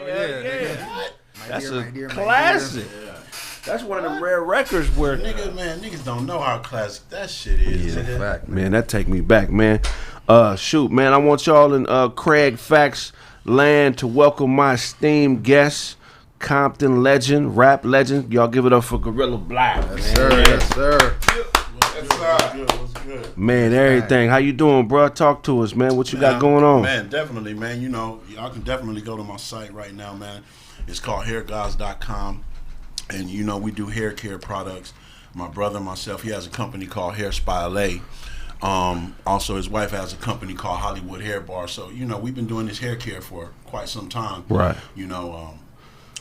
Yeah. That's a classic. That's one of the rare records where niggas don't know how classic that shit is. Yeah, fact, man. That take me back, man. Shoot, man. I want y'all in Kraig Facts land to welcome my esteemed guest, Compton legend, rap legend. Y'all give it up for Guerrilla Black. Yes, sir. Yes, sir. What's good? Man, everything. How you doing, bro? Talk to us, man. What you got going on? Man, definitely, man. You know, y'all can definitely go to my site right now, man. It's called hairgods.com. And, you know, we do hair care products. My brother, myself, he has a company called Hair Spa LA. Also, his wife has a company called Hollywood Hair Bar. So, you know, we've been doing this hair care for quite some time. Right. You know,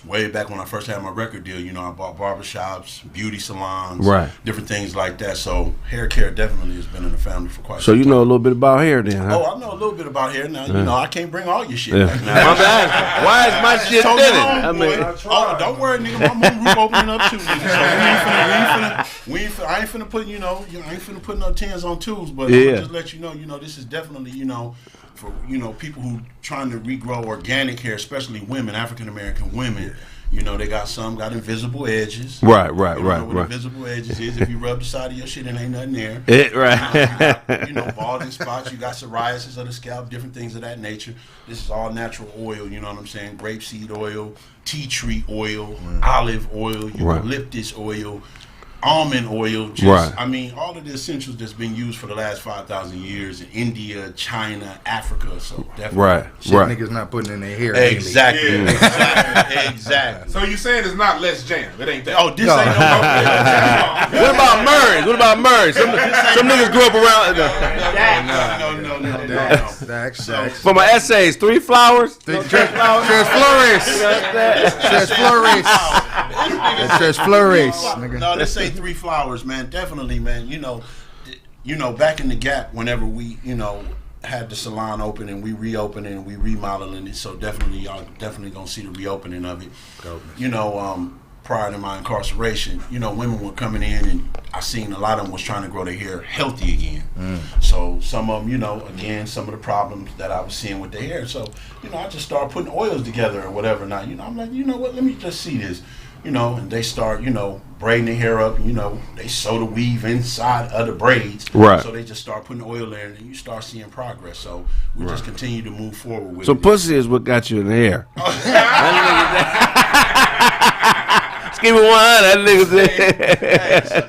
way back when I first had my record deal, you know, I bought barbershops, beauty salons, right, different things like that. So hair care definitely has been in the family for quite some time. So you know a little bit about hair then, huh? Oh, I know a little bit about hair now. You know, I can't bring all your shit back now. My bad. Why is my shit thinning? Oh, don't worry, nigga. My mom roof opening up too, nigga. So I ain't finna put, you know, I ain't finna put no 10s on 2s, but I'll just let you know, this is definitely, you know, for, you know, people who trying to regrow organic hair, especially women, African American women. You know, they got invisible edges. Right. You know what invisible edges is? If you rub the side of your shit and ain't nothing there. Right. You know, balding spots. You got psoriasis of the scalp, different things of that nature. This is all natural oil. You know what I'm saying? Grapeseed oil, tea tree oil, olive oil, eucalyptus oil, almond oil. Just, I mean, all of the essentials that's been used for the last 5,000 years in India, China, Africa. So definitely, niggas not putting in their hair. Exactly. Exactly. So you saying it's not less jam? It ain't that. Oh, this ain't no. What about Murray? What about Murray? Some niggas grew up around. No. For my essays, 3 flowers. Tres flores. No, this ain't 3 flowers, man. Definitely, man. You know, back in the Gap, whenever we, you know, had the salon open and we reopening and we remodeling it, so definitely y'all definitely gonna see the reopening of it. You know, prior to my incarceration, you know, women were coming in and I seen a lot of them was trying to grow their hair healthy again. So some of them, you know, again, some of the problems that I was seeing with their hair. So, you know, I just started putting oils together or whatever. Now, you know, I'm like, you know what, let me just see this. You know, and they start, you know, braiding their hair up, and, you know, they sew the weave inside of the braids. Right. So they just start putting oil in, and you start seeing progress. So we just continue to move forward with it. So pussy is what got you in the hair. Give me one. That nigga said.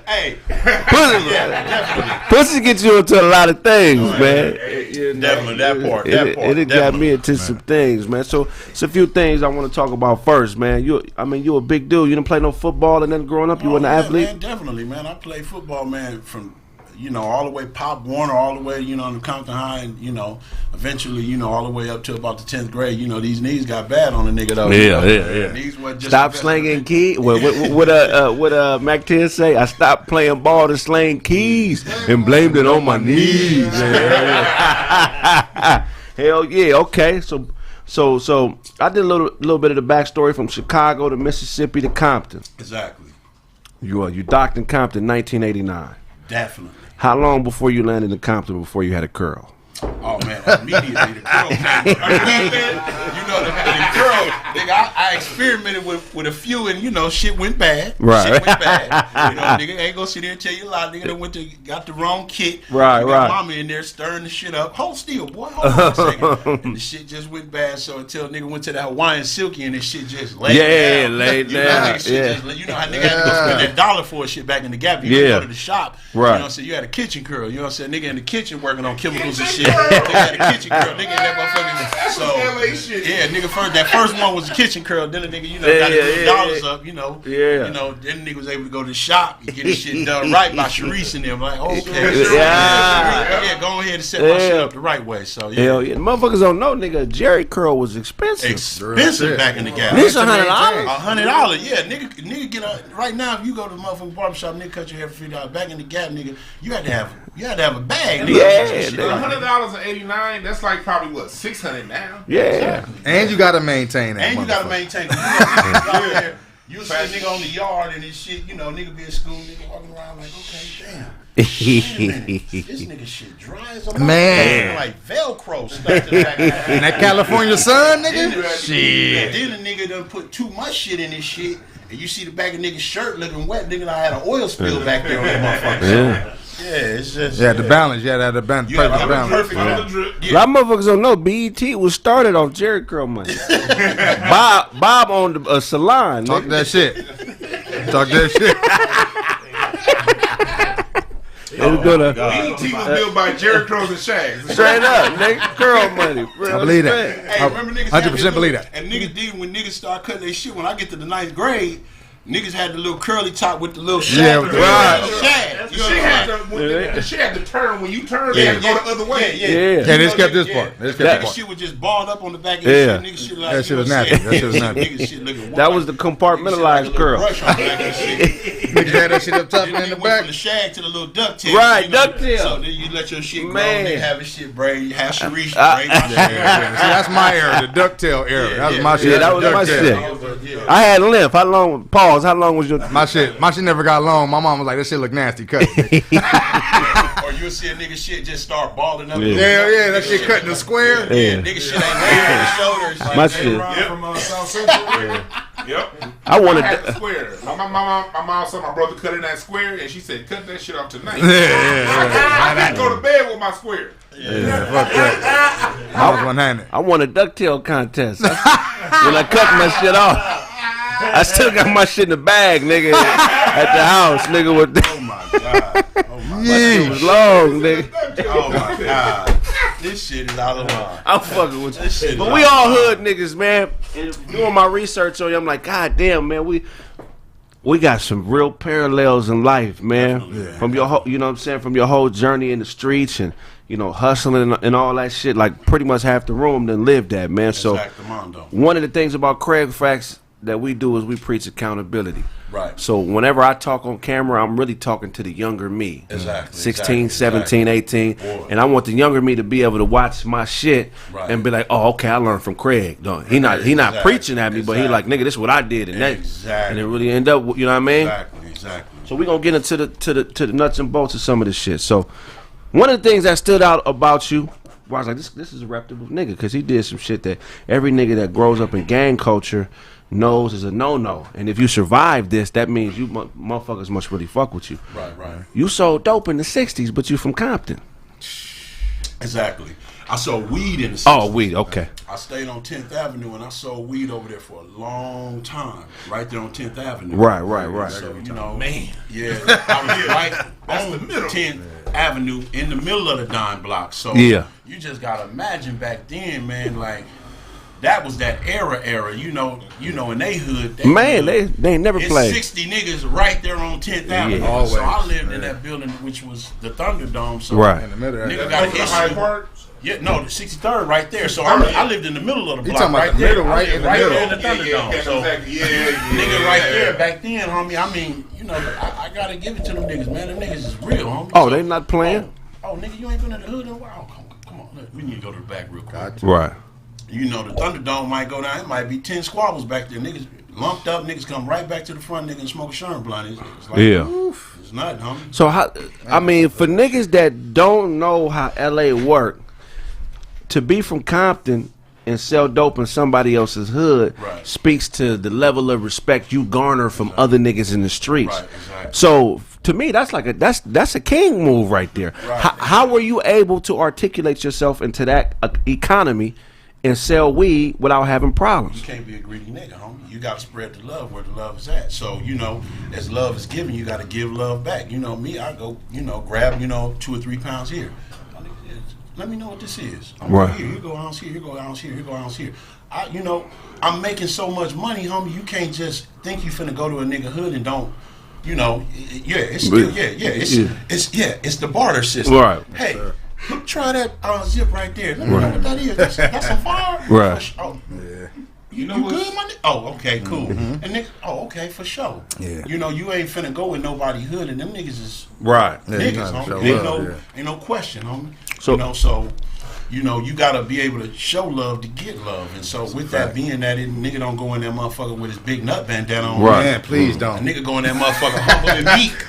Hey. Pussy gets you into a lot of things, man. Definitely, that part. It got me into some things, man. So it's a few things I want to talk about first, man. You a big dude. You didn't play no football and then growing up. You wasn't an athlete. Man, definitely, man. I played football, man, from, you know, all the way Pop Warner, all the way, you know, to Compton High, and, you know, eventually, you know, all the way up to about the 10th grade. You know, these knees got bad on the nigga though. Yeah. These were just stop slanging keys. What Mac 10 say? I stopped playing ball to slang keys and blamed it on my knees. Hell yeah. Okay. So I did a little bit of the backstory from Chicago to Mississippi to Compton. Exactly. You docked in Compton 1989. Definitely. How long before you landed in Compton before you had a curl? Oh man, immediately the curl came. You know, the curl. Nigga, I experimented with a few, and you know, shit went bad. Right. Shit went bad. You know, nigga ain't gonna sit there and tell you a lot. Nigga that got the wrong kit. Right. Mama in there stirring the shit up. Hold still, boy. Hold on a second. And the shit just went bad. So until nigga went to that Hawaiian Silky and this shit just laid down. Laid you down. Know, you know how nigga had to go spend $1 for a shit back in the Gap. You go to the shop. Right. You know, so you had a kitchen curl. You know what I'm saying? Nigga in the kitchen working on chemicals and shit. Nigga had a kitchen curl. Nigga in that motherfucking. So yeah, nigga that first one was a kitchen curl. Then the nigga, you know, got his dollars up. You know. Yeah. You know, then the nigga was able to go to the shop and get his shit done right by Sharice and them. Like, okay. Yeah, go ahead and set my shit up the right way. So yeah. Hell yeah. The motherfuckers don't know, nigga. Jerry curl was expensive. Expensive back in the Gap. This $100. $100. Yeah, nigga get a, right now. If you go to the motherfucking barbershop, nigga cut your hair for $50. Back in the Gap, nigga, you had to have a bag. Nigga. Yeah. $100 in '89. That's like probably what, $600 now. Yeah. And you gotta maintain that. And you gotta maintain it. You see a nigga on the yard and this shit, you know, nigga be at school, nigga walking around like, okay, damn. This nigga shit dry as a man. Like Velcro stuck to the back of the And that California sun, nigga? Shit. Then a nigga done put too much shit in this shit, and you see the back of nigga's shirt looking wet, nigga I had an oil spill back there on that motherfucker. Yeah, it's just... Yeah, the balance. Yeah, that the balance. Perfect balance. Perfect balance. A lot of motherfuckers don't know BET was started off Jerry Curl money. Bob owned a salon. Talk that shit. Talk that shit. BET was built by Jerry Curls and Shags. Straight up, nigga. Curl money. I believe that. Hey, remember niggas 100% believe that. And niggas did when niggas start cutting their shit. When I get to the 9th grade, niggas had the little curly top with the little shag. Yeah, right. The shit had to turn. When you turn, they had to go the other way. Yeah. Yeah, they just kept this part. They just kept That this part. shit was just balled up on the back of your shit. Nigga shit like, That shit was natural. That shit was natural. Nigga shit looking That was the compartmentalized curl. Niggas had that shit up top and in the back. From the shag to the little ducktail. Right, ducktail. So then you let your shit grow. Man. Nigga have his shit braid. You have Sharice braid. See, that's my era, the ducktail era. That was my shit. Yeah, that was my shit. I had length. How long? Pause. How long was your? My shit never got long. My mom was like, "This shit look nasty, cut." Or you'll see a nigga shit just start balling up. Yeah, that shit cut in the square. Yeah. Nigga shit ain't laying on the shoulders. My shit. From South Central. Yep. I wanted had the square. My mom saw my brother cut in that square, and she said, "Cut that shit off tonight." I didn't go to bed with my square. Yeah, fuck that. I was one-handed. I won a ducktail contest. When I cut my shit off, I still got my shit in the bag, nigga, at the house, nigga. With Oh my god. Oh my my shit was long, nigga. Oh my god. This shit is out of line. I'm fucking with you. shit But is we out all of hood niggas, man. And doing my research on you, I'm like, God damn, man, we got some real parallels in life, man. From your whole, you know what I'm saying, from your whole journey in the streets and, you know, hustling and all that shit. Like, pretty much half the room done lived that, man. So one of the things about KraigFacts that we do is we preach accountability. Right. So whenever I talk on camera, I'm really talking to the younger me. Exactly. 16, 17, 18. Boy. And I want the younger me to be able to watch my shit and be like, oh, okay, I learned from Kraig. No, he not preaching at me, but he like, nigga, this is what I did. And that, and it really end up, you know what I mean? Exactly. So we're going to get into the nuts and bolts of some of this shit. So one of the things that stood out about you, I was like, this is a reputable nigga, because he did some shit that every nigga that grows up in gang culture knows is a no-no. And if you survive this, that means you motherfuckers must really fuck with you. Right. You sold dope in the 60s, but you from Compton. Exactly. I sold weed in the 60s. Oh, weed, okay. I stayed on 10th Avenue and I sold weed over there for a long time. Right there on 10th Avenue. Right. So, you know, man. Yeah, I was right on the middle 10th Avenue in the middle of the dime block. So yeah, you just gotta imagine back then, man, like that was that era, you know, in they hood. Man, they ain't never played. 60 niggas right there on 10th Avenue. Always. So I lived in that building, which was the Thunderdome. So in the middle of nigga got the High Park. Yeah, no, the 63rd right there. So I lived in the middle of the block. You talking about the middle, right in the middle? Right in the Thunderdome. So nigga right there back then, homie. I mean, you know, I gotta give it to them niggas, man. Them niggas is real, homie. Oh, they not playing? Oh, nigga, you ain't been in the hood in a while. Come on, look, we need to go to the back real quick. Right. You know, the Thunderdome might go down. It might be 10 squabbles back there. Niggas lumped up. Niggas come right back to the front. Niggas smoke a Sherman blunt. It's like, oof, it's not, homie. So how? I mean, for niggas that don't know how LA work, to be from Compton and sell dope in somebody else's hood speaks to the level of respect you garner from other niggas in the streets. Right, exactly. So to me, that's like that's a king move right there. Right. How were you able to articulate yourself into that economy and sell weed without having problems? You can't be a greedy nigga, homie. You got to spread the love where the love is at. So, you know, as love is given, you got to give love back. You know me, I go, you know, grab, 2 or 3 pounds here. Let me know what this is. I'm right here. Here go ounce here. Here go ounce here. Here go ounce here. I'm making so much money, homie. You can't just think you finna go to a nigga hood and don't, it's still, it's the barter system. Right. Hey, try that zip right there. Let me know what that is. That's a fire. Right. Oh, yeah. You good, my nigga? Oh, okay, cool. And nigga, okay, for sure. Yeah. You ain't finna go in nobody hood, and them niggas is right. Niggas, homie. Ain't no question, homie. So, you know, you gotta be able to show love to get love. And so with that being that, nigga don't go in that motherfucker with his big nut bandana on. Right. Man, please don't. A nigga go in that motherfucker humble and meek.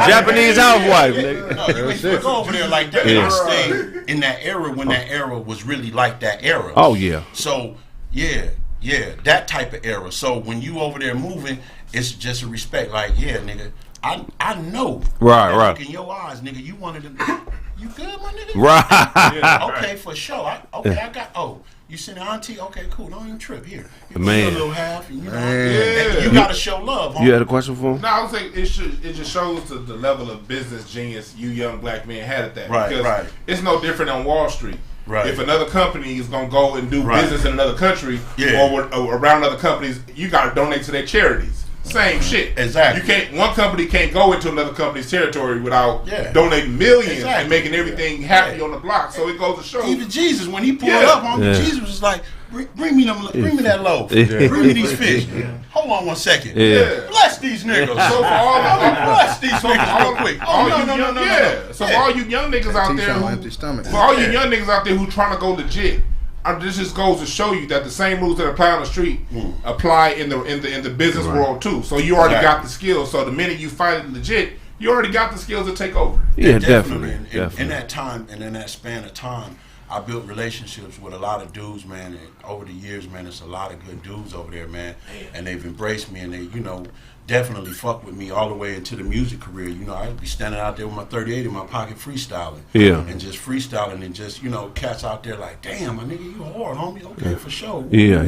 Japanese housewife, nigga. No, you ain't go over there like that. I stayed in that era when that era was really like that era. Oh yeah. So yeah, that type of era. So when you over there moving, it's just a respect. Like, yeah, nigga, I know. Right. Look in your eyes, nigga. You wanted to. You good, my nigga? Right. Yeah, okay, for sure. I got. Oh, you seen the auntie? Okay, cool. Don't even trip here. You Man. a little half. And, you know, you gotta show love. Homie. You had a question for him? No, I was saying it just shows the level of business genius you young black men had at that. Right, because right. It's no different on Wall Street. Right. If another company is gonna go and do business in another country or around other companies, you gotta donate to their charities. Same shit. Exactly. You can't. One company can't go into another company's territory without donating millions and making everything happy on the block. So it goes to show. Even Jesus, when he pulled up on me, Jesus was like, "Bring me that loaf. Bring me these fish. Hold on 1 second. Bless these niggas. So for all bless these niggas real quick. No. So for all you young niggas out there, who trying to go legit. This just goes to show you that the same rules that apply on the street apply in the business world too. So you already got the skills. So the minute you fight it legit, you already got the skills to take over. Yeah, definitely. In that time and in that span of time, I built relationships with a lot of dudes, man. And over the years, man, there's a lot of good dudes over there, man. And they've embraced me, and they, you know, definitely fuck with me all the way into the music career. You know, I'd be standing out there with my 38 in my pocket freestyling. Yeah. And just freestyling and just, you know, cats out there like, damn, my nigga, you hard, homie. Okay, for sure. Yeah.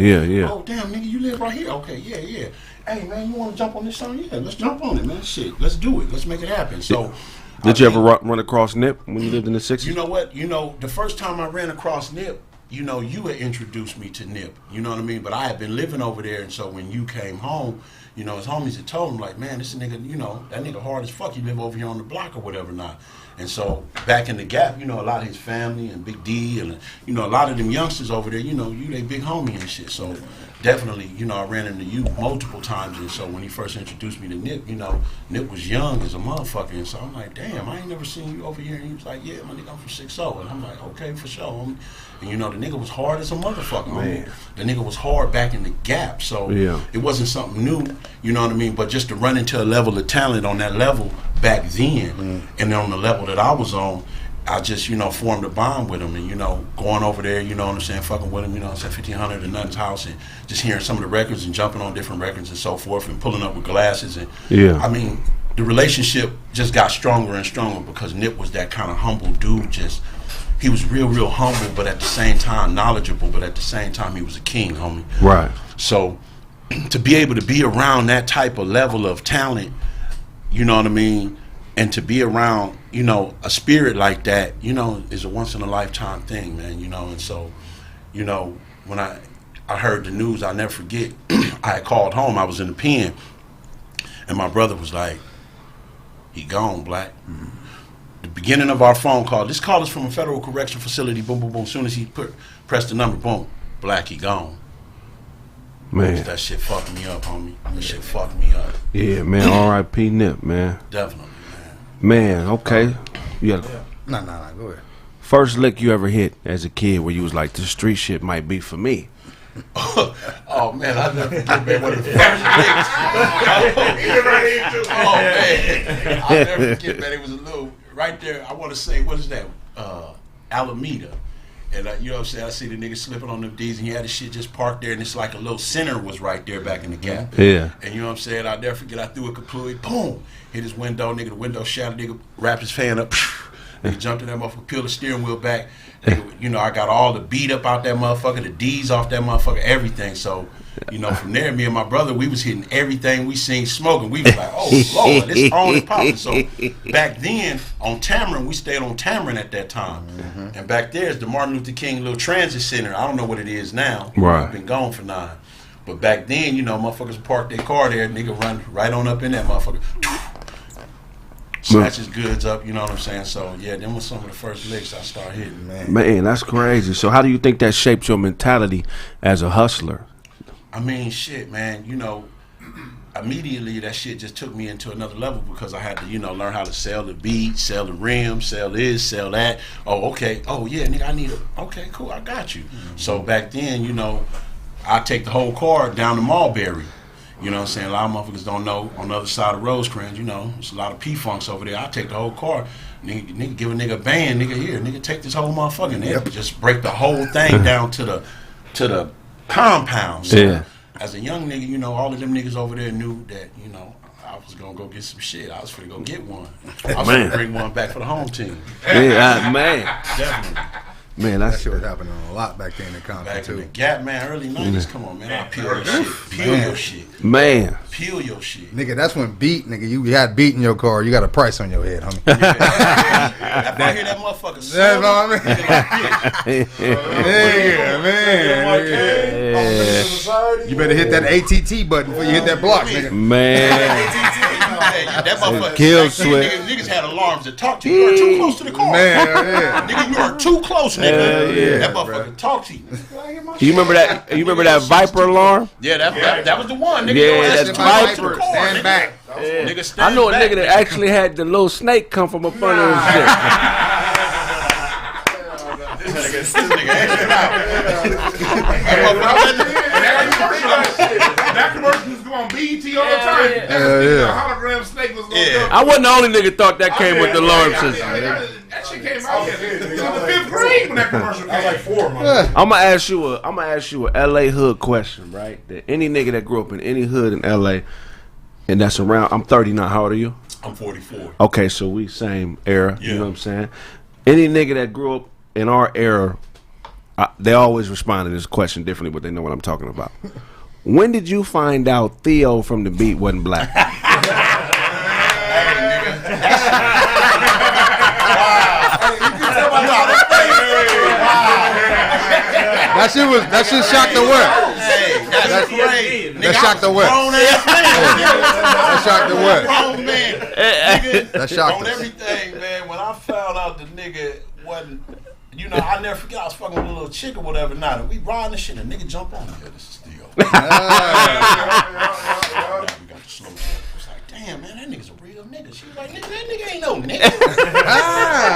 Oh, damn, nigga, you live right here. Okay, yeah. Hey, man, you want to jump on this song? Yeah, let's jump on it, man. Shit, let's do it. Let's make it happen. So... Did you ever run across Nip when you lived in the 60s? You know what? You know, the first time I ran across Nip, you know, you had introduced me to Nip. You know what I mean? But I had been living over there, and so when you came home, you know, his homies had told him, like, man, this nigga, you know, that nigga hard as fuck. You live over here on the block or whatever not. And so back in the Gap, you know, a lot of his family and Big D and, you know, a lot of them youngsters over there, you know, you they big homie and shit. So definitely, you know, I ran into you multiple times. And so when he first introduced me to Nip, you know, Nip was young as a motherfucker. And so I'm like, damn, I ain't never seen you over here. And he was like, yeah, my nigga, I'm from 6-0. And I'm like, okay, for sure, homie. And, you know, the nigga was hard as a motherfucker, homie. The nigga was hard back in the Gap. So it wasn't something new, you know what I mean? But just to run into a level of talent on that level back then, and then on the level that I was on, I just, you know, formed a bond with him, and, you know, going over there, you know what I'm saying, fucking with him, you know, I said 1500 at Nothing's house, and just hearing some of the records and jumping on different records and so forth, and pulling up with glasses, and I mean, the relationship just got stronger and stronger because Nip was that kind of humble dude. Just, he was real humble, but at the same time knowledgeable, but at the same time he was a king, homie. Right. So to be able to be around that type of level of talent, you know what I mean, and to be around, you know, a spirit like that, you know, is a once in a lifetime thing, man, you know. And so, you know, when I heard the news, I'll never forget, I had called home, I was in the pen, and my brother was like, he gone, Black. The beginning of our phone call, this call is from a federal correction facility, boom, boom, boom. As soon as he pressed the number, boom, Black, he gone. Man. That shit fucked me up, homie. That shit fucked me up. Yeah, man, R.I.P. Nip, man. Definitely. Man, okay. You got Nah, go ahead. first lick you ever hit as a kid where you was like, this street shit might be for me. Oh man, I'll never forget, man, one of the first licks. Oh man, I'll never forget, man. It was a little right there. I want to say, what is that? Alameda. And you know what I'm saying? I see the nigga slipping on them D's, and he had his shit just parked there, and it's like a little center was right there back in the Gap. Yeah. And you know what I'm saying? I'll never forget, I threw a kaploid, boom, hit his window, nigga, the window shattered, nigga wrapped his fan up, nigga jumped in that motherfucker, peeled the steering wheel back. Nigga, you know, I got all the beat up out that motherfucker, the D's off that motherfucker, everything. So, you know, from there, me and my brother, we was hitting everything we seen smoking. We was like, oh, Lord, it's on and popping. So, back then, on Tamarind, we stayed on Tamarind at that time. And back there is the Martin Luther King little transit center. I don't know what it is now. Right. I've been gone for 9. But back then, you know, motherfuckers parked their car there, nigga run right on up in that motherfucker. Snatch his goods up, you know what I'm saying? So, yeah, them was some of the first licks I started hitting, man. Man, that's crazy. So how do you think that shaped your mentality as a hustler? I mean, shit, man, you know, immediately that shit just took me into another level because I had to, learn how to sell the beat, sell the rims, sell this, sell that. Oh, okay. Oh, yeah, nigga, I need okay, cool, I got you. So back then, I take the whole car down to Mulberry. You know what I'm saying? A lot of motherfuckers don't know on the other side of Rosecrans, there's a lot of P-Funks over there. I take the whole car. Nigga give a nigga a band, nigga, here. Nigga, take this whole motherfucking nigga. Just break the whole thing down to the compound. So as a young nigga, all of them niggas over there knew that, I was gonna go get some shit. I was finna go get one. I was gonna bring one back for the home team. Yeah, man. Definitely. Man, that shit was happening a lot back then in Compton, back too. In the Gap, man, early 90s. Come on, man. I peel your shit. Peel your shit. Man. Peel your shit. Nigga, that's when you had beat in your car. You got a price on your head, homie. If I hear that motherfucker that's what I mean. Man. You better hit that ATT button before you hit that block, nigga. Man. That motherfucker. Kill switch. Niggas had alarms that talk to you. You are too close to the car. Man, yeah. Nigga, you are too close, nigga. That motherfucker talk to you. You remember that? You remember that Viper alarm? Yeah, that was the one. Nigga, yeah, that's Viper. Stand back. Nigga, stand I know a back, nigga that actually had the little snake come from up under his shit. This nigga That commercial was going on BET all the time. The hologram snake was going on. I wasn't the only nigga thought that came with the alarm system. That shit came out in the 5th grade when that commercial came. I was like 4 months. I'm gonna ask you a LA hood question, right? That any nigga that grew up in any hood in LA and that's around, I'm 39. How old are you? I'm 44. Okay, so we same era. You know what I'm saying? Any nigga that grew up in our era, they always respond to this question differently, but they know what I'm talking about. When did you find out Theo from the beat wasn't black? That shit shocked the world. Hey, that's crazy. That shocked the world. That shocked the world. That shocked on everything, man. When I found out the nigga wasn't, I never forget. I was fucking with a little chick or whatever. Now we riding the shit, and the nigga jumped on me. Yeah, this is Theo. We got the slow mo. I was like, damn, man, that nigga's a real nigga. She was like, nigga, that nigga ain't no nigga.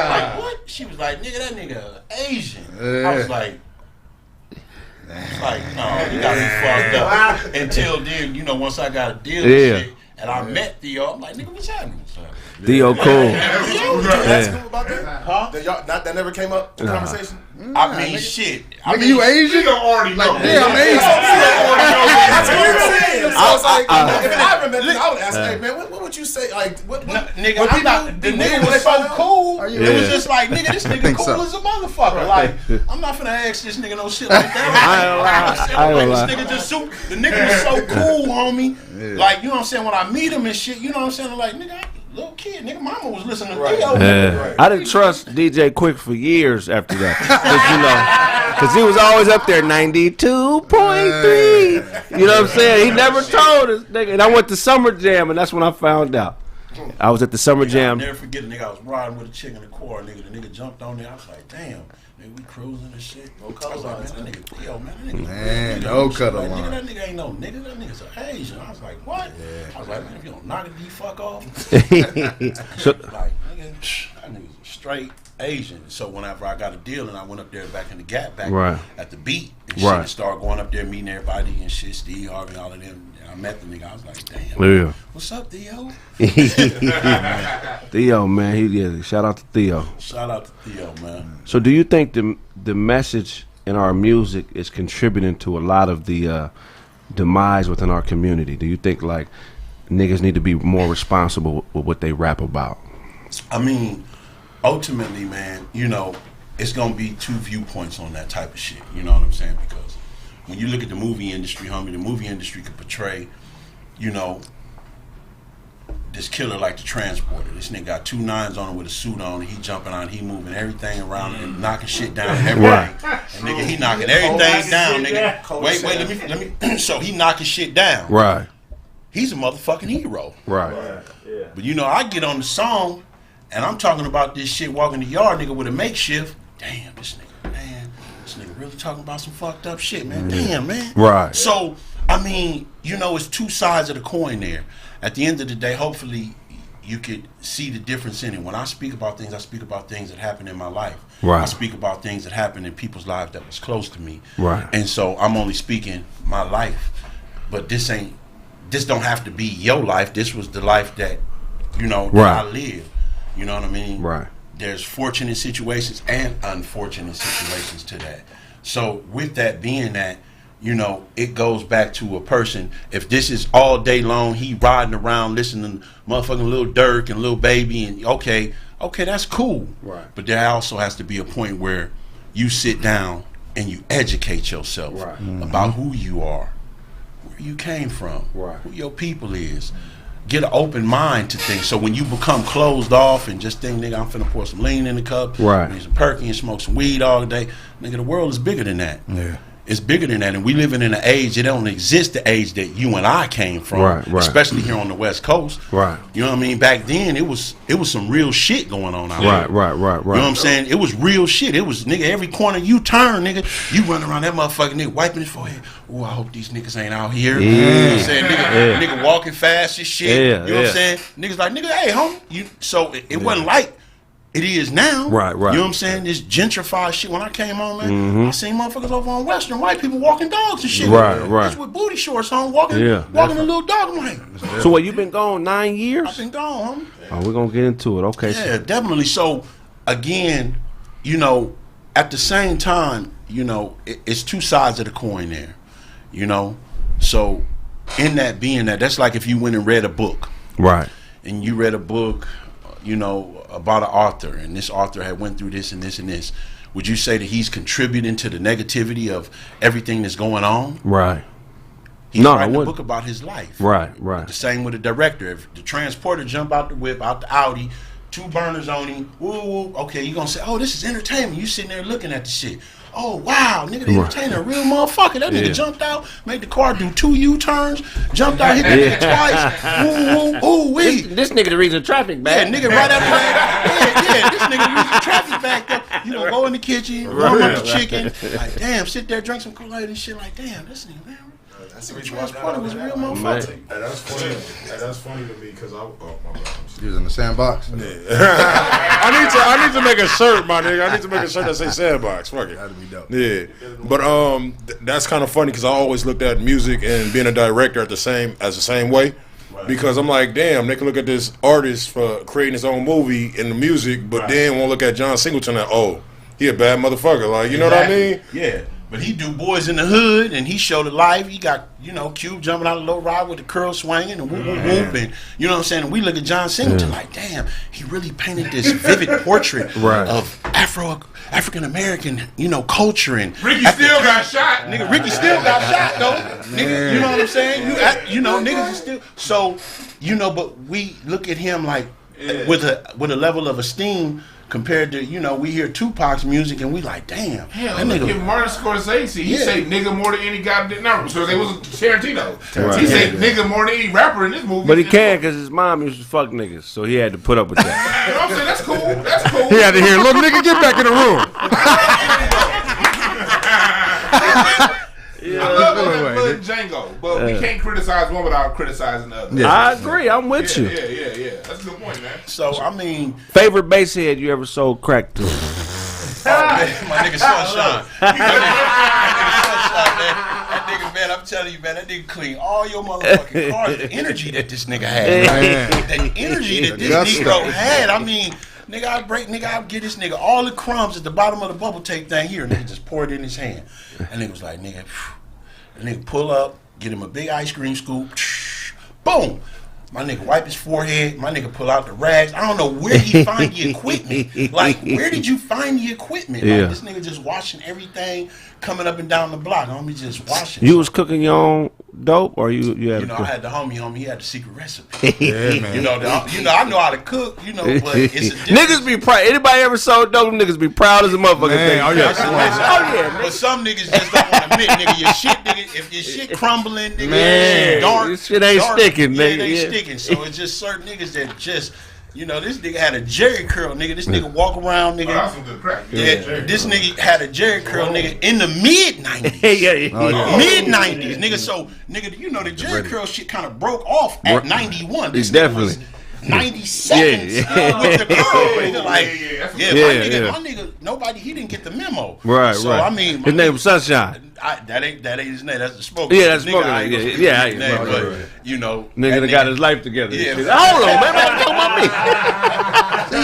Like, what? She was like, nigga, that nigga Asian. I was like, no, you got me fucked up. Until then, once I got a deal and shit, and I met Theo, I'm like, nigga, what's happening? Theo cool. Ask him about that? Huh? That never came up in conversation? I mean, shit. Nigga, you Asian? You already know. Yeah, I'm Asian. That's what I'm saying. So it's like, if I remember this, I would ask, hey, man, what would you say? Like, what nigga, I'm not, the nigga was so cool. It was just like, nigga, this nigga cool as a motherfucker. Like, I'm not finna ask this nigga no shit like that. I ain't lie. This nigga just the nigga was so cool, homie. Like, you know what I'm saying? When I meet him and shit, you know what I'm saying? I'm like, nigga, little kid, nigga, mama was listening to Theo. I didn't trust DJ Quick for years after that. Because he was always up there, 92.3. You know what I'm saying? He never told us, nigga. And I went to Summer Jam, and that's when I found out. I was at the Summer Jam. I'll never forget it, nigga. I was riding with a chick in the car, nigga. The nigga jumped on there. I was like, damn. Nigga, we cruising and shit. No color line. That nigga Theo, man. That nigga, no color line. Nigga, that nigga ain't no nigga. That nigga's an Asian. I was like, what? Yeah. I was like, man, if you don't knock it, you fuck off. Like, nigga, that nigga's straight Asian. So whenever I got a deal and I went up there back in the Gap, back at the beat and shit, and started going up there, meeting everybody and shit, Steve Harvey, all of them. And I met the nigga. I was like, damn. What's up, Theo? Theo, man. Shout out to Theo. Shout out to Theo, man. So do you think the message in our music is contributing to a lot of the demise within our community? Do you think, like, niggas need to be more responsible with what they rap about? I mean, ultimately, man, it's going to be two viewpoints on that type of shit. You know what I'm saying? Because when you look at the movie industry, homie, the movie industry could portray, this killer like the transporter. This nigga got 2 9s on him with a suit on, and he jumping on, he moving everything around and knocking shit down and everything. And nigga, he knocking everything down, nigga. Wait, let me. So he knocking shit down. Right. He's a motherfucking hero. Right. But I get on the song, and I'm talking about this shit walking the yard, nigga, with a makeshift. Damn, this nigga really talking about some fucked up shit, man. Damn, man. Right. So I mean, it's two sides of the coin there. At the end of the day, hopefully you could see the difference in it. When I speak about things, I speak about things that happen in my life. Right. I speak about things that happen in people's lives that was close to me. Right. And so I'm only speaking my life. But this don't have to be your life. This was the life that, that I live. You know what I mean? Right. There's fortunate situations and unfortunate situations to that. So with that being that, it goes back to a person. If this is all day long, he riding around listening to motherfucking Lil Durk and Lil Baby, and okay, that's cool. Right. But there also has to be a point where you sit down and you educate yourself about who you are, where you came from, who your people is. Get an open mind to things. So when you become closed off and just think, nigga, I'm finna pour some lean in the cup, drink some perky and smoke some weed all day, nigga, the world is bigger than that. Yeah. It's bigger than that, and we living in an age, it don't exist the age that you and I came from, especially here on the West Coast. Right. You know what I mean? Back then, it was some real shit going on out there. Right. You know what I'm saying? It was real shit. It was, nigga, every corner you turn, nigga, you run around that motherfucking nigga wiping his forehead. Oh, I hope these niggas ain't out here. Yeah. You know what I'm saying? Nigga walking fast and shit. Yeah, you know what I'm saying? Niggas like, nigga, hey, homie. So it wasn't like it is now. Right. You know what I'm saying? This gentrified shit. When I came on, man, I seen motherfuckers over on Western, white people walking dogs and shit. Right. Just with booty shorts on, walking a little dog. I'm like, so what, you been gone 9 years? I've been gone, homie. Oh, we're gonna get into it. Okay. Yeah, definitely. So again, at the same time, it's two sides of the coin there. So in that being that's like if you went and read a book. Right. And you read a book, about an author, and this author had went through this and this and this. Would you say that he's contributing to the negativity of everything that's going on? Right. He's writing a book about his life. Right. The same with the director. If the transporter jump out the whip, out the Audi, 2 burners on him, woo, okay, you're going to say, oh, this is entertainment. You sitting there looking at the shit. Oh, wow, nigga, the entertainer, a real motherfucker. That nigga jumped out, made the car do 2 U-turns, jumped out, hit that nigga twice. Ooh, wee. This nigga the reason traffic back. Yeah, nigga right after that. This nigga the reason traffic back up. You gonna go in the kitchen, warm up the chicken. Like, damn, sit there, drink some Kool-Aid and shit. Like, damn, this nigga, man. The transporter was a real motherfucker. Hey, that's funny to me because my bad. You was in the sandbox. Yeah. I need to make a shirt, my nigga. I need to make a shirt that say sandbox. Fuck it. That'd be dope. Yeah, but that's kind of funny because I always looked at music and being a director the same way. Because I'm like, damn, they can look at this artist for creating his own movie in the music, but then won't look at John Singleton and he a bad motherfucker. Like, you know what I mean? Yeah. But he do Boys in the Hood, and he showed the life. He got, Cube jumping out of the low ride with the curl swinging and whoop, whoop, whoop. And, you know what I'm saying? And we look at John Singleton like, damn, he really painted this vivid portrait of African-American, culture. And Ricky still got shot. Nigga, Ricky still got shot, though. Nigga, you know what I'm saying? Niggas is still. So, but we look at him like with a level of esteem compared to, we hear Tupac's music and we like, damn. Hell, that nigga. If Martin Scorsese, he say nigga more than any goddamn number. So it was Tarantino. He say nigga more than any rapper in this movie. But he can because his mom used to fuck niggas, so he had to put up with that. You know what I'm saying? That's cool. That's cool. He had to hear, little nigga, get back in the room. I love Django, but we can't criticize one without criticizing the other. Yeah. I agree. I'm with you. Yeah. That's a good point, man. So, I mean... Favorite basshead you ever sold crack to? My nigga Sunshine. That nigga, man, I'm telling you, man, that nigga clean all your motherfucking cars. The energy that this nigga had. The energy that this Negro had. I mean... Nigga, I'll get this nigga all the crumbs at the bottom of the bubble tape thing here. Nigga just pour it in his hand. And nigga was like, nigga, pull up, get him a big ice cream scoop. Boom. My nigga wipe his forehead. My nigga pull out the rags. I don't know where he find the equipment. Like, where did you find the equipment? Like, this nigga just washing everything, coming up and down the block. Homie just washing. You was cooking your own dope, or you had? I had the homie. He had the secret recipe. Yeah, man. I know how to cook. But it's a niggas be proud. Anybody ever sold dope? Niggas be proud as a motherfucker. Man, oh yeah. But some niggas just don't want to admit, nigga, your shit, nigga. If your shit crumbling, nigga, man, dark, this shit ain't sticking, nigga. It ain't sticking. So it's just certain niggas that just. You know, this nigga had a Jerry curl, nigga. This nigga walk around, nigga. Oh, that's some good crack. Yeah, this nigga had a Jerry curl, nigga, in the mid-90s. Mid-90s, nigga. So, nigga, you know, the Jerry curl shit kind of broke off at 91. This definitely. 97 still with the curl, nigga. Like, my nigga, nobody, he didn't get the memo. Right, so, right. I mean, his name was Sunshine. That ain't his name. That's the smoker. Yeah, that's smoker. Yeah, but you know, nigga that got his life together. Yeah, hold on, man. Don't talk about me.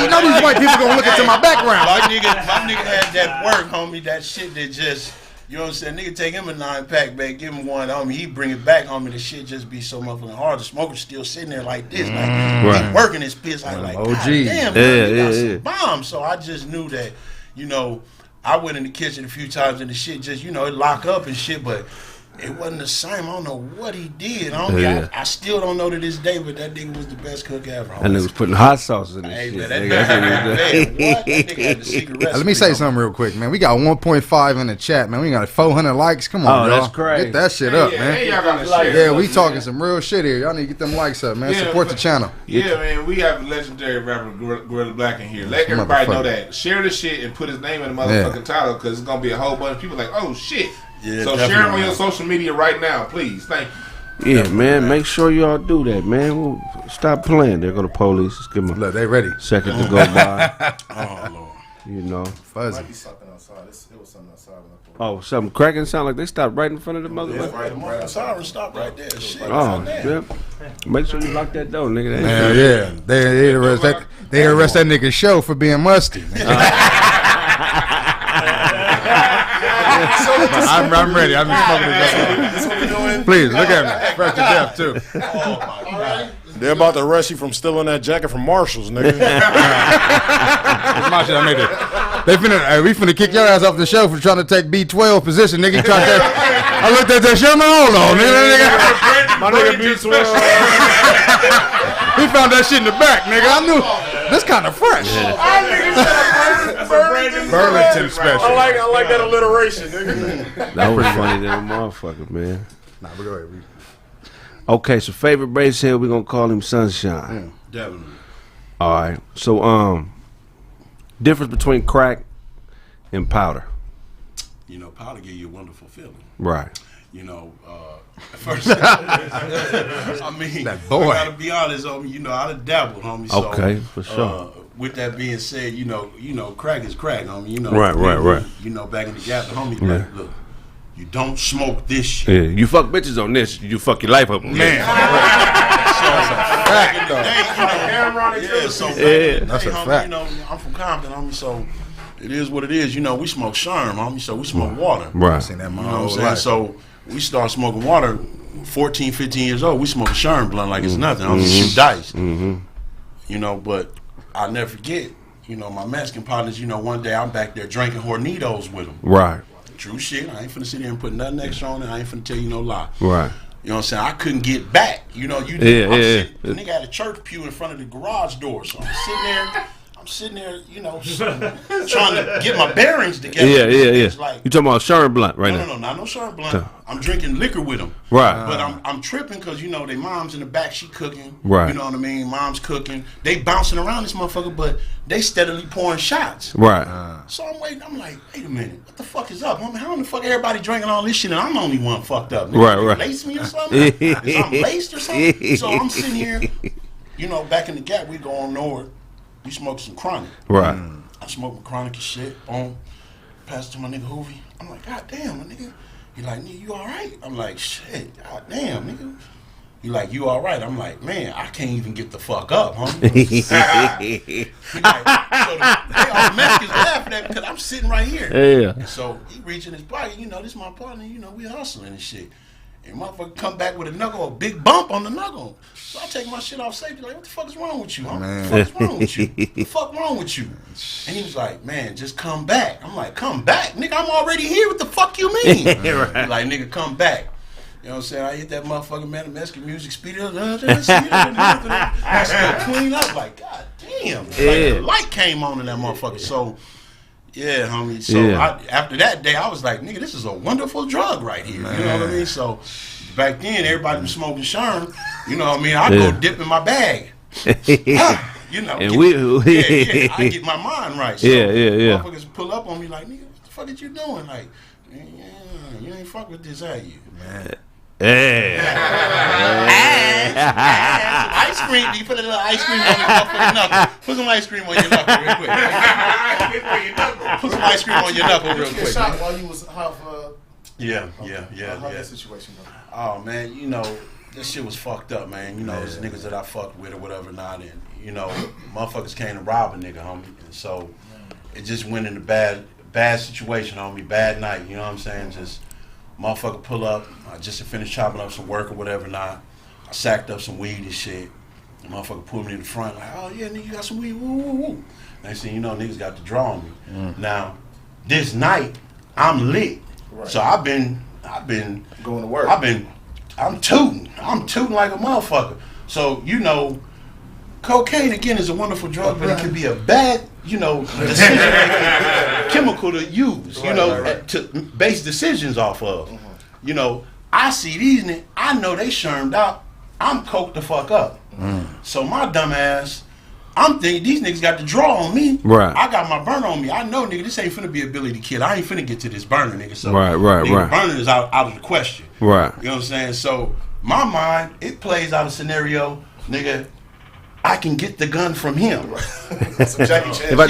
You know these white people gonna look into my background. My nigga had that work, homie. That shit that just, you know what I'm saying? Nigga take him a 9-pack back, give him one, homie. He bring it back, homie. The shit just be so motherfucking hard. The smoker's still sitting there like this, like he working his piss. I like, God damn, man, got some bombs. So I just knew that, you know. I went in the kitchen a few times and the shit just, you know, it lock up and shit, but it wasn't the same. I don't know what he did. I still don't know to this day, but that nigga was the best cook ever. And they was putting hot sauce in this shit. Man, that nigga had the secret recipe. Let me say something real quick, man. We got 1.5 in the chat, man. We got 400 likes. Come on, y'all. That's crazy. Get that shit up, man. Y'all gotta share. Yeah, we talking some real shit here. Y'all need to get them likes up, man. Support the channel. Yeah, man. We have a legendary rapper, Guerrilla Black, in here. Let everybody know that. Share the shit and put his name in the motherfucking title, because it's gonna be a whole bunch of people like, oh shit. Yeah, so share it on your social media right now, please. Thank you. Yeah, man. Make sure y'all do that, man. We'll stop playing. There go the police. Just give them Look, they ready. second to go by. Oh, Lord. You know. Fuzzy. Might be something outside. It was something outside. Oh, something cracking sound like they stopped right in front of the motherfucker. Right, the siren stopped right there. Shit. Oh, yeah. Make sure you lock that door, nigga. Yeah. They arrest that nigga show for being musty. I'm ready. I'm just smoking That's what we're doing. Please look at me. Fresh to death too. Oh, my God. They're about to arrest you from stealing that jacket from Marshall's, nigga. It's my shit. I made it. We finna kick your ass off the show for trying to take B12 position, nigga. I looked at that show, man. Hold on, nigga. My nigga B12. He found that shit in the back, nigga. I knew. This kind of fresh. Burlington special. I like that alliteration, nigga. That was funny than a motherfucker, man. Nah, but go ahead. Okay, so favorite bass head, we're gonna call him Sunshine. Definitely. All right. So difference between crack and powder. You know, powder give you a wonderful feeling. Right. You know, first, I mean, that boy. I gotta be honest, homie. You know, I done dabbled, homie. So, Okay, for sure. With that being said, you know, crack is crack, homie. You know, Right. You know, back in the gap, the homie, like, look, you don't smoke this shit. Yeah, you fuck bitches on this, you fuck your life up, man. Back in the day, That's a homie, fact. you know, I'm from Compton, homie, so it is what it is. You know, we smoke Sherm, homie, so we smoke water. Right. Seen that You my know what I'm whole saying? life. So we start smoking water 14, 15 years old. We smoking Sherm blunt like it's nothing. I'm just shoot dice. You know, but I'll never forget, you know, my Mexican partners, you know, one day I'm back there drinking Hornitos with them. Right. True shit. I ain't finna sit here and put nothing extra on it. I ain't finna tell you no lie. Right. You know what I'm saying? I couldn't get back. You know, The nigga had a church pew in front of the garage door. So I'm sitting there, you know, trying to get my bearings together. Yeah. It's like, You talking about Sherm Blunt right now? No, not no Sherm Blunt. I'm drinking liquor with them. Right. But I'm tripping because, you know, their mom's in the back, she cooking. Right. You know what I mean? Mom's cooking. They bouncing around this motherfucker, but they steadily pouring shots. Right. So I'm waiting. I'm like, wait a minute. What the fuck is up? I mean, how the fuck everybody drinking all this shit and I'm the only one fucked up? Nigga, Right. Lace me or something? Is I'm laced or something? So I'm sitting here, you know, back in the gap, we go on north. We smoke some chronic. Right. I smoke my chronic and shit. Boom. Pass it to my nigga Hoovy. I'm like, God damn, my nigga. He like, nigga, you all right? I'm like, shit, God damn, nigga. He like, you all right? I'm like, man, I can't even get the fuck up, homie. He like, so they all Mexicans laughing at me because I'm sitting right here. Yeah. And so he reaching his pocket, you know, this is my partner, you know, we hustling and shit. And motherfucker come back with a big bump on the knuckle. So I take my shit off safety, like, what the fuck is wrong with you, homie? What the fuck is wrong with you? What the fuck wrong with you? And he was like, man, just come back. I'm like, come back? Nigga, I'm already here. What the fuck you mean? Right. He like, nigga, come back. You know what I'm saying? I hit that motherfucking man, the Mexican music, speed up. I still clean up, like, God damn. Like, the light came on in that motherfucker. So, yeah, homie. So after that day, I was like, nigga, this is a wonderful drug right here. Man. You know what I mean? So back then, everybody was smoking Sherm. You know what I mean? I go dip in my bag. You You know, and I get my mind right. So yeah. Motherfuckers pull up on me like, nigga, what the fuck is you doing? Like, you ain't fuck with this, are you? Man. Ice cream. You put a little ice cream on your motherfucking knuckle. Put some ice cream on your knuckle real quick. Put some ice cream on your knuckle real quick. Shot while you was half. Yeah. How that situation go? Oh man, you know, this shit was fucked up, man. You know, it's niggas that I fucked with or whatever not, and you know, motherfuckers came to rob a nigga, homie, and so it just went in a bad situation, homie, bad night. You know what I'm saying? Just motherfucker pull up. I just finished chopping up some work or whatever not. I sacked up some weed and shit. The motherfucker pulled me in the front like, oh yeah, nigga, you got some weed, woo woo woo. Next thing you know, niggas got the draw on me. Now, this night I'm lit, so I've been going to work. I'm tooting like a motherfucker. So, you know, cocaine, again, is a wonderful drug, but it can be a bad, you know, decision chemical to use, to base decisions off of. You know, I see these niggas, I know they shermed out. I'm coked the fuck up. So my dumb ass, I'm thinking these niggas got the draw on me. Right. I got my burner on me. I know, nigga, this ain't finna be a Billy the Kid. I ain't finna get to this burner, nigga. So right. burner is out of the question. Right. You know what I'm saying? So my mind, it plays out a scenario, nigga, I can get the gun from him. Some Jackie Chan. I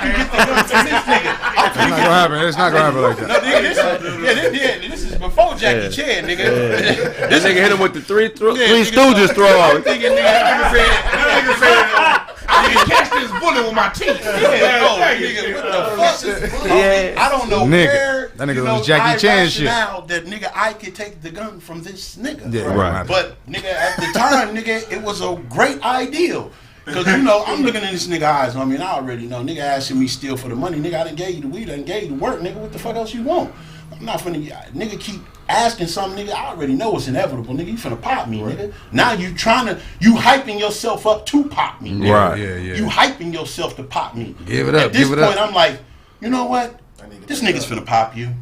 can get the gun from this nigga. It's not gonna happen. It's not gonna happen like that. No, this is before Jackie Chan, nigga. This nigga hit him with the three Stooges throw off. I'm thinking, nigga said, I can catch this bullet with my teeth. Nigga, what the fuck? I don't know where. That nigga was Jackie Chan shit. Now that nigga, I could take the gun from this nigga. Yeah, right. But nigga, at the time, nigga, it was a great ideal. Because, you know, I'm looking in this nigga eyes. I mean, I already know. Nigga asking me still for the money. Nigga, I done gave you the weed. I done gave you the work. Nigga, what the fuck else you want? I'm not finna, nigga keep asking something, nigga. I already know it's inevitable, nigga. You finna pop me, nigga. Now you hyping yourself up to pop me, nigga. Right. Yeah. You hyping yourself to pop me. Give it up, At this give it up. point, I'm like, you know what? This nigga's finna pop you.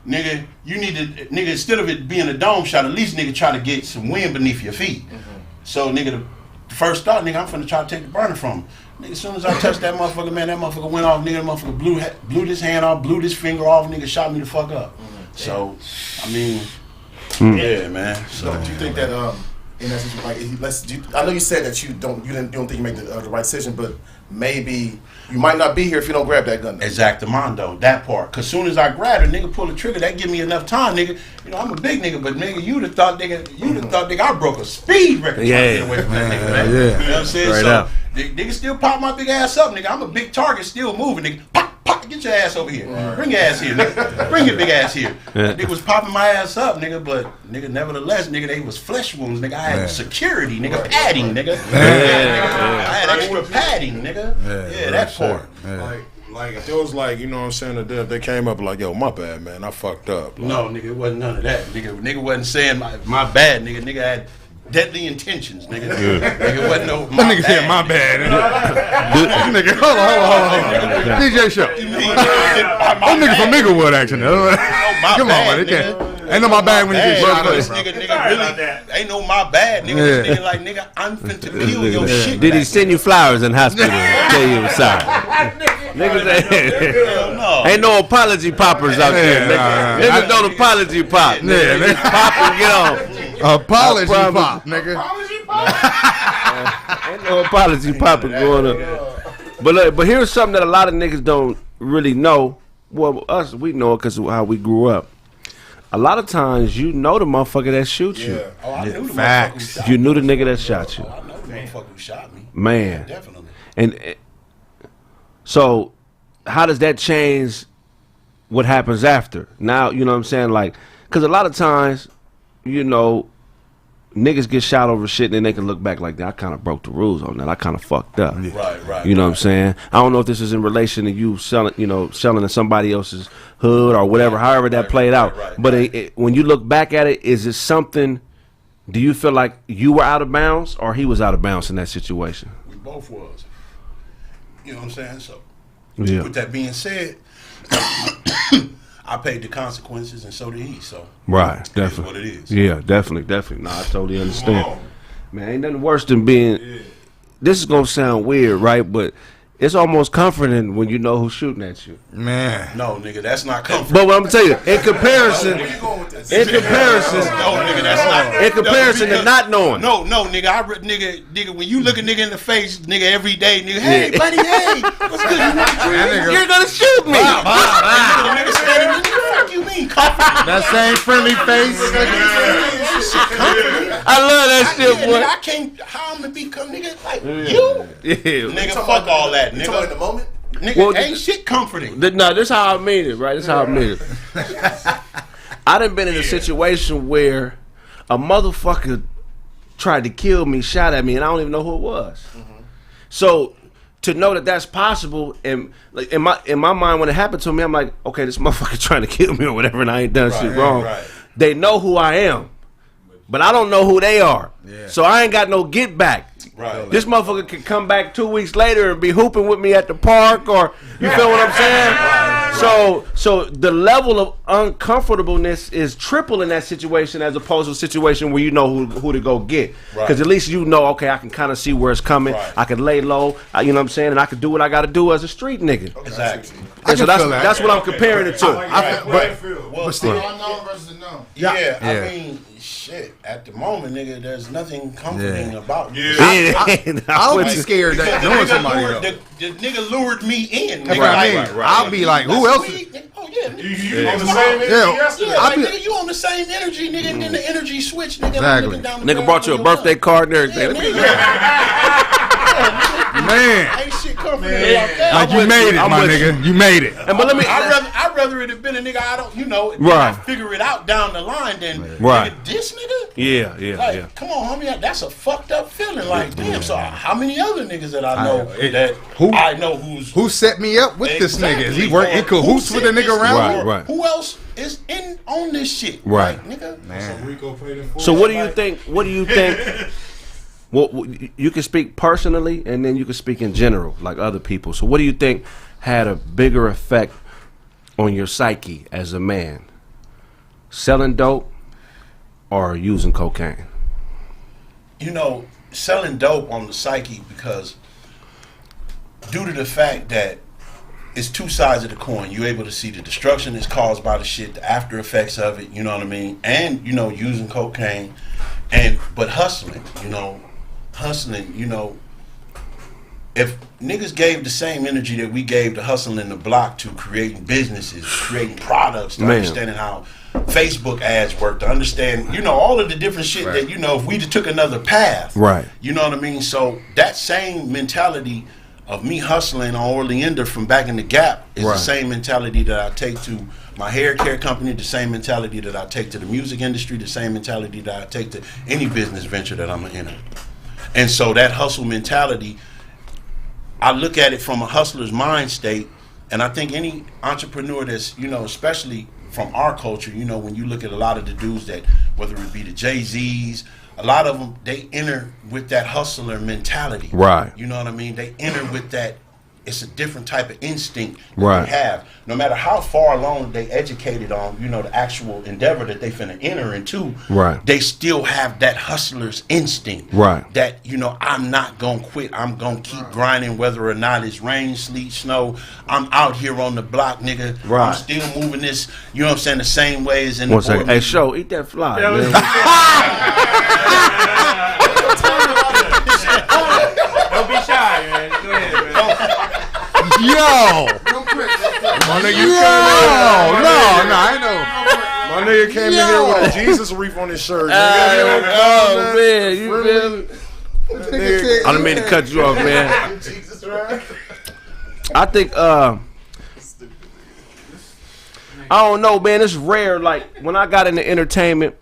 Nigga, you need to, nigga, instead of it being a dome shot, at least, nigga, try to get some wind beneath your feet. So, nigga, the first thought, nigga, I'm finna try to take the burner from him. Nigga, as soon as I touched that motherfucker, man, that motherfucker went off. Nigga, that motherfucker blew this hand off, blew this finger off. Nigga shot me the fuck up. So, I mean, yeah, man. So, Do you think that in that situation, like, I know you said that you don't think you make the right decision, but maybe you might not be here if you don't grab that gun. Exactamundo, that part. Cause soon as I grab it, nigga, pull the trigger, that give me enough time, nigga. You know, I'm a big nigga, but nigga, you'd have thought, nigga, I broke a speed record trying to get away from that nigga, man. Yeah. You know what I'm saying? Right So, up. nigga still pop my big ass up, nigga. I'm a big target, still moving, nigga. Pop, get your ass over here. Bring your ass here, nigga. Bring your big ass here. Nigga was popping my ass up, nigga, but nigga, nevertheless, nigga, they was flesh wounds, nigga. I had security, nigga, padding, nigga. I had extra padding, nigga. Yeah, that part. Like if it was like, you know what I'm saying, if they came up like, yo, my bad, man, I fucked up. Like, No, nigga, it wasn't none of that. Nigga wasn't saying my bad, nigga. Nigga had deadly intentions, nigga. Nigga wasn't no That nigga said my bad. Nigga, hold on. DJ Show. That nigga from Minglewood, actually. Come on, man. It can't. Ain't no my bad when you get shot up. This nigga really ain't no my bad, nigga. This nigga like, nigga, I'm finna peel your shit. Did he send you flowers in hospital and tell you he was sorry? Niggas ain't no apology poppers out there. Niggas don't apology pop. Nigga, pop and get on. Apology pop, nigga. Ain't no apology popper going on. But look, but here's something that a lot of niggas don't really know. Well, us, we know it because of how we grew up. A lot of times, you know the motherfucker that shoots you. Oh, I knew the Facts. motherfucker who shot You knew the nigga that shot you. me. I know the motherfucker who shot me. Man. Yeah, definitely. And so, how does that change what happens after? Now, you know what I'm saying? Like, because a lot of times, you know, niggas get shot over shit and then they can look back like that. I kind of broke the rules on that. I kind of fucked up. Right. You know what I'm saying? I don't know if this is in relation to you selling to somebody else's hood or whatever, however that played out. But when you look back at it, is it something, do you feel like you were out of bounds or he was out of bounds in that situation? We both was. You know what I'm saying? So, Yeah. with that being said, I paid the consequences and so did he. So, Right, it is definitely. what it is. Yeah, definitely. No, I totally understand. Man, ain't nothing worse than being this is gonna sound weird, right? But it's almost comforting when you know who's shooting at you. Man. No, nigga, that's not comfort. But what I'm telling you, in comparison, no, nigga, that's not. In comparison to not knowing. No, nigga, nigga, when you look a nigga in the face, nigga, every day, nigga, hey, buddy, hey, what's good? You're gonna shoot me. Nigga standing, fuck you mean, comfort? That same friendly face. I love that shit, boy. Nigga, I can't. How I'm gonna become nigga like you? Yeah. Nigga, fuck all that, You talking in nigga. the moment? Nigga, Well, ain't shit comforting. No, this is how I mean it, right? This is how I mean it. I done been in a situation where a motherfucker tried to kill me, shot at me, and I don't even know who it was. So to know that that's possible, and like in my mind when it happened to me, I'm like, okay, this motherfucker trying to kill me or whatever, and I ain't done shit wrong. Right. They know who I am, but I don't know who they are. Yeah. So I ain't got no get back. Right. This motherfucker could come back 2 weeks later and be hooping with me at the park, or you feel what I'm saying? So the level of uncomfortableness is triple in that situation as opposed to a situation where you know who to go get. Because at least you know, okay, I can kind of see where it's coming. Right. I can lay low, you know what I'm saying, and I can do what I got to do as a street nigga. Exactly. And so can feel that. that's what I'm comparing it to. Well, Steve, Unknown versus known. yeah, I Yeah. mean, shit. At the moment, nigga, there's nothing comforting Yeah. about you. I would be scared that knowing somebody else. The nigga lured me in. That's Nigga, what I like, mean. I'll be like, who else? Oh yeah, nigga. You on the same energy Yeah. yesterday. Yeah, I'll like, be- nigga, you on the same energy, nigga, and then the energy switch, nigga. Exactly. Nigga brought you a birthday card and everything. Man. Ain't shit comforting about that. Like you made it, my nigga. You made it. And but let me. I'd rather it have been a nigga I don't, you know, Right. I figure it out down the line than Right. nigga, this nigga. Yeah. Like, come on, homie, that's a fucked up feeling. Like, damn. So how many other niggas that I know I know Who set me up with this nigga? Is he Exactly. work in Or cahoots who with a set nigga this around? up? Right. Who else is in on this shit? Right. Like, nigga. Man. So what do you think? What do you think? Well, you can speak personally, and then you can speak in general, like other people. So what do you think had a bigger effect on your psyche as a man? Selling dope or using cocaine? You know, selling dope on the psyche because due to the fact that it's two sides of the coin. You're able to see the destruction that's caused by the shit, the after effects of it, you know what I mean? And, you know, using cocaine but hustling, you know, if niggas gave the same energy that we gave to hustling the block to creating businesses, creating products, to understanding how Facebook ads work, to understand, you know, all of the different shit that, you know, if we just took another path, Right. you know what I mean? So that same mentality of me hustling on Orleander from back in the Gap is the same mentality that I take to my hair care company, the same mentality that I take to the music industry, the same mentality that I take to any business venture that I'm in. And so that hustle mentality, I look at it from a hustler's mind state, and I think any entrepreneur that's, you know, especially from our culture, you know, when you look at a lot of the dudes that, whether it be the Jay-Z's, a lot of them, they enter with that hustler mentality. Right. You know what I mean? They enter with that, it's a different type of instinct that Right. they have. No matter how far along they educated on, you know, the actual endeavor that they finna enter into, Right. they still have that hustler's instinct. Right. That, you know, I'm not gonna quit. I'm gonna keep grinding whether or not it's rain, sleet, snow. I'm out here on the block, nigga. Right. I'm still moving this, you know what I'm saying, the same way as in the One second. board Hey, meeting. show, eat that fly, man. Don't be shy, man. Go ahead, man. Yo! My nigga, I know. my nigga came in here with a Jesus reef on his shirt. Oh, man, you feel me? I didn't mean to cut you off, man. I think, I don't know, man. It's rare. Like, when I got into entertainment,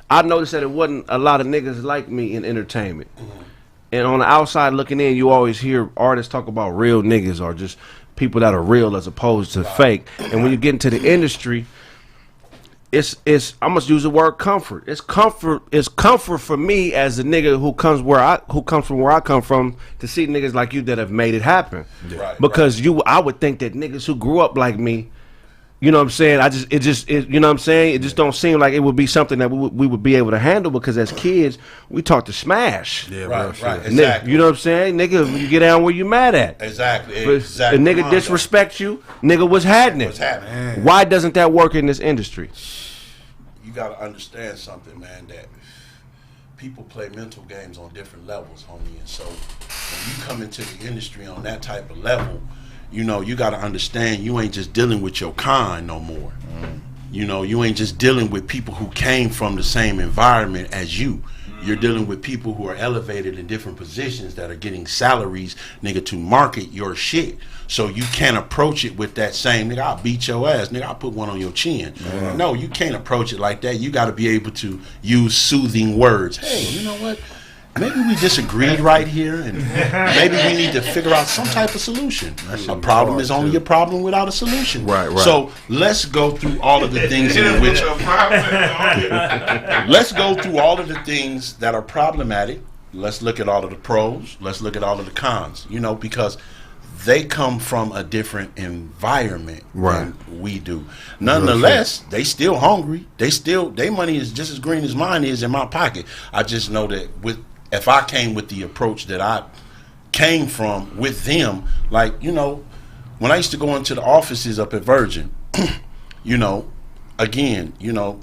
I noticed that it wasn't a lot of niggas like me in entertainment. And on the outside looking in, you always hear artists talk about real niggas or just people that are real as opposed to fake. And when you get into the industry, it's I must use the word comfort. It's comfort for me as a nigga who comes from where I come from to see niggas like you that have made it happen. Right, Because I would think that niggas who grew up like me, You know what I'm saying? You know what I'm saying? It just don't seem like it would be something that we would be able to handle, because as kids, we taught to smash. Yeah, Right, exactly. Nigga, you know what I'm saying? Nigga, you get down where you mad at. Exactly. If a nigga disrespect you, nigga, what's happening? What's happening? Why doesn't that work in this industry? You got to understand something, man, that people play mental games on different levels, homie. And so when you come into the industry on that type of level, you know, you got to understand you ain't just dealing with your kind no more. You know, you ain't just dealing with people who came from the same environment as you. You're dealing with people who are elevated in different positions that are getting salaries, nigga, to market your shit. So you can't approach it with that same, nigga, I'll beat your ass, nigga, I'll put one on your chin. No, you can't approach it like that. You got to be able to use soothing words. Hey, you know what? Maybe we disagreed right here, and maybe we need to figure out some type of solution. A problem is only a problem without a solution. Right. So let's go through all of the things in which. Let's go through all of the things that are problematic. Let's look at all of the pros. Let's look at all of the cons. You know, because they come from a different environment than we do. Nonetheless, they still hungry. Their money is just as green as mine is in my pocket. I just know that if I came with the approach that I came from with them, like, you know, when I used to go into the offices up at Virgin, you know, again, you know,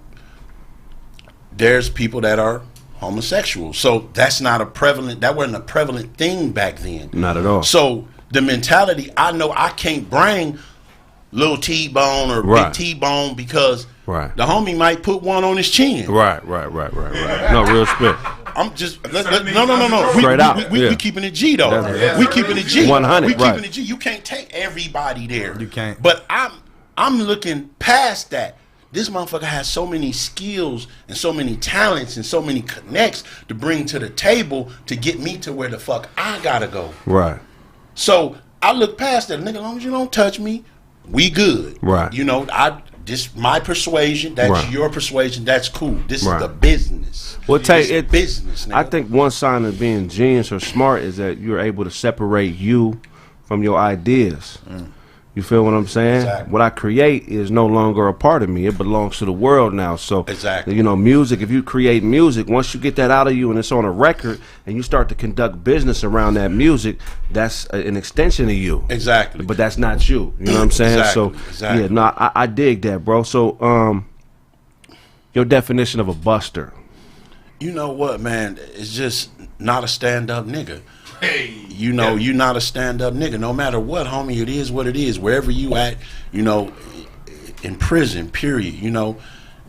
there's people that are homosexual. So that wasn't a prevalent thing back then. Not at all. So the mentality, I know I can't bring little T-Bone or big T-Bone because the homie might put one on his chin. Right. No, real spit. I'm just no. We keeping it G though. We keeping it G. 100. We keeping it G. You can't take everybody there. You can't. But I'm looking past that. This motherfucker has so many skills and so many talents and so many connects to bring to the table to get me to where the fuck I gotta go. Right. So I look past that, nigga. As long as you don't touch me, we good. Right. You know, this my persuasion. That's your persuasion. That's cool. This is the business. Well, business. Nigga. I think one sign of being genius or smart is that you're able to separate you from your ideas. You feel what I'm saying? Exactly. What I create is no longer a part of me. It belongs to the world now. So, exactly. You know, music, if you create music, once you get that out of you and it's on a record and you start to conduct business around that music, that's an extension of you. Exactly. But that's not you. You know what I'm saying? Exactly. Yeah, no, I dig that, bro. So, your definition of a buster. You know what, man? It's just not a stand-up nigga. Hey, you know, you're not a stand-up nigga. No matter what, homie, it is what it is. Wherever you at, you know, in prison, period. You know,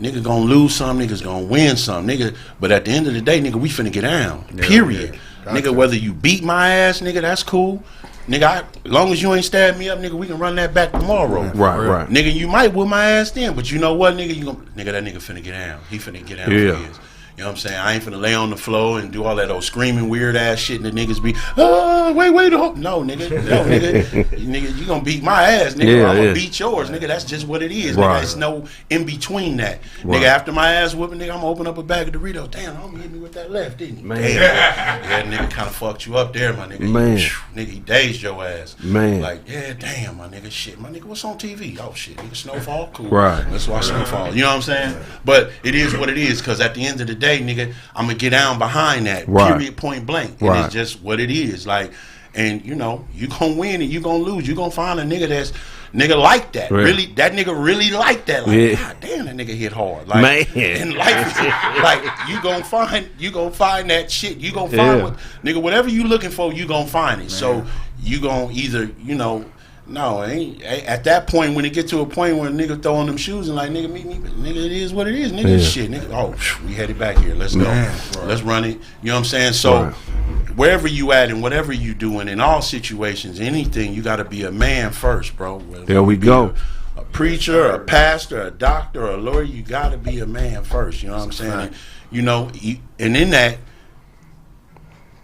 nigga gonna lose some, niggas gonna win some, nigga. But at the end of the day, nigga, we finna get down, period. Gotcha. Nigga, whether you beat my ass, nigga, that's cool. Nigga, as long as you ain't stab me up, nigga, we can run that back tomorrow. Right. Nigga, you might whip my ass then, but you know what, nigga, that nigga finna get down. He finna get down for his. You know what I'm saying? I ain't finna lay on the floor and do all that old screaming weird ass shit and the niggas be, wait, no, nigga, you gonna beat my ass, nigga, I'm gonna beat yours, nigga, that's just what it is, nigga, it's no in between that. Nigga, after my ass whooping, nigga, I'm gonna open up a bag of Doritos. Damn, homie hit me with that left, didn't he? Man. Damn, that nigga kinda fucked you up there, my nigga. Man. Nigga, he dazed your ass. Man. Like, yeah, damn, my nigga, shit, my nigga, what's on TV? Oh, shit, nigga, Snowfall? Cool. Right. Let's watch Snowfall. You know what I'm saying? But it is what it is, because at the end of the day, nigga, I'm gonna get down behind that, period, point blank. And it's just what it is. Like, and you know, you gonna win and you gonna lose. You gonna find a nigga that's like that. Yeah. Really, that nigga really like that. Like, God damn, that nigga hit hard. Like, man. And life, like you gonna find that shit. You gonna find what, nigga, whatever you looking for, you gonna find it. Man. So you gonna either, you know. No, at that point, when it get to a point where a nigga throwing them shoes and like, nigga, meet me, nigga, it is what it is, nigga, shit, nigga, we headed back here, let's go, let's run it, you know what I'm saying? So, wherever you at and whatever you doing, in all situations, anything, you got to be a man first, bro. There we go. A preacher, a pastor, a doctor, a lawyer, you got to be a man first, you know what I'm saying? And, you know, and in that,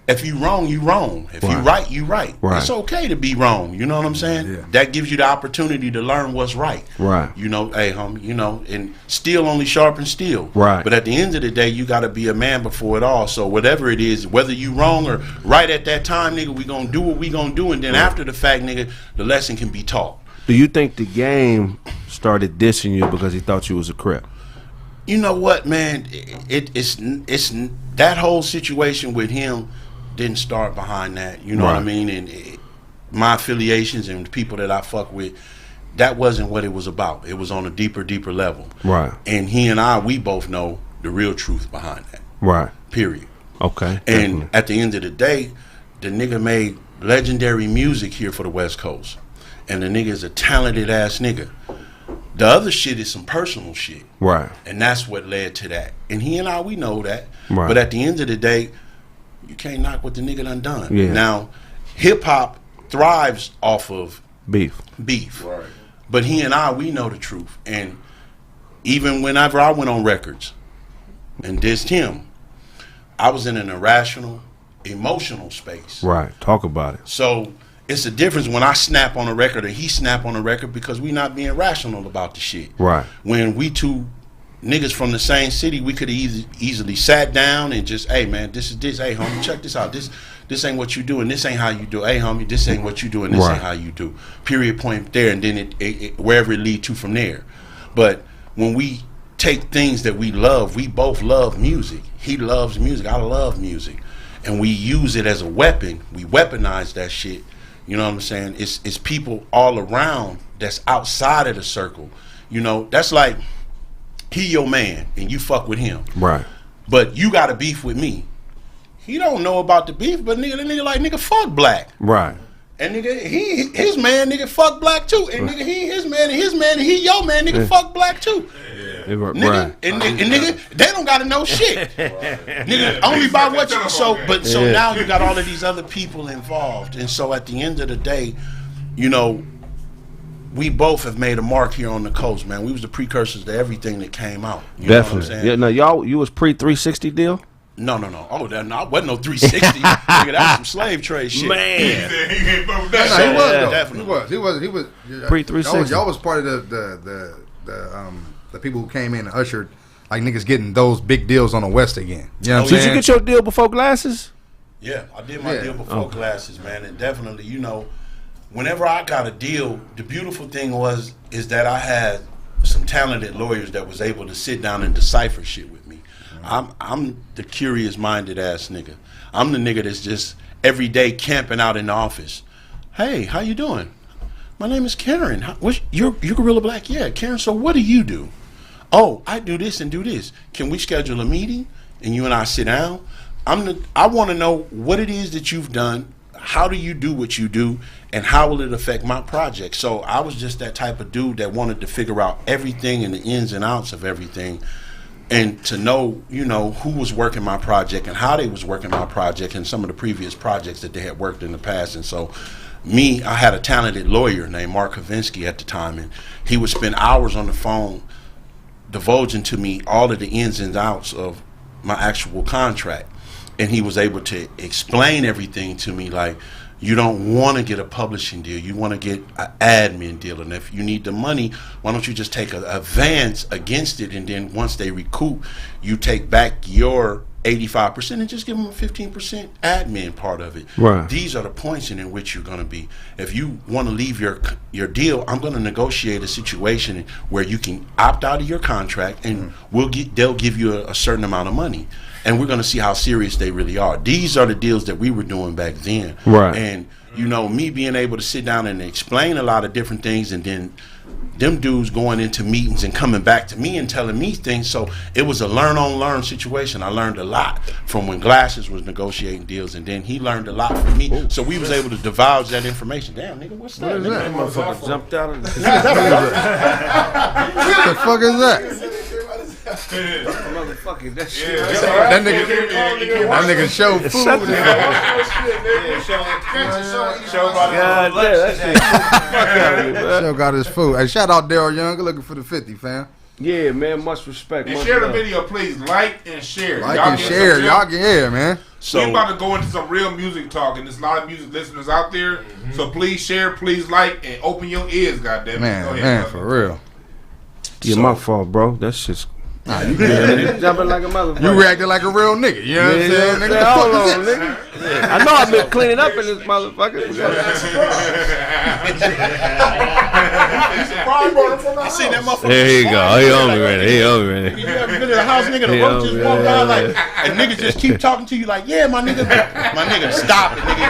if you wrong, you wrong. If you right, you right. It's okay to be wrong. You know what I'm saying? Yeah. That gives you the opportunity to learn what's right. Right. You know, hey, homie, you know, and steel only sharpens steel. Right. But at the end of the day, you got to be a man before it all. So whatever it is, whether you wrong or right at that time, nigga, we going to do what we going to do. And then after the fact, nigga, the lesson can be taught. Do you think the game started dissing you because he thought you was a Crip? You know what, man? It's that whole situation with him didn't start behind that. You know what I mean? And my affiliations and the people that I fuck with, that wasn't what it was about. It was on a deeper level. Right. And we both know the real truth behind that. Right. Period. Okay. And at the end of the day, the nigga made legendary music here for the West Coast. And the nigga is a talented ass nigga. The other shit is some personal shit. Right. And that's what led to that. And he and I, we know that. Right. But at the end of the day, you can't knock what the nigga done. Yeah. Now, hip-hop thrives off of beef. Right. But he and I, we know the truth. And even whenever I went on records and dissed him, I was in an irrational, emotional space. Right. Talk about it. So it's a difference when I snap on a record or he snap on a record because we not being rational about the shit. Right. When we two niggas from the same city, we could have easily sat down and just, hey man, this is this. Hey homie, check this out. This ain't what you do, and this ain't how you do. Hey homie, this ain't what you do, and this ain't how you do. Period. Point there, and then it wherever it lead to from there. But when we take things that we love, we both love music. He loves music. I love music, and we use it as a weapon. We weaponize that shit. You know what I'm saying? It's people all around that's outside of the circle. You know, that's like he your man and you fuck with him. Right. But you got a beef with me. He don't know about the beef, but nigga fuck black. Right. And nigga, his man, nigga, fuck black too. And nigga, he his man, and he your man, nigga, fuck black too. Nigga, Right. and nigga, they don't gotta know shit. Nigga, only by what you so now you got all of these other people involved. And so at the end of the day, you know, we both have made a mark here on the coast, man. We was the precursors to everything that came out. You know what I'm saying? Yeah, no, you was pre-360 deal? No. Oh, no, I wasn't no 360. Nigga, that was some slave trade shit. Man. He was. Definitely. He was. Pre-360. Y'all was part of the people who came in and ushered like niggas getting those big deals on the West again. You know what I'm Did saying? you get your deal before Glasses? Yeah, I did my deal before Glasses, man. And definitely, you know, whenever I got a deal, the beautiful thing is that I had some talented lawyers that was able to sit down and decipher shit with me. I'm the curious-minded ass nigga. I'm the nigga that's just every day camping out in the office. Hey, how you doing? My name is Karen. You're Guerrilla Black? Yeah, Karen. So what do you do? Oh, I do this and do this. Can we schedule a meeting and you and I sit down? I want to know what it is that you've done. How do you do what you do, and how will it affect my project? So I was just that type of dude that wanted to figure out everything and the ins and outs of everything, and to know, you know, who was working my project and how they was working my project and some of the previous projects that they had worked in the past. And so I had a talented lawyer named Mark Kavinsky at the time, and he would spend hours on the phone divulging to me all of the ins and outs of my actual contract. And he was able to explain everything to me, like, you don't want to get a publishing deal. You want to get an admin deal. And if you need the money, why don't you just take an advance against it, and then once they recoup, you take back your 85% and just give them a 15% admin part of it. Right. These are the points in which you're going to be. If you want to leave your deal, I'm going to negotiate a situation where you can opt out of your contract, and they'll give you a certain amount of money. And we're going to see how serious they really are. These are the deals that we were doing back then. Right. And, you know, me being able to sit down and explain a lot of different things, and then them dudes going into meetings and coming back to me and telling me things. So it was a learn situation. I learned a lot from when Glasses was negotiating deals, and then he learned a lot from me. Ooh. So we was able to divulge that information. Damn, nigga, what's that? That motherfucker jumped out of the... What the fuck is that? Motherfucker, that shit. That nigga showed food. Show got his food. Hey, shout out Daryl Young, looking for the 50, fam. Yeah, man, much respect. And much share love. the video, please. Like and share. Y'all can hear, man. So we're about to go into some real music talk, and there's a lot of music listeners out there. Mm-hmm. So please share, please like, and open your ears, goddammit. Man, for real. Yeah, my fault, bro. That shit's... Nah, you good. Jumping like a motherfucker. You reacted like a real nigga. You know what I'm saying? Nigga, Hold on, nigga. I know I've been cleaning up in this motherfucker. I seen that motherfucker. There you go. He on me right. You ever been in a house, nigga, the roach just walk by like, and niggas just keep talking to you like, yeah, my nigga, stop it, nigga.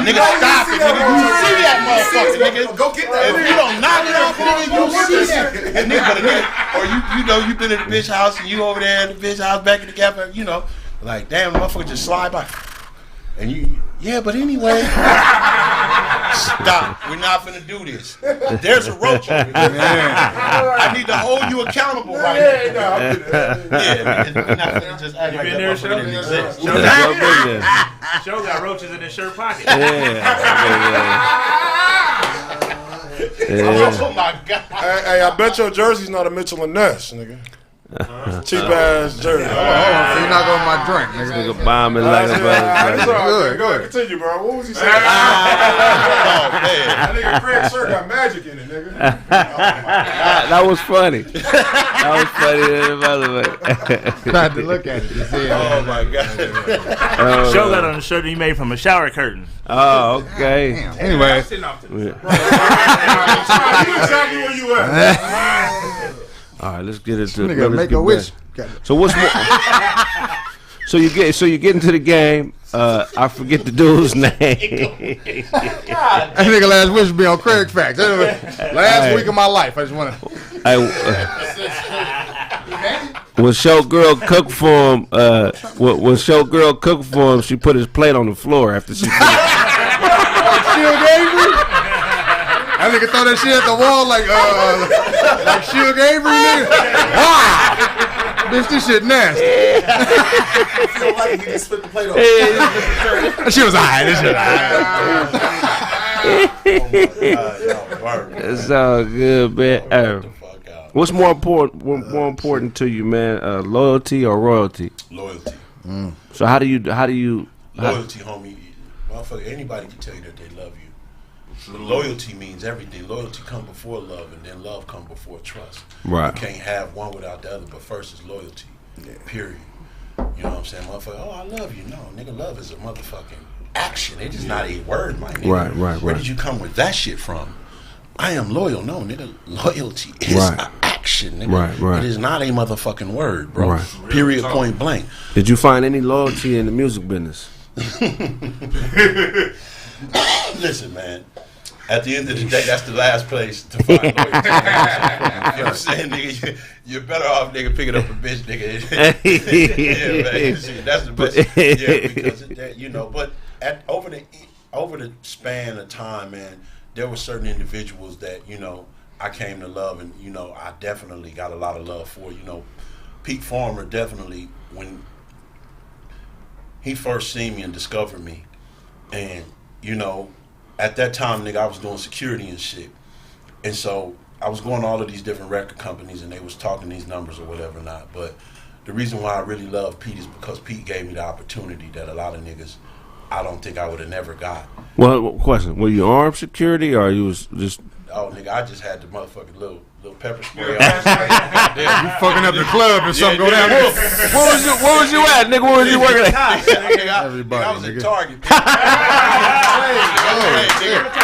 Nigga, stop it, nigga. You see that motherfucker, nigga. Go get that. If you don't knock it off, nigga, you see that. And nigga, or you know, you been in the bitch house and you over there in the bitch house back in the gap, you know, like, damn, motherfucker just slide by. And you, yeah, but anyway, stop. We're not finna do this. There's a roach over here. I need to hold you accountable right now. Yeah, we're not finna just act like that motherfucker didn't exist. Show got roaches in his shirt pocket. Oh my God. Hey, I bet your jersey's not a Mitchell and Ness, nigga. Cheap ass jersey. Hold on, so you're not going to my drink, nigga. Nigga bombing like a motherfucker. Good, good. Continue, bro. What was he saying? That nigga Kraig's shirt got magic in it, nigga. That was funny. That was funny than a motherfucker. Tried to look at it to see it. Oh my God. Show got on the shirt he made from a shower curtain. Oh, okay. Damn. Anyway. Exactly where you at. All right, let's get into Nigga, make a wish. So what's more? So you get into the game. I forget the dude's name. That nigga last wish be on Kraig Fac. Last week of my life. I just want to. When showgirl cooked for him, when showgirl cooked for him, she put his plate on the floor after she. Suge Avery? That nigga throw that shit at the wall like Suge Avery, nigga. Wow. Bitch, this shit nasty. I feel like he just split the plate off. That shit was alright. This shit alright. It's all good, man. What's more important to you, man? Loyalty or royalty? Loyalty. So how do you Loyalty, homie. Motherfucker, anybody can tell you that they love you. But loyalty means everything. Loyalty come before love, and then love come before trust. Right. You can't have one without the other, but first is loyalty. Period. You know what I'm saying? Motherfucker, oh, I love you. No, nigga, love is a motherfucking action. It is not a word, my nigga. Right. Where did you come with that shit from? I am loyal. No, nigga, loyalty is an action, nigga. Right. It is not a motherfucking word, bro. Right. Period, point blank. Did you find any loyalty in the music business? Listen, man. At the end of the day, that's the last place to find loyalty. You know what I'm saying, nigga? You're better off, nigga, picking up a bitch, nigga. Yeah, man. See, that's the best. Yeah, because of that, you know. But over the span of time, man, there were certain individuals that, you know, I came to love, and, you know, I definitely got a lot of love for. You know, Pete Farmer definitely, when he first seen me and discovered me, and, you know, at that time, nigga, I was doing security and shit. And so I was going to all of these different record companies, and they was talking these numbers or whatever not. But the reason why I really love Pete is because Pete gave me the opportunity that a lot of niggas, I don't think I would have never got. Well, question: were you armed security, or you was just? Oh, nigga, I just had the motherfucking little pepper spray. You fucking up the club and something go down. Where was you at, nigga? Where was you working at? Everybody, I was in nigga. Target.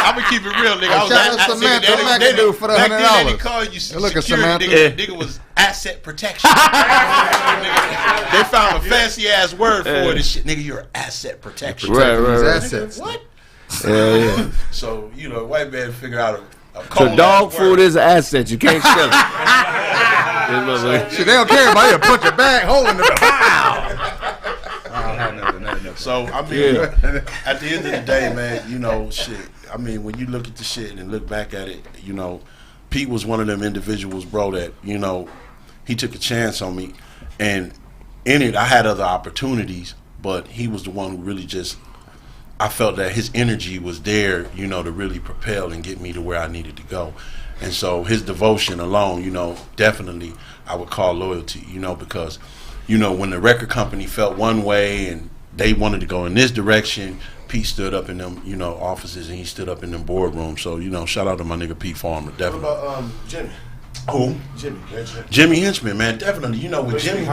I'm gonna keep it real, nigga. I was shout out Samantha McAdoo for the back then, $100. they didn't call you Look at security, Samantha. nigga was asset protection. They found a fancy ass word for it and shit. Nigga, you're asset protection. Right. Assets. What? Yeah. So, you know, white man figure out a So dog food is an asset. You can't sell it. Shit, they don't care about you. Put your bag hole in the So, I mean, at the end of the day, man, you know, shit. I mean, when you look at the shit and look back at it, you know, Pete was one of them individuals, bro, that, you know, he took a chance on me. And in it, I had other opportunities, but he was the one who really just, I felt that his energy was there, you know, to really propel and get me to where I needed to go. And so his devotion alone, you know, definitely I would call loyalty, you know, because, you know, when the record company felt one way and they wanted to go in this direction, Pete stood up in them, you know, offices, and he stood up in them boardrooms. So, you know, shout out to my nigga Pete Farmer, definitely. What about Jimmy? Who? Jimmy Henchman, man. Definitely. You know, with Jimmy,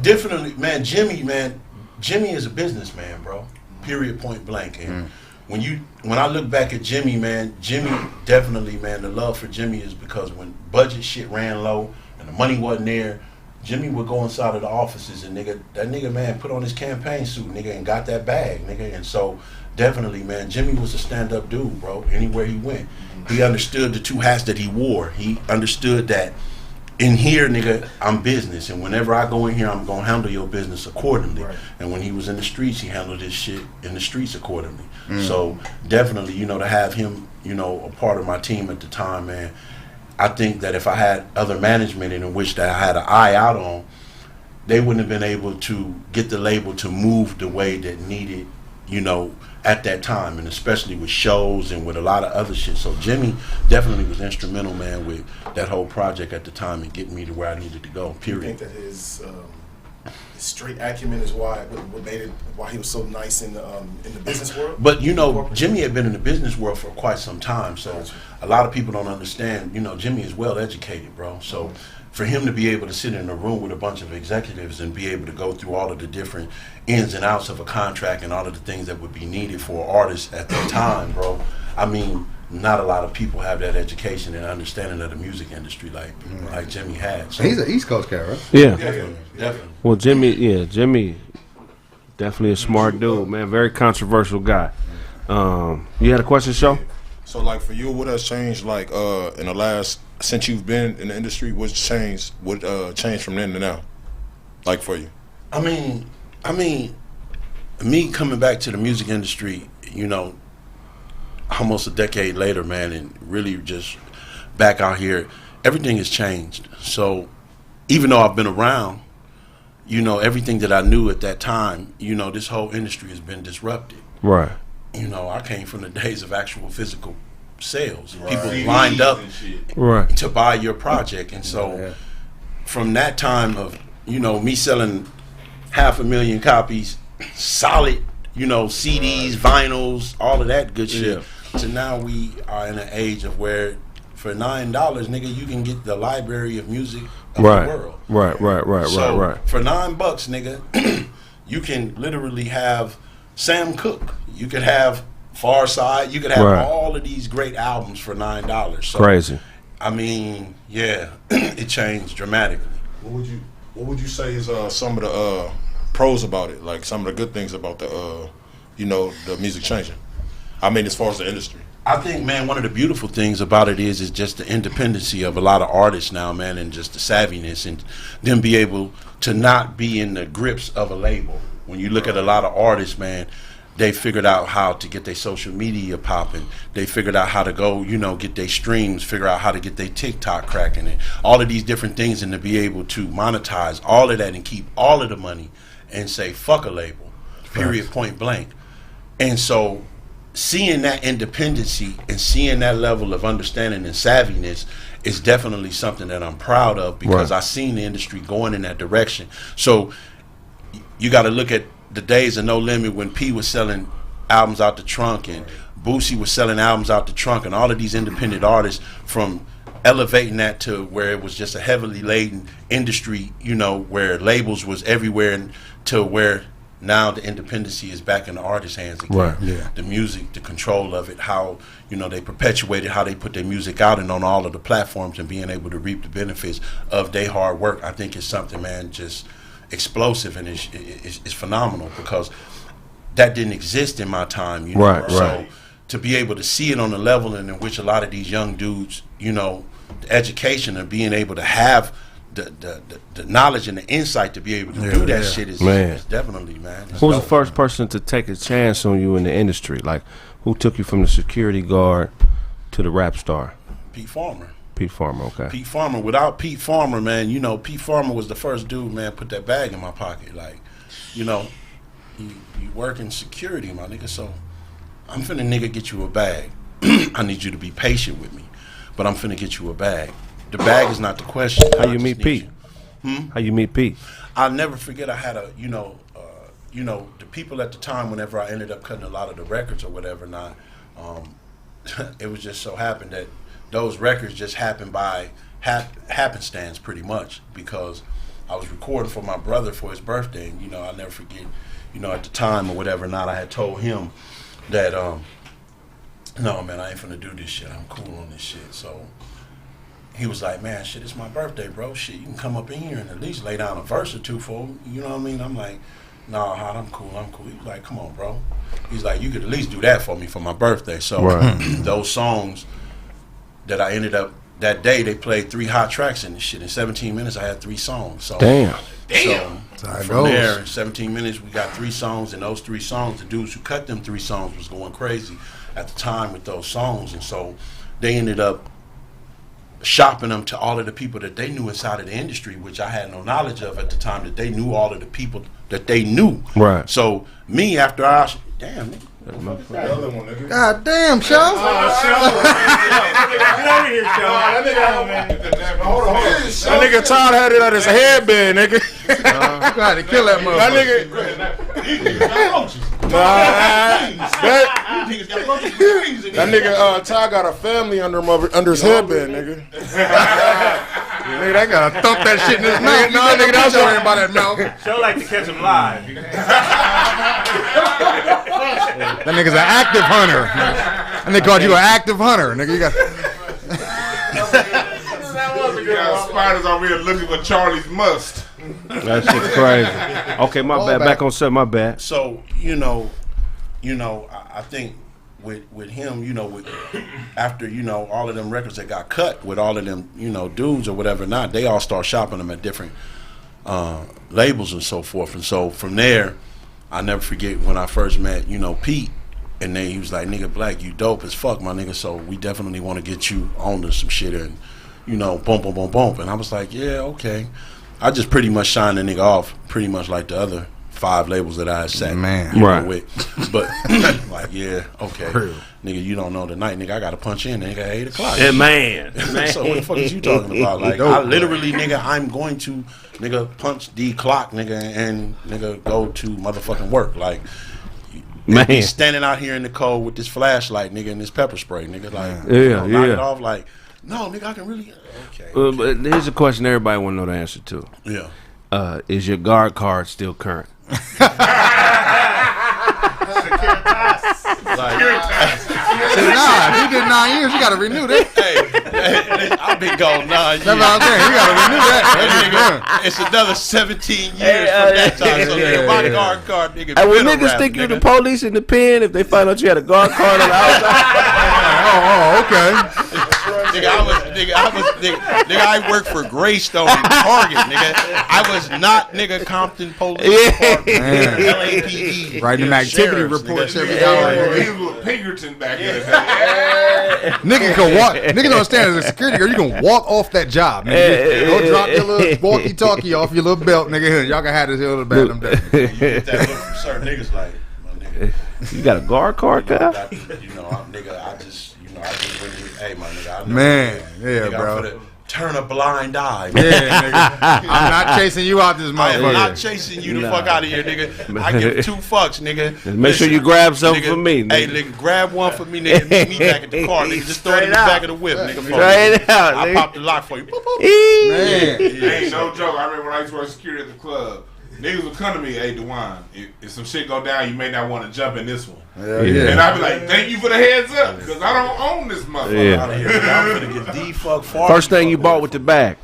definitely, man. Jimmy is a businessman, bro. Period, point blank. And when I look back at Jimmy, definitely, man, the love for Jimmy is because when budget shit ran low and the money wasn't there, Jimmy would go inside of the offices and that nigga, man, put on his campaign suit, nigga, and got that bag, nigga. And so, definitely, man, Jimmy was a stand-up dude, bro. Anywhere he went, he understood the two hats that he wore. He understood that in here, nigga, I'm business, and whenever I go in here, I'm gonna handle your business accordingly. Right. And when he was in the streets, he handled his shit in the streets accordingly. So definitely, you know, to have him, you know, a part of my team at the time, man, I think that if I had other management in which that I had an eye out on, they wouldn't have been able to get the label to move the way that needed, you know, at that time, and especially with shows and with a lot of other shit. So Jimmy definitely was instrumental, man, with that whole project at the time and getting me to where I needed to go, period. Do you think that his straight acumen is what made it, why he was so nice in the business world? But, you know, Jimmy had been in the business world for quite some time, so a lot of people don't understand, you know, Jimmy is well educated, bro. So for him to be able to sit in a room with a bunch of executives and be able to go through all of the different ins and outs of a contract and all of the things that would be needed for artists at that time, bro. I mean, not a lot of people have that education and understanding of the music industry like Jimmy had. So, he's an East Coast guy, right? Yeah. Definitely. Well, Jimmy, definitely a smart dude, man. Very controversial guy. You had a question, Show? So, like, for you, what has changed, like, in the last, since you've been in the industry, what's changed from then to now, like, for you? I mean, me coming back to the music industry, you know, almost a decade later, man, and really just back out here, everything has changed. So even though I've been around, you know, everything that I knew at that time, you know, this whole industry has been disrupted. Right. You know, I came from the days of actual physical sales. Right. People lined up to buy your project. And so from that time of, you know, me selling 500,000 copies, solid, you know, CDs, vinyls, all of that good shit, to now we are in an age of where for $9, nigga, you can get the library of music of the world. Right. For $9, nigga, you can literally have Sam Cooke. You could have Far Side. You could have all of these great albums for $9. So, crazy. I mean, yeah, it changed dramatically. What would you say is some of the pros about it? Like some of the good things about the you know, the music changing? I mean, as far as the industry. I think, man, one of the beautiful things about it is just the independency of a lot of artists now, man, and just the savviness and them be able to not be in the grips of a label. When you look at a lot of artists, man, they figured out how to get their social media popping. They figured out how to go, you know, get their streams, figure out how to get their TikTok cracking and all of these different things, and to be able to monetize all of that and keep all of the money and say, fuck a label, period, point blank. And so seeing that independency and seeing that level of understanding and savviness is definitely something that I'm proud of, because I seen the industry going in that direction. So you got to look at the days of No Limit when P was selling albums out the trunk and Boosie was selling albums out the trunk, and all of these independent artists, from elevating that to where it was just a heavily laden industry, you know, where labels was everywhere, and to where now the independency is back in the artist's hands again. The music, the control of it, how, you know, they perpetuated how they put their music out and on all of the platforms, and being able to reap the benefits of their hard work, I think is something, man, just explosive, and it's phenomenal, because that didn't exist in my time, you know. So to be able to see it on the level in which a lot of these young dudes, you know, the education and being able to have the knowledge and the insight to be able to do that shit is definitely, man. Who was the first person to take a chance on you in the industry? Like, who took you from the security guard to the rap star? Pete Farmer. Pete Farmer, okay. Pete Farmer. Without Pete Farmer, man, you know, Pete Farmer was the first dude, man, put that bag in my pocket. Like, you know, you work in security, my nigga, so I'm finna, nigga, get you a bag. I need you to be patient with me, but I'm finna get you a bag. The bag is not the question. How you meet Pete? How you meet Pete? I'll never forget, I had a, you know, the people at the time, whenever I ended up cutting a lot of the records or whatever, not, it was just so happened that those records just happened by happenstance pretty much, because I was recording for my brother for his birthday, and I'll never forget, at the time or whatever not, I had told him that no man, I ain't finna do this shit, I'm cool on this shit. So he was like, man, shit, it's my birthday, bro, shit, you can come up in here and at least lay down a verse or two for me, you know what I mean? I'm like, nah, Hot, I'm cool. He was like, come on, bro. He's like, you could at least do that for me for my birthday. So those songs that I ended up, that day they played 3 hot tracks in this shit. In 17 minutes I had 3 songs. So Damn. So from there, in 17 minutes we got 3 songs, and those 3 songs, the dudes who cut them 3 songs was going crazy at the time with those songs, and so they ended up shopping them to all of the people that they knew inside of the industry, which I had no knowledge of at the time, that they knew all of the people that they knew. Right. So me, after I, damn, nigga. God damn, show. Get over here, Show. That nigga Todd had it on his headband, nigga. You had to kill that motherfucker. That nigga Todd got a family under his headband, nigga. Nigga, they gotta thump that shit in his mouth. No, nigga, don't worry about that mouth. Show like to catch him live. That nigga's an active hunter. And they called you an active hunter. Nigga, you got... You got spiders over here looking for Charlie's must. That shit's crazy. Okay, my bad. Back on set, my bad. So, I think with him, after, all of them records that got cut with all of them, dudes or whatever not, they all start shopping them at different labels and so forth. And so from there, I never forget when I first met, Pete, and then he was like, nigga, Black, you dope as fuck, my nigga, so we definitely want to get you on to some shit and, boom, boom, boom, boom. And I was like, yeah, okay. I just pretty much shined the nigga off pretty much like the other 5 labels that I had sat with. But like, yeah, okay. Nigga, you don't know tonight, nigga, I gotta punch in, nigga, at 8 o'clock. Yeah, man. So what the fuck is you talking about? Like, I literally, nigga, I'm going to, nigga, punch the clock, nigga, and nigga go to motherfucking work. Like, man, standing out here in the cold with this flashlight, nigga, and this pepper spray, nigga, like, knock it off, like, no, nigga, I can really, okay. But here's a question everybody want to know the answer to. Yeah. Is your guard card still current? Nah, if you did 9 years, you gotta renew that. Hey, I've been gone 9 years. That's what I'm saying. You gotta renew that. It's another 17 years from that time. So nigga, my guard card, nigga. And when niggas think you the police in the pen, if they find out you had a guard card on the outside. Okay. I worked for Greystone and Target, nigga. I was not, nigga, Compton Police Department, LAPD. Writing them activity reports every hour. He was with Pinkerton back in the day. Nigga can walk. Niggas don't understand as a security guard, you can walk off that job. Nigga. Go drop your little walkie-talkie off your little belt, nigga. Y'all can have this little belt. You get that look from certain niggas like, my nigga. You got a guard card, guy? Nigga, I just really, hey, my nigga. Yeah, bro. Turn a blind eye. Yeah, nigga. I'm not chasing you out this motherfucker. I'm not chasing you the fuck out of here, nigga. I give 2 fucks, nigga. Make sure you grab something for me, nigga. Hey, nigga, grab one for me, nigga. Meet me back at the car, nigga. Just throw it in the back of the whip, nigga. Straight out, I pop the lock for you. Boop, boop. Man. Ain't no joke. I remember when I used to work security at the club. Niggas would come to me, hey, Dewan, if some shit go down, you may not want to jump in this one. Yeah. And I'd be like, thank you for the heads up, because I don't own this motherfucker. Out of here, nigga. I'm gonna get D-fuck far. First thing you bought with the bag?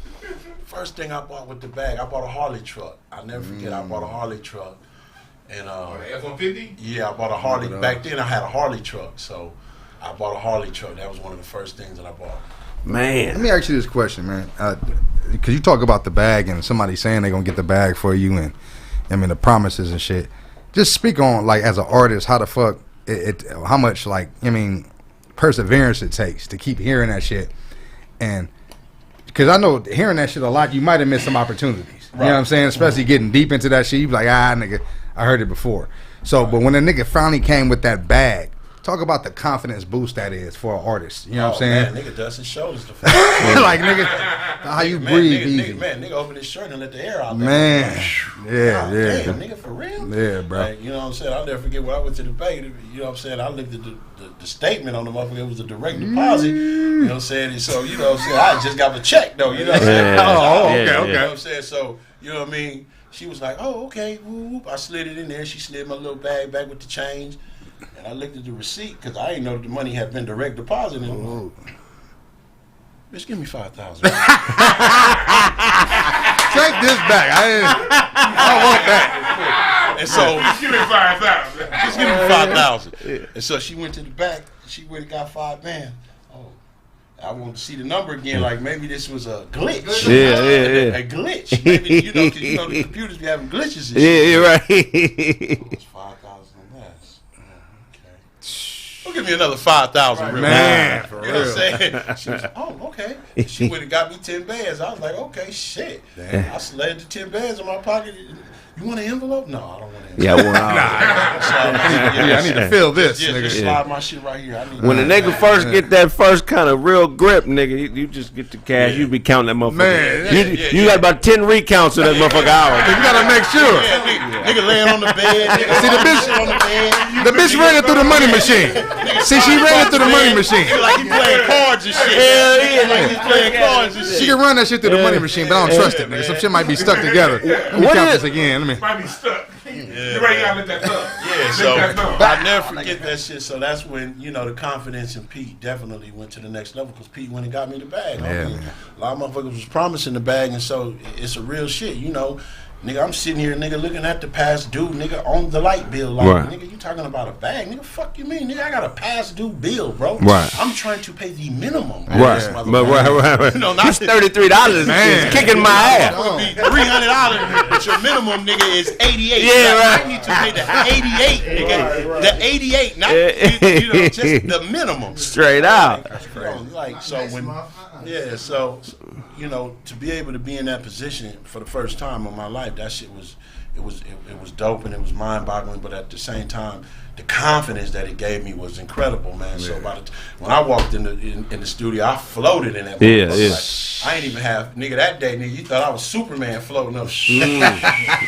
First thing I bought with the bag, I bought a Harley truck. I'll never forget, I bought a Harley truck. And the F-150? Yeah, I bought a Harley. Back then I had a Harley truck, so I bought a Harley truck. That was one of the first things that I bought. Man. Let me ask you this question, man. Because you talk about the bag and somebody saying they're going to get the bag for you and, I mean, the promises and shit. Just speak on, like, as an artist, how the fuck, how much, like, I mean, perseverance it takes to keep hearing that shit. And, because I know hearing that shit a lot, you might have missed some opportunities. Right. You know what I'm saying? Especially getting deep into that shit, you be like, nigga, I heard it before. So, but when a nigga finally came with that bag, Talk about the confidence boost that is for an artist. You know what I'm saying? Man, nigga does his shoulders to like, nigga, how you breathe easy. Nigga open his shirt and let the air out. Man, yeah. Damn, nigga, for real? Yeah, bro. Like, you know what I'm saying? I'll never forget when I went to the bank. You know what I'm saying? I looked at the statement on the motherfucker. It was a direct deposit. You know what I'm saying? And so, you know what I'm saying? I just got the check, though. You know what I'm saying? Okay. You know what I'm saying? So, you know what I mean? She was like, oh, okay. Whoop. I slid it in there. She slid my little bag back with the change. And I looked at the receipt because I didn't know that the money had been direct deposited. Bitch, give me $5,000. Take this back. I want that. And so, Just give me 5,000. just give me $5,000. And so she went to the back. She went and got $5,000. Oh, I wanted to see the number again. Like maybe this was a glitch. Yeah. A glitch. Maybe because the computers be having glitches. And Yeah, shit. you're right. It's 5,000 less. Okay. Well, give me another 5,000, Man, for You know what I'm real. saying? She was like, oh, okay. She went and got me 10 bands. I was like, okay, shit. I slid the 10 bands in my pocket. You want an envelope? No, I don't want an envelope. Yeah, well, I need to feel this, Just nigga. slide my shit right here. I need when the nigga first get that first kind of real grip, nigga, you just get the cash. You be counting that motherfucker. Man, you got about 10 recounts of that motherfucker hour. You gotta make sure. nigga laying on the bed. Nigga, See, the bitch- on the bed. The bitch ran it through the money machine. See, she ran it through the money machine. Like he playing cards and shit. Hell yeah. Like he's playing cards and She shit. can run that shit through the money machine, but I don't trust it, nigga. Some shit might be stuck together. Let me What count is- this again. Let me. Might be stuck. You right, gotta let that up. Yeah, so I never forget that shit. So that's when, you know, the confidence in Pete definitely went to the next level because Pete went and got me the bag. I mean, a lot of motherfuckers was promising the bag, and so it's a real shit, you know. Nigga, I'm sitting here, nigga, looking at the past due, nigga, on the light bill. Like, Right. nigga, you talking about a bag? Nigga, fuck you mean? Nigga, I got a past due bill, bro. Right. I'm trying to pay the minimum. Right. But right. You know, not This $33 Man. is kicking my ass. It would be $300, but your minimum, nigga, is $88. Yeah, Like, right. I need to pay the $88, nigga. The $88, not you know, just the minimum. Straight out. You know, like so when, yeah, so you know, to be able to be in that position for the first time in my life, that shit was, it was dope and it was mind-boggling. But at the same time, the confidence that it gave me was incredible, man. So when I walked in the studio, I floated in that. Yeah, motherfucker. yeah. Like, I ain't even have nigga that day, nigga. You thought I was Superman floating up.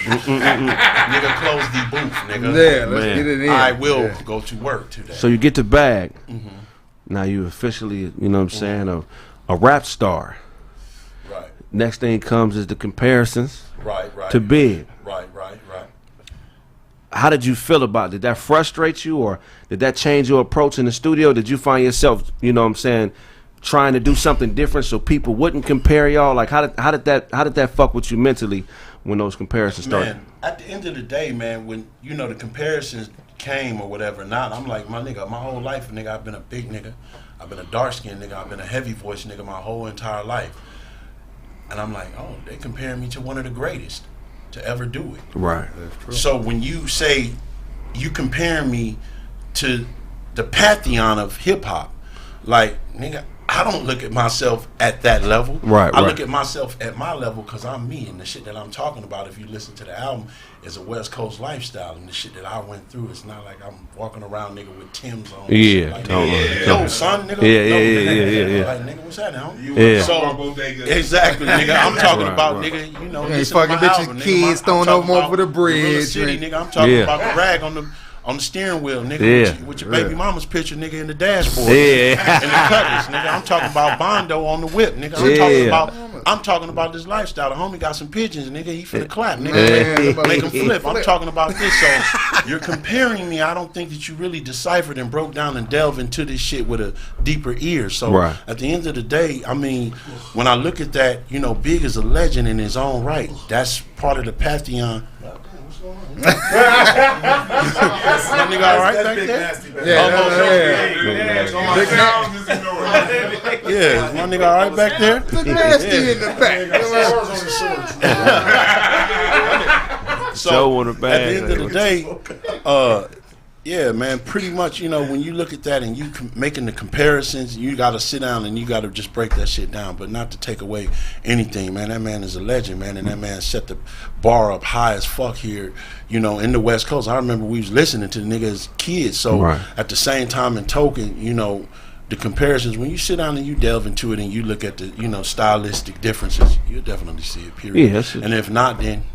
Nigga, close the booth, nigga. Yeah, let's Man. get it in. I will go to work today. So you get the bag. Now you officially, you know what I'm saying, a rap star. Right, Next thing comes is the comparisons right. to Big. Right. How did you feel about it? Did that frustrate you, or did that change your approach in the studio? Did you find yourself, you know what I'm saying, trying to do something different so people wouldn't compare y'all? Like how did that fuck with you mentally when those comparisons started? Man, at the end of the day, man, when you know the comparisons came or whatever, I'm like, my nigga, my whole life, nigga, I've been a big nigga, I've been a dark skinned nigga, I've been a heavy voice nigga my whole entire life, and I'm like, oh, they compare me to one of the greatest to ever do it. Right. So when you say you compare me to the pantheon of hip hop, like, nigga, I don't look at myself at that level. Right, I right. look at myself at my level because I'm me, and the shit that I'm talking about, if you listen to the album, is a West Coast lifestyle, and the shit that I went through, it's not like I'm walking around, nigga, with Tim's on. Yeah, Like, totally. yo, son, nigga. Yeah, no, yeah, nigga. yeah. Like, nigga, what's that now? Yeah. So, exactly, nigga. I'm talking about, nigga, you know, Ain't listen to fucking my bitches, album, nigga. kids I'm throwing talking up more about for the bridge, Guerrilla City, man. nigga. I'm talking Yeah. about Kraig on the steering wheel, nigga, Yeah. with your baby mama's picture, nigga, in the dashboard. Yeah. And the cutters, nigga. I'm talking about Bondo on the whip, nigga. I'm talking about this lifestyle. The homie got some pigeons, nigga. He finna clap, nigga. Man, Make him flip. I'm talking about this. So you're comparing me. I don't think that you really deciphered and broke down and delved into this shit with a deeper ear. So Right. at the end of the day, I mean, when I look at that, you know, Big is a legend in his own right. That's part of the pantheon. My nigga all right back there? Yeah, is my nigga all right back there? Nasty in the back. So Show on the at bag. the end of the day, Yeah, man, pretty much, you know, when you look at that and you making the comparisons, you got to sit down and you got to just break that shit down, but not to take away anything, man. That man is a legend, man, and that man set the bar up high as fuck here, you know, in the West Coast. I remember we was listening to the nigga as kids, so at the same time and token, you know, the comparisons, when you sit down and you delve into it and you look at the, you know, stylistic differences, you'll definitely see it, period. Yes. And if not, then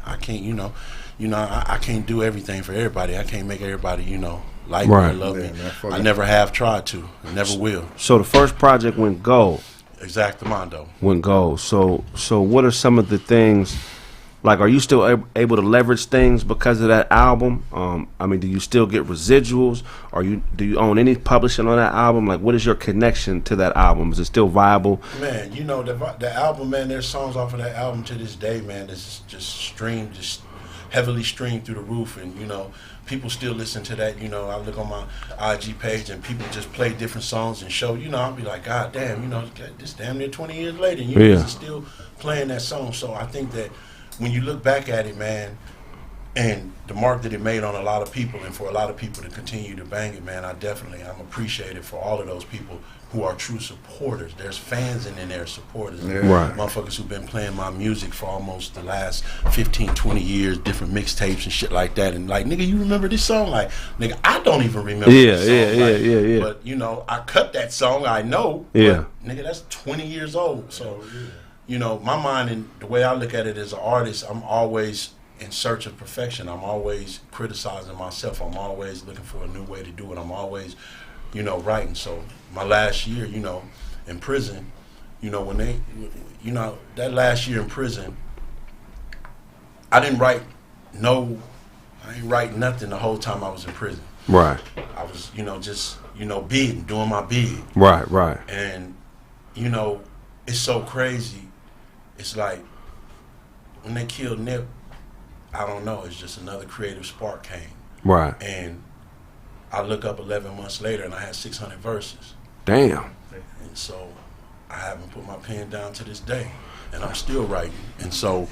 I can't, I can't do everything for everybody. I can't make everybody, you know, like me or love me. I never have tried to. I never will. So the first project went gold. Exactamundo. Went gold. So what are some of the things, like, are you still able to leverage things because of that album? I mean, do you still get residuals? Do you own any publishing on that album? Like, what is your connection to that album? Is it still viable? Man, you know, the album, man, there's songs off of that album to this day, man, that's just heavily streamed through the roof, and you know, people still listen to that. You know, I look on my IG page and people just play different songs and show, you know, I'll be like, God damn, you know, this damn near 20 years later, and you are still playing that song. So I think that when you look back at it, man, and the mark that it made on a lot of people, and for a lot of people to continue to bang it, man, I'm appreciated for all of those people who are true supporters. There's fans and then there's supporters. Motherfuckers who've been playing my music for almost the last 15, 20 years, different mixtapes and shit like that. And like, nigga, you remember this song? Like, nigga, I don't even remember this song. Yeah. But, you know, I cut that song, I know. Yeah. But, nigga, that's 20 years old. So, you know, my mind and the way I look at it as an artist, I'm always in search of perfection. I'm always criticizing myself. I'm always looking for a new way to do it. I'm always, you know, writing. So my last year, you know, in prison, you know, that last year in prison, I didn't write nothing the whole time I was in prison. Right. I was, you know, just, you know, doing my bid. Right. And, you know, it's so crazy. It's like when they killed Nip, I don't know, it's just another creative spark came. Right. And I look up 11 months later and I had 600 verses. Damn. And so I haven't put my pen down to this day. And I'm still writing. And so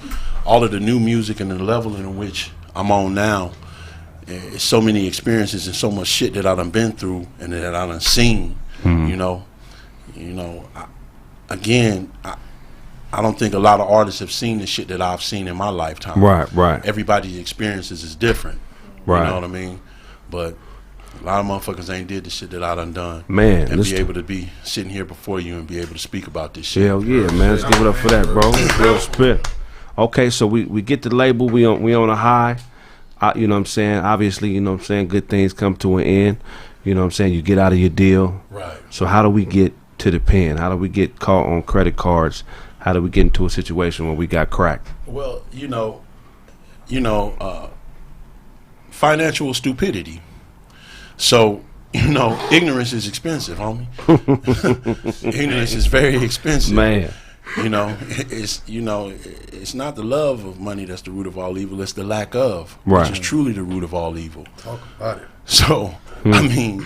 all of the new music and the level in which I'm on now, it's so many experiences and so much shit that I done been through and that I done seen, you know. I don't think a lot of artists have seen the shit that I've seen in my lifetime. Right. Everybody's experiences is different. Right. You know what I mean? But a lot of motherfuckers ain't did the shit that I done. Man. And be able to be sitting here before you and be able to speak about this shit. Hell yeah, man. Let's give it up for that, bro. Real spit. Okay, so we get the label. We on a high. You know what I'm saying? Obviously, you know what I'm saying, good things come to an end. You know what I'm saying? You get out of your deal. Right. So how do we get to the pen? How do we get caught on credit cards? How do we get into a situation where we got cracked? Well, financial stupidity. So, you know, ignorance is expensive, homie. Ignorance is very expensive. Man. You know, it's not the love of money that's the root of all evil, it's the lack of, which is truly the root of all evil. Talk about it. So, I mean,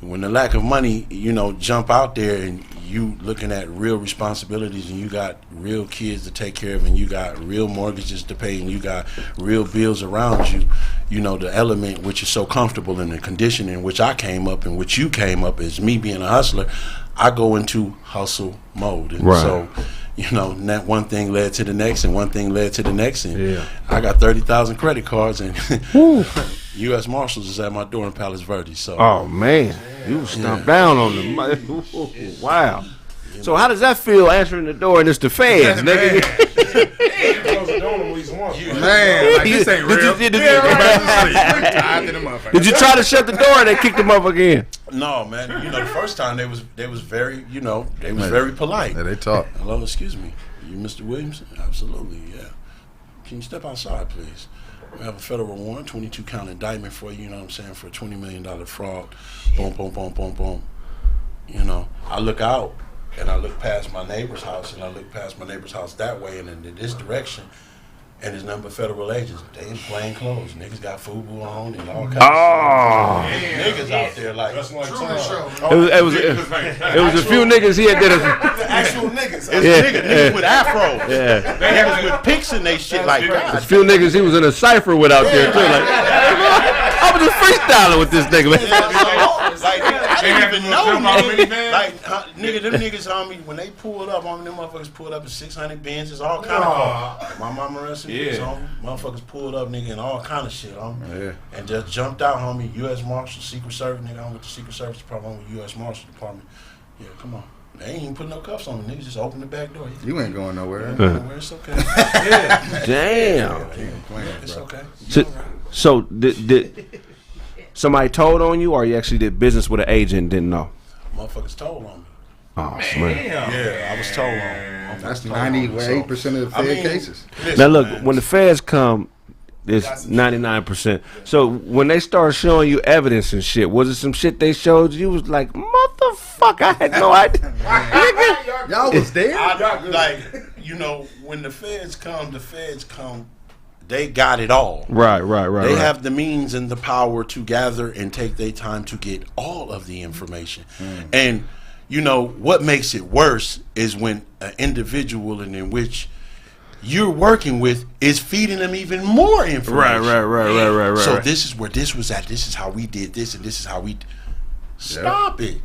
when the lack of money, you know, jump out there and you looking at real responsibilities and you got real kids to take care of and you got real mortgages to pay and you got real bills around you, you know, the element which is so comfortable in the condition in which I came up and which you came up as me being a hustler, I go into hustle mode. And so, you know, that one thing led to the next and one thing led to the next. And I got 30,000 credit cards and U.S. Marshals is at my door in Palos Verdes. So, oh, man. You stomped down on them. Wow. So how does that feel answering the door and it's the feds, nigga? Man, like this ain't real. Did you try to shut the door and they kicked them up again? No, man. You know, the first time they was very, you know, they was very polite. Yeah, they talk. Hello, excuse me. You Mr. Williams? Absolutely, yeah. Can you step outside, please? We have a federal warrant, 22 count indictment for you, you know what I'm saying, for a $20 million fraud. Boom, boom, boom, boom, boom. You know, I look out and I look past my neighbor's house and I look past my neighbor's house that way and in this direction. And there's nothing but federal agents. They in plain clothes. Niggas got FUBU on and all kinds of niggas out there like. That's like it was a few niggas here that Actual niggas. Niggas with afros. Yeah. They niggas with pics and they shit like that. A few niggas he was in a cipher with out there too. Like, was just freestyling with this nigga, man. Like, I didn't even know, nigga. Like, nigga, them niggas, homie, when they pulled up, homie, them motherfuckers pulled up in 600 Benzes, all kind of cars. My mama wrestling, homie. Motherfuckers pulled up, nigga, and all kind of shit, homie. Yeah. And just jumped out, homie. U.S. Marshal, Secret Service, nigga. I'm with the Secret Service Department, I'm with U.S. Marshal Department. Yeah, come on. They ain't even put no cuffs on them. Niggas just open the back door. You ain't going nowhere. It's okay. Yeah. Damn. It's okay. So did somebody told on you, or you actually did business with an agent and didn't know? Motherfuckers told on me. Oh, man. Yeah, I was told on. That's 98% of the Fed cases. Listen, Now look, man. when the feds come, it's 99%. So when they start showing you evidence and shit, was it some shit they showed you? Was like, motherfucker, I had no idea. Y'all was there? Like, you know, when the feds come, they got it all. Right. They have the means and the power to gather and take their time to get all of the information. And, you know, what makes it worse is when an individual in which you're working with is feeding them even more information. Right. So this is where this was at. This is how we did this, and this is how we. Stop it,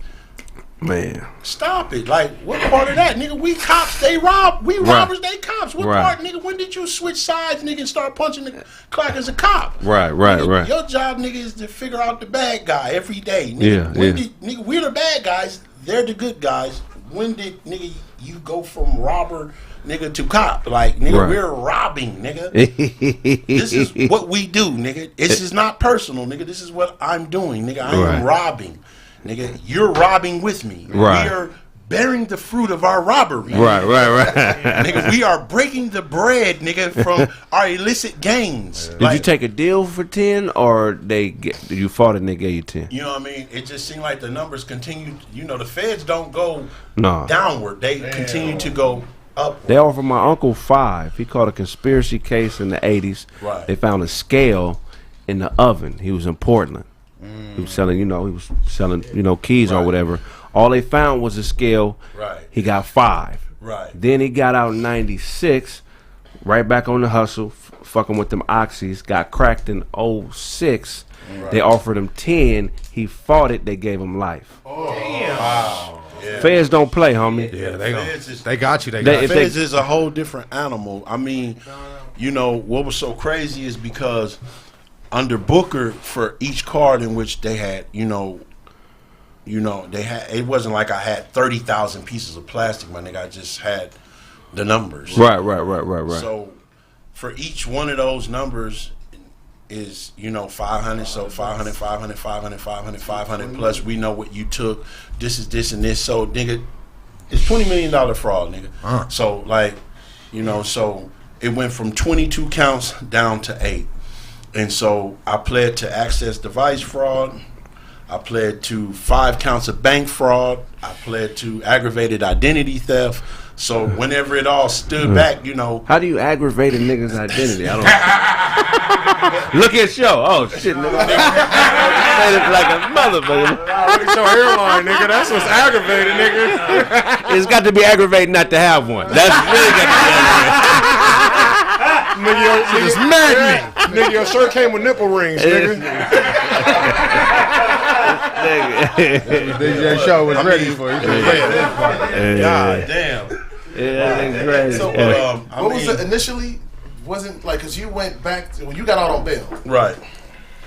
man. Stop it. Like, what part of that, nigga? We cops, they rob. We robbers, they cops. What part, nigga? When did you switch sides, nigga, and start punching the clock as a cop? Right. Your job, nigga, is to figure out the bad guy every day. Nigga. Nigga, we're the bad guys. They're the good guys. When did, nigga, you go from robber, nigga, to cop? Like, nigga, we're robbing, nigga. This is what we do, nigga. This is not personal, nigga. This is what I'm doing, nigga. I am robbing, nigga. You're robbing with me. Right. We are bearing the fruit of our robbery. Right. Nigga, we are breaking the bread, nigga, from our illicit gains. Did you take a deal for 10, or you fought and they gave you 10? You know what I mean? It just seemed like the numbers continue. You know, the feds don't go downward. They continue to go up. They offered my uncle 5. He caught a conspiracy case in the 80s. Right. They found a scale in the oven. He was in Portland. He was selling, keys or whatever. All they found was a scale. Right. He got 5. Right. Then he got out in 96, right back on the hustle, fucking with them oxys, got cracked in 06. Right. They offered him 10. He fought it. They gave him life. Oh, damn. Wow. Yeah. Feds don't play, homie. Yeah, they got you. Feds is a whole different animal. I mean, you know, what was so crazy is because under Booker, for each card in which they had, they had, it wasn't like I had 30,000 pieces of plastic, my nigga. I just had the numbers. Right. So for each one of those numbers is, 500. So 500, 500, 500, 500, 500 plus. We know what you took. This is this and this. So, nigga, it's $20 million fraud, nigga. So, like, so it went from 22 counts down to 8. And so I pled to access device fraud. I pled to 5 counts of bank fraud. I pled to aggravated identity theft. So whenever it all stood back, How do you aggravate a nigga's identity? I don't look at show. Oh, shit, nigga. Like a motherfucker. Look at your hairline, nigga. That's what's aggravated, nigga. It's got to be aggravating not to have one. That's really got to be aggravating. Nigga, mad me. Nigga, your shirt came with nipple rings, nigga. DJ show was ready for you. God damn. Yeah, crazy. So, what was it initially? Wasn't like, because you went back when you got out on bail. Right.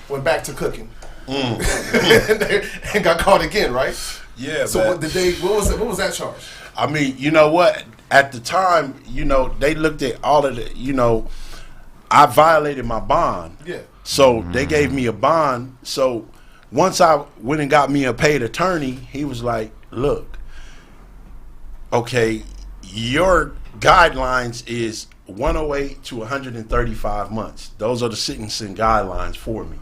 Went back to cooking. and got caught again, right? Yeah. So what was that charge? I mean, you know what? At the time, they looked at all of the, I violated my bond. Yeah. So they gave me a bond. So once I went and got me a paid attorney, he was like, look, okay, your guidelines is 108 to 135 months. Those are the sentencing guidelines for me.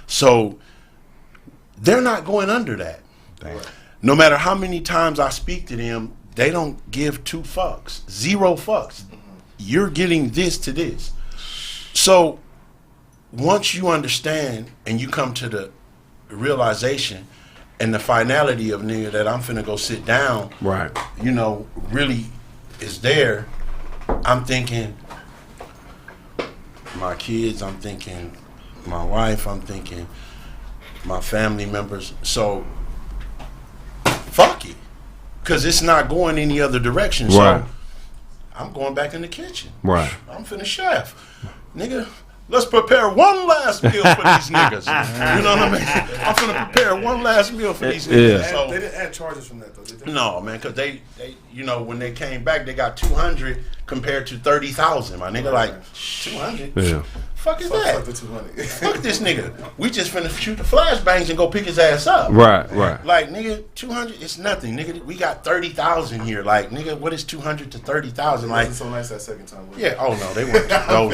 So they're not going under that. Damn. No matter how many times I speak to them, they don't give 2 fucks, 0 fucks. You're getting this to this. So once you understand and you come to the realization and the finality of, nigga, that I'm finna go sit down, right? Really is there. I'm thinking my kids, I'm thinking my wife, I'm thinking, my family members. So fuck it, because it's not going any other direction. Right. So I'm going back in the kitchen. Right. I'm finna chef, nigga. Let's prepare one last meal for these niggas. You know what I mean? I'm finna prepare one last meal for these niggas. Yeah. So, They didn't add charges from that though, did they? no, man, because they, you know, when they came back, they got 200 compared to 30,000. My nigga, like 200. Yeah. Fuck is Fuck that? the 200. Fuck this nigga. We just finna shoot the flashbangs and go pick his ass up. Right, right. Like, nigga, 200, it's nothing. Nigga, we got 30,000 here. Like, nigga, what is 200 to 30,000? Like, Wasn't so nice that second time. Was it? yeah, oh no, they weren't. No.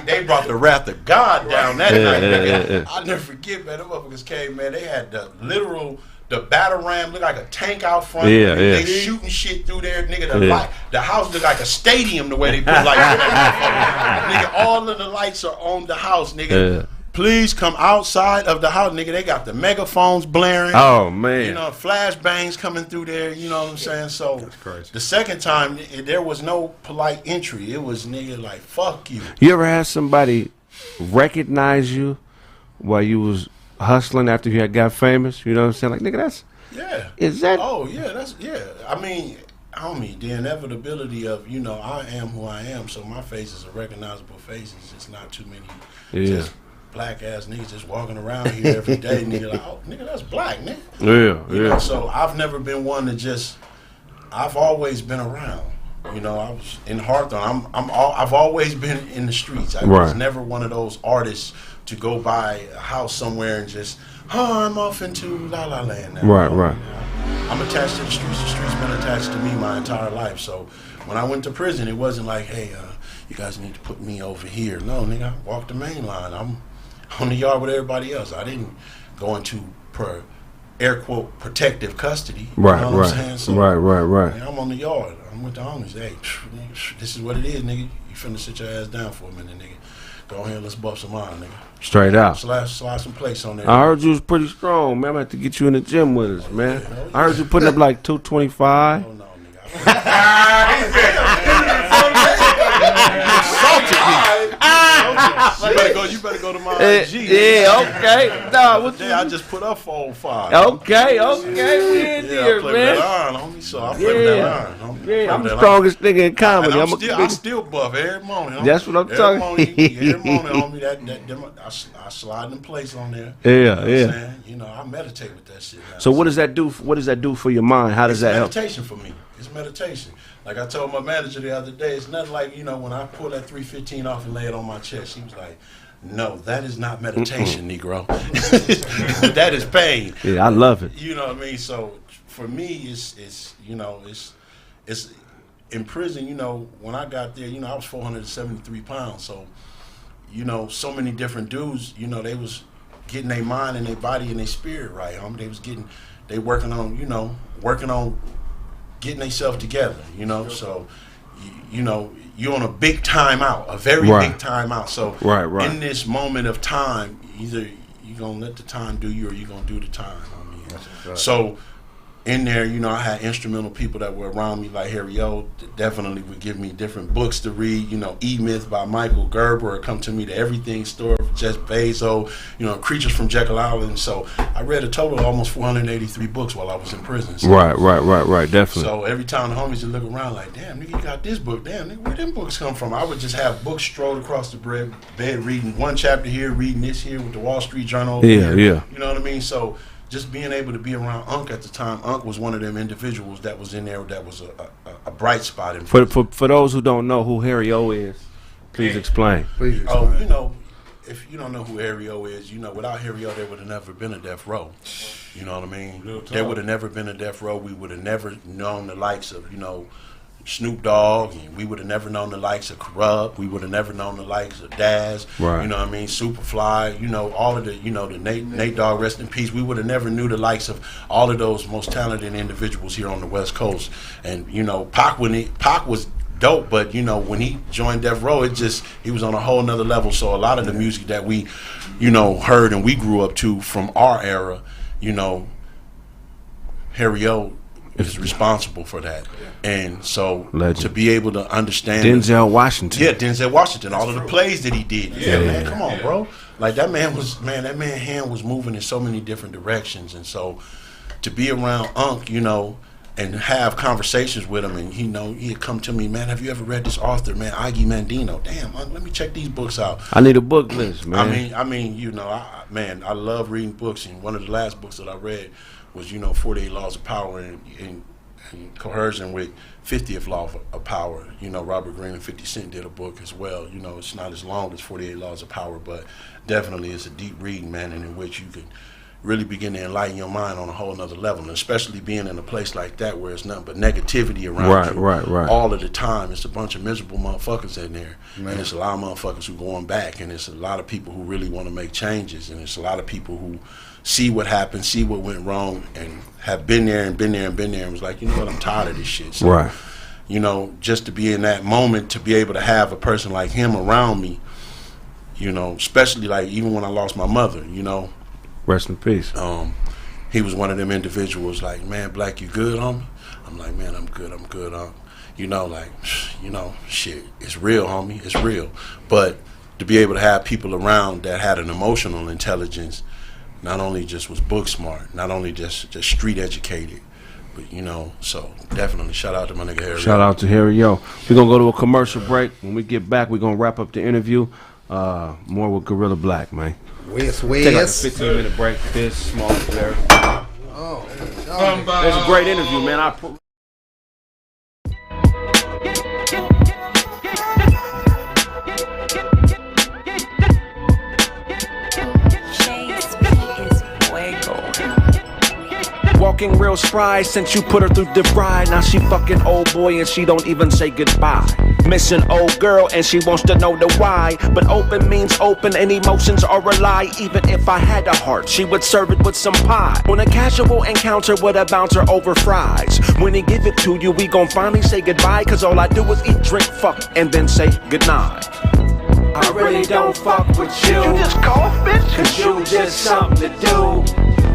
They brought the wrath of God down that night, nigga. yeah. I'll never forget, man. Them motherfuckers came, man. They had the battle ram look like a tank out front. Yeah, They yeah. shooting shit through there, nigga. Yeah. The house look like a stadium the way they put lights on that motherfucker. Nigga, all of the lights are on the house, nigga. Yeah. Please come outside of the house, nigga. They got the megaphones blaring. Oh man. You know, flashbangs coming through there. You know what I'm saying? So crazy. the second time, there was no polite entry. It was nigga like, fuck you. You ever had somebody recognize you while you was hustling after you had got famous? You know what I'm saying? Like, nigga, that's Yeah. is that? Oh yeah, I mean, homie, the inevitability of, you know, I am who I am, so my face is a recognizable face. It's just not too many just black ass niggas just walking around here every day. Nigga, like, oh, nigga, that's black, nigga. Yeah, You know, so I've never been one to just. I've always been around. You know, I was in Hawthorne. I've always been in the streets. I was Right. never one of those artists to go buy a house somewhere and just, oh, I'm off into La La Land now. Right, No, right. you know, I'm attached to the streets. The streets been attached to me my entire life. So when I went to prison, it wasn't like, hey, you guys need to put me over here. No, nigga, I walked the main line. I'm on the yard with everybody else. I didn't go into air quote protective custody. Right, you know what I'm saying? So, right. man, I'm on the yard. I'm with the homies. Hey, nigga, this is what it is, nigga. You finna sit your ass down for a minute, nigga. Go ahead, let's bust some on, nigga. Straight out. Slide some plates on there. I heard you was pretty strong, man. I'm about to get you in the gym with us, man. I heard you putting up like 225. Oh, no, nigga. You better go to my IG. Yeah, okay. Nah, what you? Yeah, I just put up 405. Okay, we in Yeah, I here, play with man. that iron, homie. So I play with that iron, homie. Yeah, I'm Play the with that strongest nigga in iron. comedy. And I'm I still buff every morning. Homie. That's what I'm talking- Every morning, homie. I slide in place on there. Yeah, You know what I'm yeah. saying? You know, I meditate with that shit. Now. So what does that do? What does that do for your mind? How does that help? Meditation for me. It's meditation. Like I told my manager the other day, it's nothing like, you know, when I pull that 315 off and lay it on my chest. She was like, no, that is not meditation, Negro. That is pain. Yeah, I love it. You know what I mean? So for me, it's you know, it's in prison. You know, when I got there, you know, I was 473 pounds. So, you know, so many different dudes. You know, they was getting their mind and their body and their spirit right. They working on getting themselves together. You know, so you know, you're on a big time out, a very big time out. So Right. in this moment of time, either you're gonna let the time do you or you're gonna do the time. I mean, so in there, you know, I had instrumental people that were around me, like Harry O, that definitely would give me different books to read. You know, E-Myth by Michael Gerber, or Come to Me, the Everything Store, Jeff Bezos, you know, Creatures from Jekyll Island. So I read a total of almost 483 books while I was in prison. So, Right. Definitely. So every time the homies would look around like, damn, nigga, you got this book. Damn, nigga, where them books come from? I would just have books strolled across the bed, reading one chapter here, reading this here with the Wall Street Journal. over Yeah. here. You know what I mean? So just being able to be around Unc at the time, Unc was one of them individuals that was in there that was a bright spot in For those who don't know who Harry O is, please explain. Please Oh, explain. you know, if you don't know who Harry O is, you know, without Harry O, there would have never been a Death Row. You know what I mean? There would have never been a Death Row. We would have never known the likes of, you know, Snoop Dogg, and we would have never known the likes of Corrupt. We would have never known the likes of Daz. Right. You know what I mean? Superfly. You know, all of the, you know, the Nate Dogg, rest in peace. We would have never knew the likes of all of those most talented individuals here on the West Coast. And you know, Pac was dope, but you know, when he joined Death Row, he was on a whole nother level. So a lot of the music that we, you know, heard and we grew up to from our era, you know, Harry O is responsible for that. And so Legend. to be able to understand Denzel Washington. Yeah, Denzel Washington, all of the plays that he did. Yeah, man, come on, bro. Like that man hand was moving in so many different directions, and so to be around Unc, you know, and have conversations with him, and he'd come to me, man, have you ever read this author, man, Igi Mandino? Damn, Unc, let me check these books out. I need a book list, man. I mean, you know, I love reading books, and one of the last books that I read was, you know, 48 Laws of Power in cohesion with 50th Law of Power. You know, Robert Greene and 50 Cent did a book as well. You know, it's not as long as 48 Laws of Power, but definitely it's a deep read, man, and in which you can really begin to enlighten your mind on a whole nother level, and especially being in a place like that where it's nothing but negativity around you right. all of the time. It's a bunch of miserable motherfuckers in there, and it's a lot of motherfuckers who going back, and it's a lot of people who really want to make changes, and it's a lot of people who see what happened, see what went wrong, and have been there and was like, you know what, I'm tired of this shit. So, right. You know, just to be in that moment, to be able to have a person like him around me, you know, especially like even when I lost my mother, you know. Rest in peace. He was one of them individuals like, man, Black, you good, homie? I'm like, man, I'm good, you know, like, you know, shit, it's real, homie, it's real. But to be able to have people around that had an emotional intelligence, not only just was book smart, not only just street educated, but, you know, so definitely shout out to my nigga Harry. Shout out to Harry, yo. We're going to go to a commercial break. When we get back, we're going to wrap up the interview. More with Guerrilla Black, man. Wes. Take like a 15-minute break. This small there. Oh, it's a great interview, man. Walking real spry since you put her through the bride. Now she fucking old boy and she don't even say goodbye. Missing old girl and she wants to know the why. But open means open and emotions are a lie. Even if I had a heart, she would serve it with some pie. On a casual encounter with a bouncer over fries. When he give it to you, we gon' finally say goodbye. Cause all I do is eat, drink, fuck, and then say goodnight. I really don't fuck with you. You just cough, bitch? Cause you just something to do.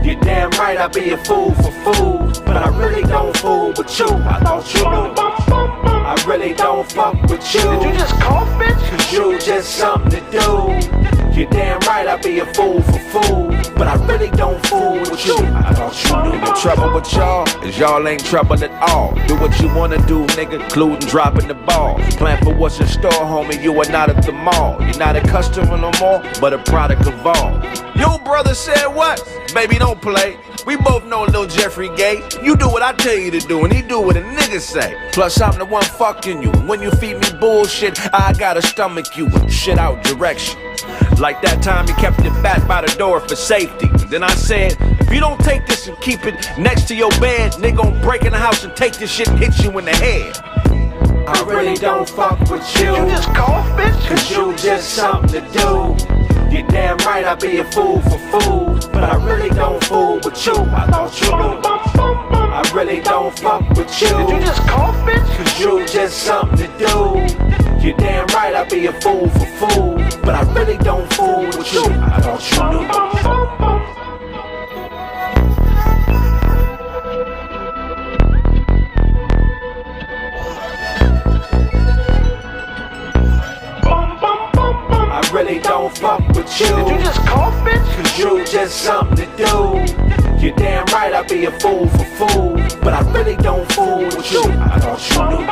You're damn right, I be a fool for food. But I really don't fool with you. I thought you knew. I really don't fuck with you. Did you just cough, bitch? Cause you just something to do. You're damn right, I be a fool for food. But I really don't fool with you. I thought you knew. The trouble with y'all is y'all ain't trouble at all. Do what you wanna do, nigga, including dropping the ball. Plan for what's in store, homie, you are not at the mall. You're not a customer no more, but a product of all. Your brother said what? Baby, don't play. We both know Lil Jeffrey gay. You do what I tell you to do, and he do what a nigga say. Plus, I'm the one fucking you. When you feed me bullshit, I gotta stomach you with shit out direction. Like that time you kept your bat by the door for safety. Then I said, if you don't take this and keep it next to your bed, nigga gon' break in the house and take this shit and hit you in the head. I really don't fuck with you. You just cough, bitch? Cause you just something to do. You're damn right, I be a fool for food. But I really don't fool with you. I thought you knew. I really don't fuck with you. Did you just cough, bitch? Cause you just something to do. You're damn right, I be a fool for food. But I really don't fool with you. I thought you knew. I really don't fuck with you. Did you just cough, bitch? Cause you just something to do. You're damn right, I be a fool for food. But I really don't fool with you. I thought you knew.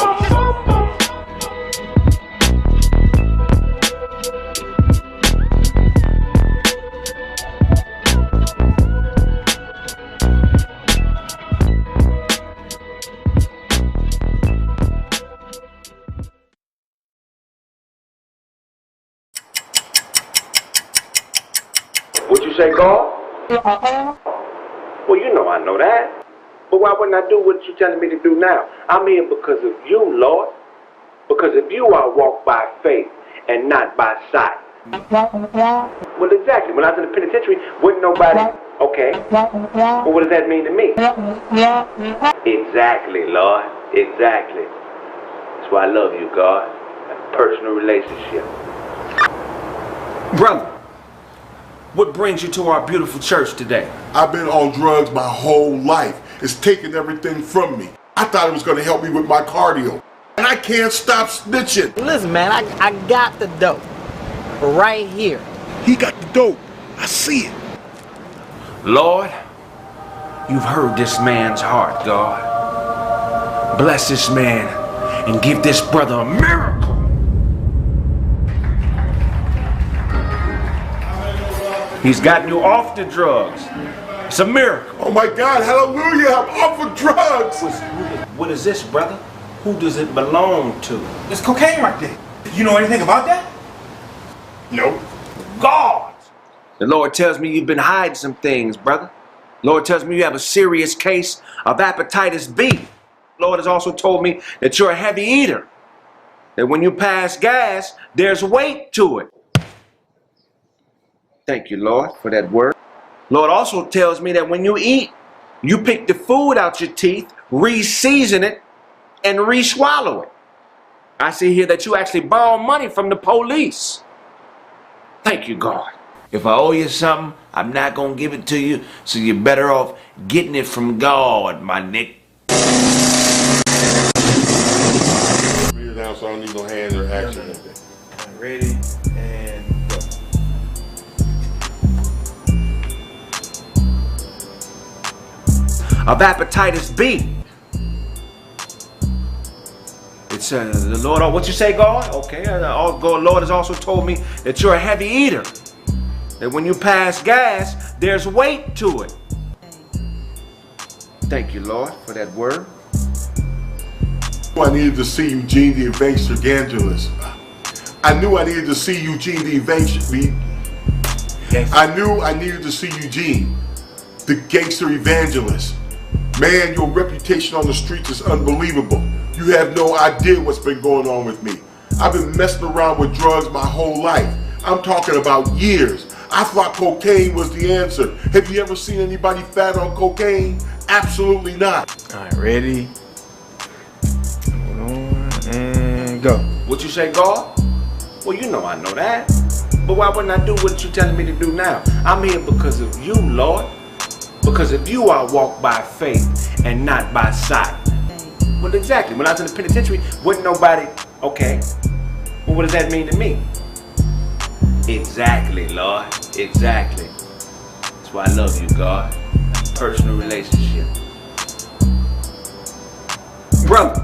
What'd you say, God? Well, you know I know that. But why wouldn't I do what you're telling me to do now? I'm here because of you, Lord. Because of you, I walk by faith and not by sight. Well, exactly. When I was in the penitentiary, wouldn't nobody... Okay. Well, what does that mean to me? Exactly, Lord. Exactly. That's why I love you, God. A personal relationship. Brother, what brings you to our beautiful church today? I've been on drugs my whole life. It's taken everything from me. I thought it was going to help me with my cardio. And I can't stop snitching. Listen, man, I got the dope right here. He got the dope. I see it. Lord, you've heard this man's heart, God. Bless this man and give this brother a miracle. He's gotten you off the drugs. It's a miracle. Oh my God, hallelujah, I'm off of drugs. What is this, brother? Who does it belong to? There's cocaine right there. You know anything about that? Nope. God! The Lord tells me you've been hiding some things, brother. Lord tells me you have a serious case of hepatitis B. Lord has also told me that you're a heavy eater. That when you pass gas, there's weight to it. Thank you, Lord, for that word. Lord also tells me that when you eat, you pick the food out your teeth, re-season it, and re-swallow it. I see here that you actually borrow money from the police. Thank you, God. If I owe you something, I'm not going to give it to you, so you're better off getting it from God, my Nick. Read it down so I don't need no hands or action. Ready and go. Of hepatitis B. It's the Lord, what you say, God? Okay, Lord has also told me that you're a heavy eater. That when you pass gas, there's weight to it. Thank you, Lord, for that word. I needed to see Eugene the evangelist. I knew I needed to see Eugene the evangelist. I knew I needed to see Eugene, the gangster evangelist. Man, your reputation on the streets is unbelievable. You have no idea what's been going on with me. I've been messing around with drugs my whole life. I'm talking about years. I thought cocaine was the answer. Have you ever seen anybody fat on cocaine? Absolutely not. All right, ready. Hold on and go. What you say, God? Well, you know I know that. But why wouldn't I do what you're telling me to do now? I'm here because of you, Lord. Because of you, I walk by faith and not by sight. Well, exactly. When I was in the penitentiary, wasn't nobody, okay. Well, what does that mean to me? Exactly, Lord. Exactly. That's why I love you, God. Personal relationship. Brother,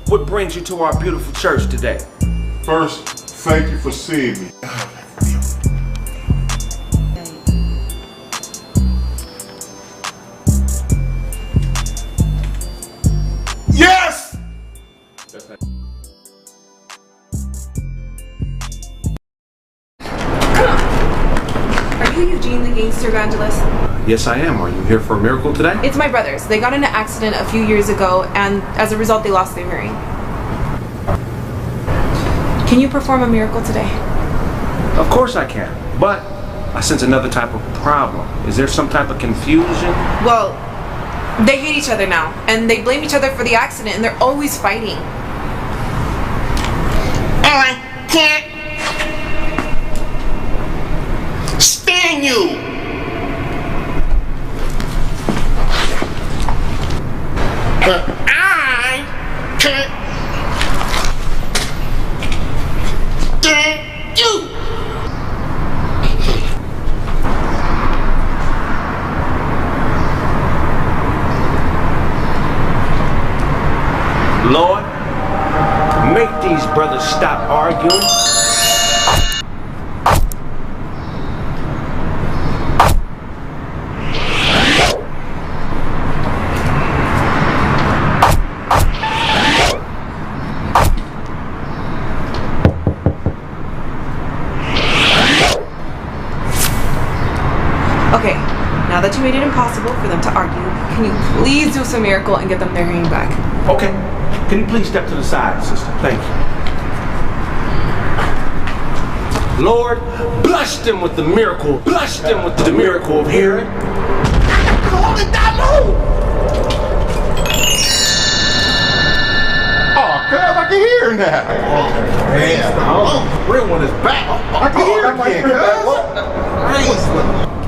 what brings you to our beautiful church today? First, thank you for seeing me. Yes! Are you Eugene, the gangster evangelist? Yes, I am. Are you here for a miracle today? It's my brothers. They got in an accident a few years ago, and as a result, they lost their hearing. Can you perform a miracle today? Of course I can, but I sense another type of problem. Is there some type of confusion? Well, they hate each other now, and they blame each other for the accident, and they're always fighting. I can't stand you. I can't stand you. Lord, make these brothers stop arguing. Okay, now that you made it impossible for them to argue, can you please do some miracle and get them their hearing back? Okay. Can you please step to the side, sister? Thank you. Lord, bless them with the miracle. Bless them with the miracle of hearing. Hold it down low. Oh, cuz I can hear now. Real one is back. I can hear again,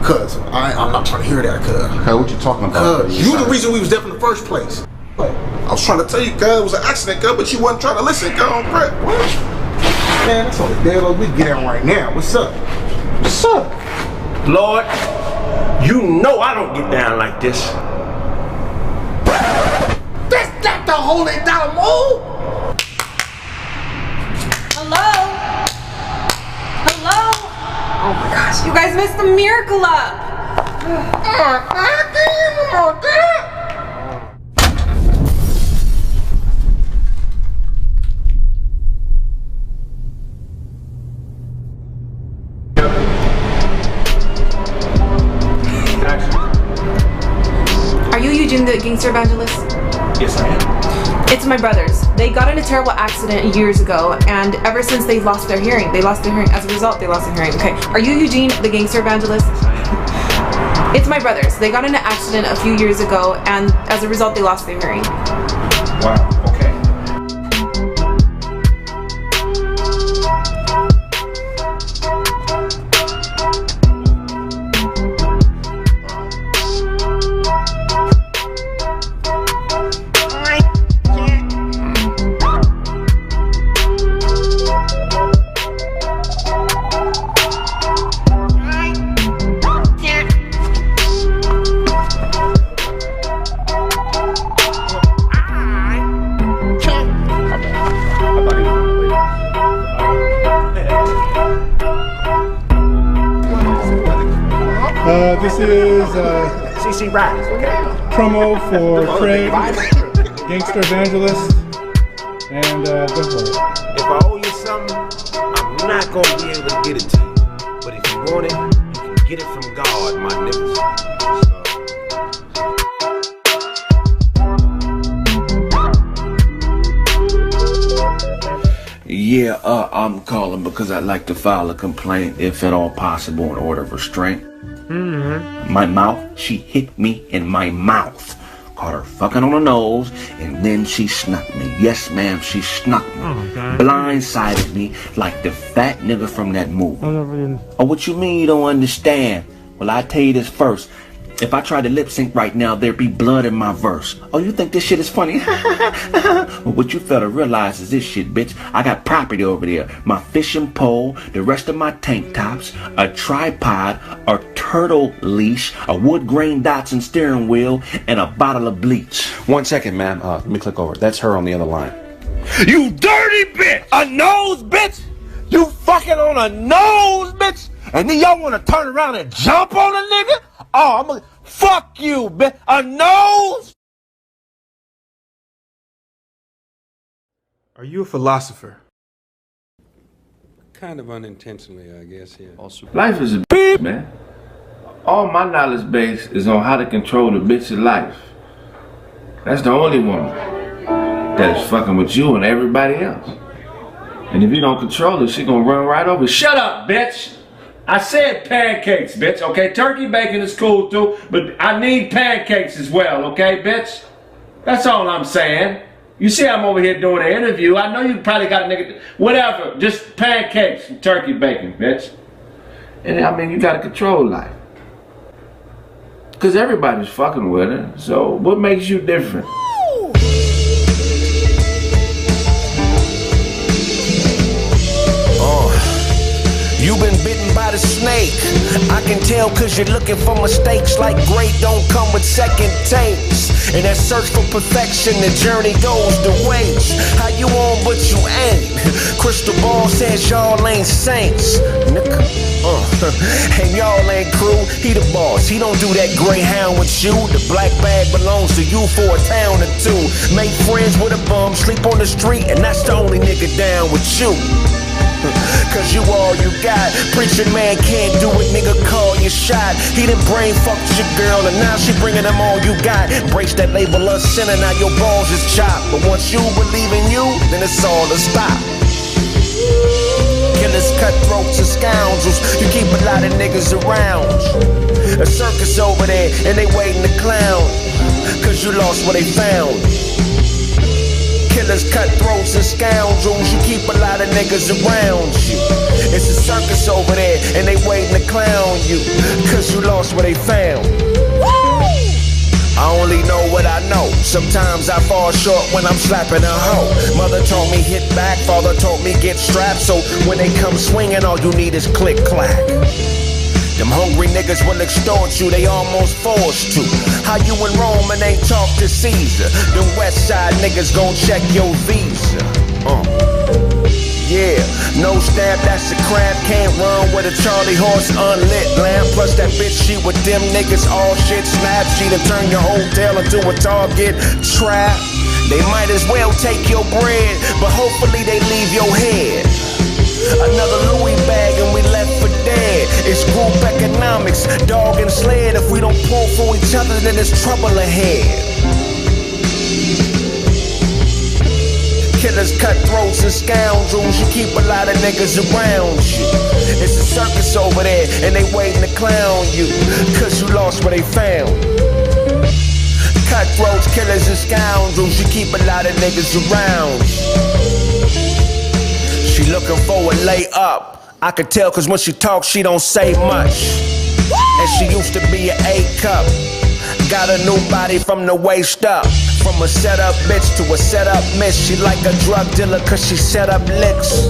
Cuz, I'm not trying to hear that, cuz. Hey, what you talking about? Cuz, you the reason we was deaf in the first place. I was trying to tell you, cuz, it was an accident, cuz, but you wasn't trying to listen, cuz, on Brett. Man, that's on the dead we get out right now. What's up? What's up? Lord, you know I don't get down like this. That's not the holy dollar move. Hello? Hello? Oh my gosh, you guys missed the miracle up. Are you Eugene the gangster evangelist? Yes, I am. It's my brothers. They got in a terrible accident years ago, and ever since they lost their hearing. As a result, they lost their hearing. Okay. Are you Eugene, the gangster evangelist? Yes, I am. It's my brothers. They got in an accident a few years ago, and as a result, they lost their hearing. Wow. Okay. This is CC Riders, okay? promo for Kraig, Gangster Evangelist, and go for it. If I owe you something, I'm not gonna be able to get it to you. But if you want it, you can get it from God, my niggas. Yeah, I'm calling because I'd like to file a complaint, if at all possible, in order of restraint. My mouth, she hit me in my mouth. Caught her fucking on the nose, and then she snuck me. Yes, ma'am, she snuck me. Blindsided me like the fat nigga from that movie. Oh, what you mean you don't understand? Well, I tell you this first. If I tried to lip sync right now, there'd be blood in my verse. Oh, you think this shit is funny? Well, what you fail to realize is this shit, bitch. I got property over there. My fishing pole, the rest of my tank tops, a tripod, a turtle leash, a wood grain Datsun steering wheel, and a bottle of bleach. 1 second, ma'am. Let me click over. That's her on the other line. You dirty bitch! A nose, bitch! You fucking on a nose, bitch! And then y'all wanna turn around and jump on a nigga? Oh, I'm gonna fuck you, bitch! A nose? Are you a philosopher? Kind of unintentionally, I guess, yeah. Life is a bitch, man. All my knowledge base is on how to control the bitch's life. That's the only woman that is fucking with you and everybody else. And if you don't control her, she gonna run right over. Shut up, bitch! I said pancakes, bitch, okay? Turkey bacon is cool too, but I need pancakes as well, okay, bitch? That's all I'm saying. You see I'm over here doing an interview. I know you probably got a nigga, whatever, just pancakes and turkey bacon, bitch. And I mean, you gotta control life. Cause everybody's fucking with her, so what makes you different? You been bitten by the snake. I can tell cause you're looking for mistakes. Like great don't come with second takes. In that search for perfection, the journey goes to waste. How you on but you ain't? Crystal ball says y'all ain't saints, nigga. And y'all ain't crew. He the boss, he don't do that greyhound with you. The black bag belongs to you for a town or two. Make friends with a bum, sleep on the street, and that's the only nigga down with you. Cause you all you got. Preacher man can't do it, nigga, call your shot. He done brain fucked your girl and now she bringing them all you got. Breaks that label of sinner, now your balls is chopped. But once you believe in you, then it's all to stop. Killers, cutthroats, and scoundrels, you keep a lot of niggas around. A circus over there and they waiting to clown. Cause you lost what they found. Killers, cutthroats, and scoundrels, you keep a lot of niggas around you. It's a circus over there, and they waiting to clown you, cause you lost what they found. I only know what I know. Sometimes I fall short when I'm slapping a hoe. Mother told me hit back, father told me get strapped. So when they come swinging, all you need is click clack. Them hungry niggas will extort you, they almost forced to. How you in Rome and ain't talk to Caesar? Them West Side niggas gon' check your visa. Yeah, no stab, that's a crab. Can't run with a Charlie horse, unlit lamp. Plus that bitch, she with them niggas, all shit snap. She done turn your hotel into a Target trap. They might as well take your bread, but hopefully they leave your head. Another Louis bag and we left for dead. It's group economics, dog and sled. If we don't pull for each other, then there's trouble ahead. Killers, cutthroats, and scoundrels. You keep a lot of niggas around you. It's a circus over there, and they waiting to clown you, cause you lost where they found you. Cutthroats, killers, and scoundrels. You keep a lot of niggas around you. She looking for a layup. I could tell cause when she talks, she don't say much. And she used to be an A-cup. Got a new body from the waist up. From a set-up bitch to a set-up miss. She like a drug dealer cause she set up licks.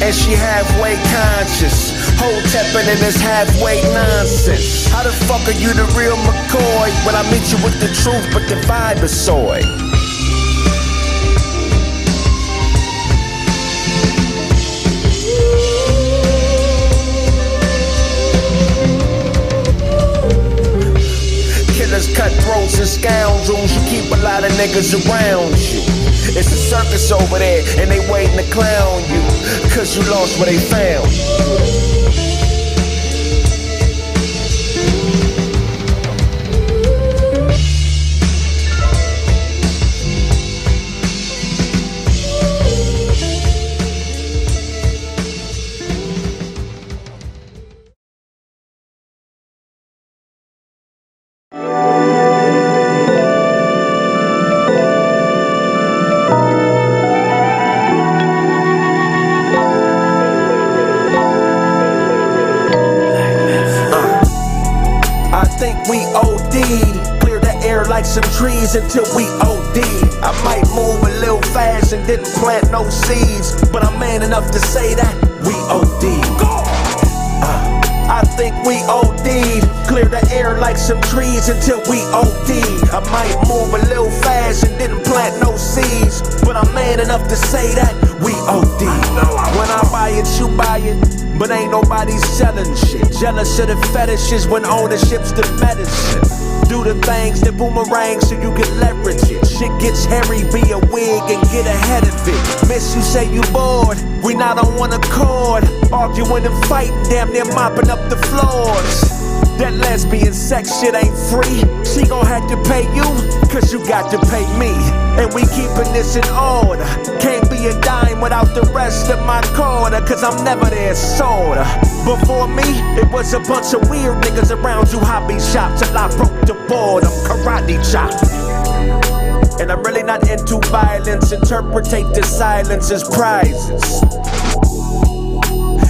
And she halfway conscious. Hotepping in this halfway nonsense. How the fuck are you the real McCoy when I meet you with the truth but the vibe is soy? Cutthroats and scoundrels, you keep a lot of niggas around you. It's a circus over there, and they waiting to clown you, cause you lost where they found you. Some trees until we OD. I might move a little fast and didn't plant no seeds, but I'm man enough to say that we OD. I think we OD'd. Clear the air like some trees until we OD. I might move a little fast and didn't plant no seeds, but I'm man enough to say that we OD. When I buy it, you buy it, but ain't nobody selling shit. Jealous of the fetishes when ownership's the medicine. Do the things that boomerang so you can leverage it. Shit gets hairy, be a wig and get ahead of it. Miss you, say you bored, we not on one accord. Arguing and fighting, damn near mopping up the floors. That lesbian sex shit ain't free. She gon' have to pay you, cause you got to pay me. And we keepin' this in order. Can't be a dime without the rest of my quarter, cause I'm never there, sorta. Before me, it was a bunch of weird niggas around you hobby shop till I broke the board, I'm karate chop. And I'm really not into violence, interpretate the silence as prizes.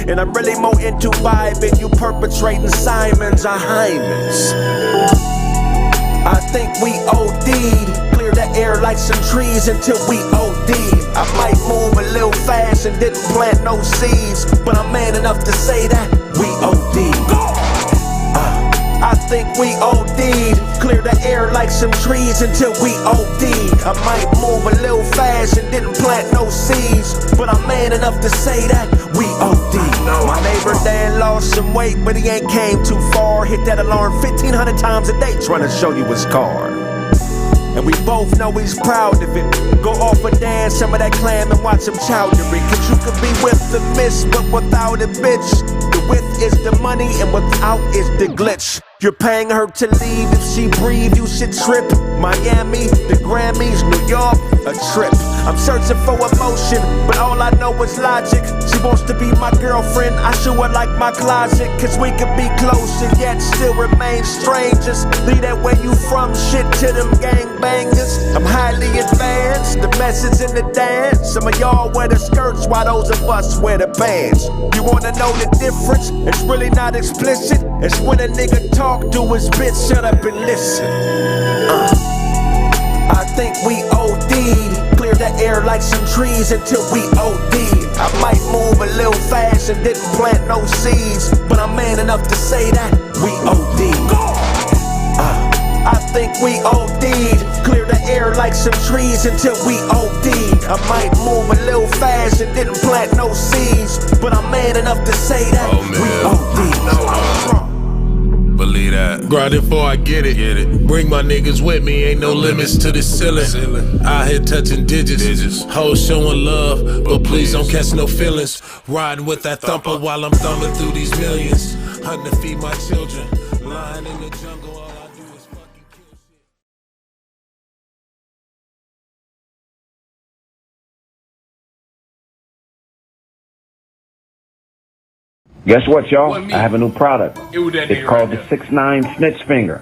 And I'm really more into vibing, you perpetrating Simons or Hymens. I think we OD'd. Clear the air like some trees until we OD. I might move a little fast and didn't plant no seeds, but I'm man enough to say that we OD. I think we OD'd. Clear the air like some trees until we OD. I might move a little fast and didn't plant no seeds, but I'm man enough to say that we OD. My neighbor Dan lost some weight, but he ain't came too far. Hit that alarm 1,500 times a day trying to show you his car. And we both know he's proud of it. Go off and dance some of that clam and watch him chowdery. Cause you could be with the miss, but without a bitch. The with is the money and without is the glitch. You're paying her to leave, if she breathe, you should trip. Miami, the Grammys, New York, a trip. I'm searching for emotion, but all I know is logic. She wants to be my girlfriend, I show her like my closet. Cause we could be close and yet still remain strangers. Leave that where you from shit to them gangbangers. I'm highly advanced, the message in the dance. Some of y'all wear the skirts while those of us wear the pants. You wanna know the difference? It's really not explicit. It's when a nigga talk to his bitch, shut up and listen. think we OD. Clear the air like some trees until we OD. I might move a little fast and didn't plant no seeds, but I'm man enough to say that we OD. I think we OD'd. Clear the air like some trees until we OD'd. I might move a little fast and didn't plant no seeds, but I'm man enough to say that we OD'd. Believe that. Grinding before I get it. Bring my niggas with me, ain't no limits to the ceiling. Out here touching digits. Hoes showing love, but please don't catch no feelings. Riding with that thumper while I'm thumbing through these millions. Hunting to feed my children. Lying in the jungle. Guess what, y'all? I have a new product. It's called the 6ix9ine Snitch Finger.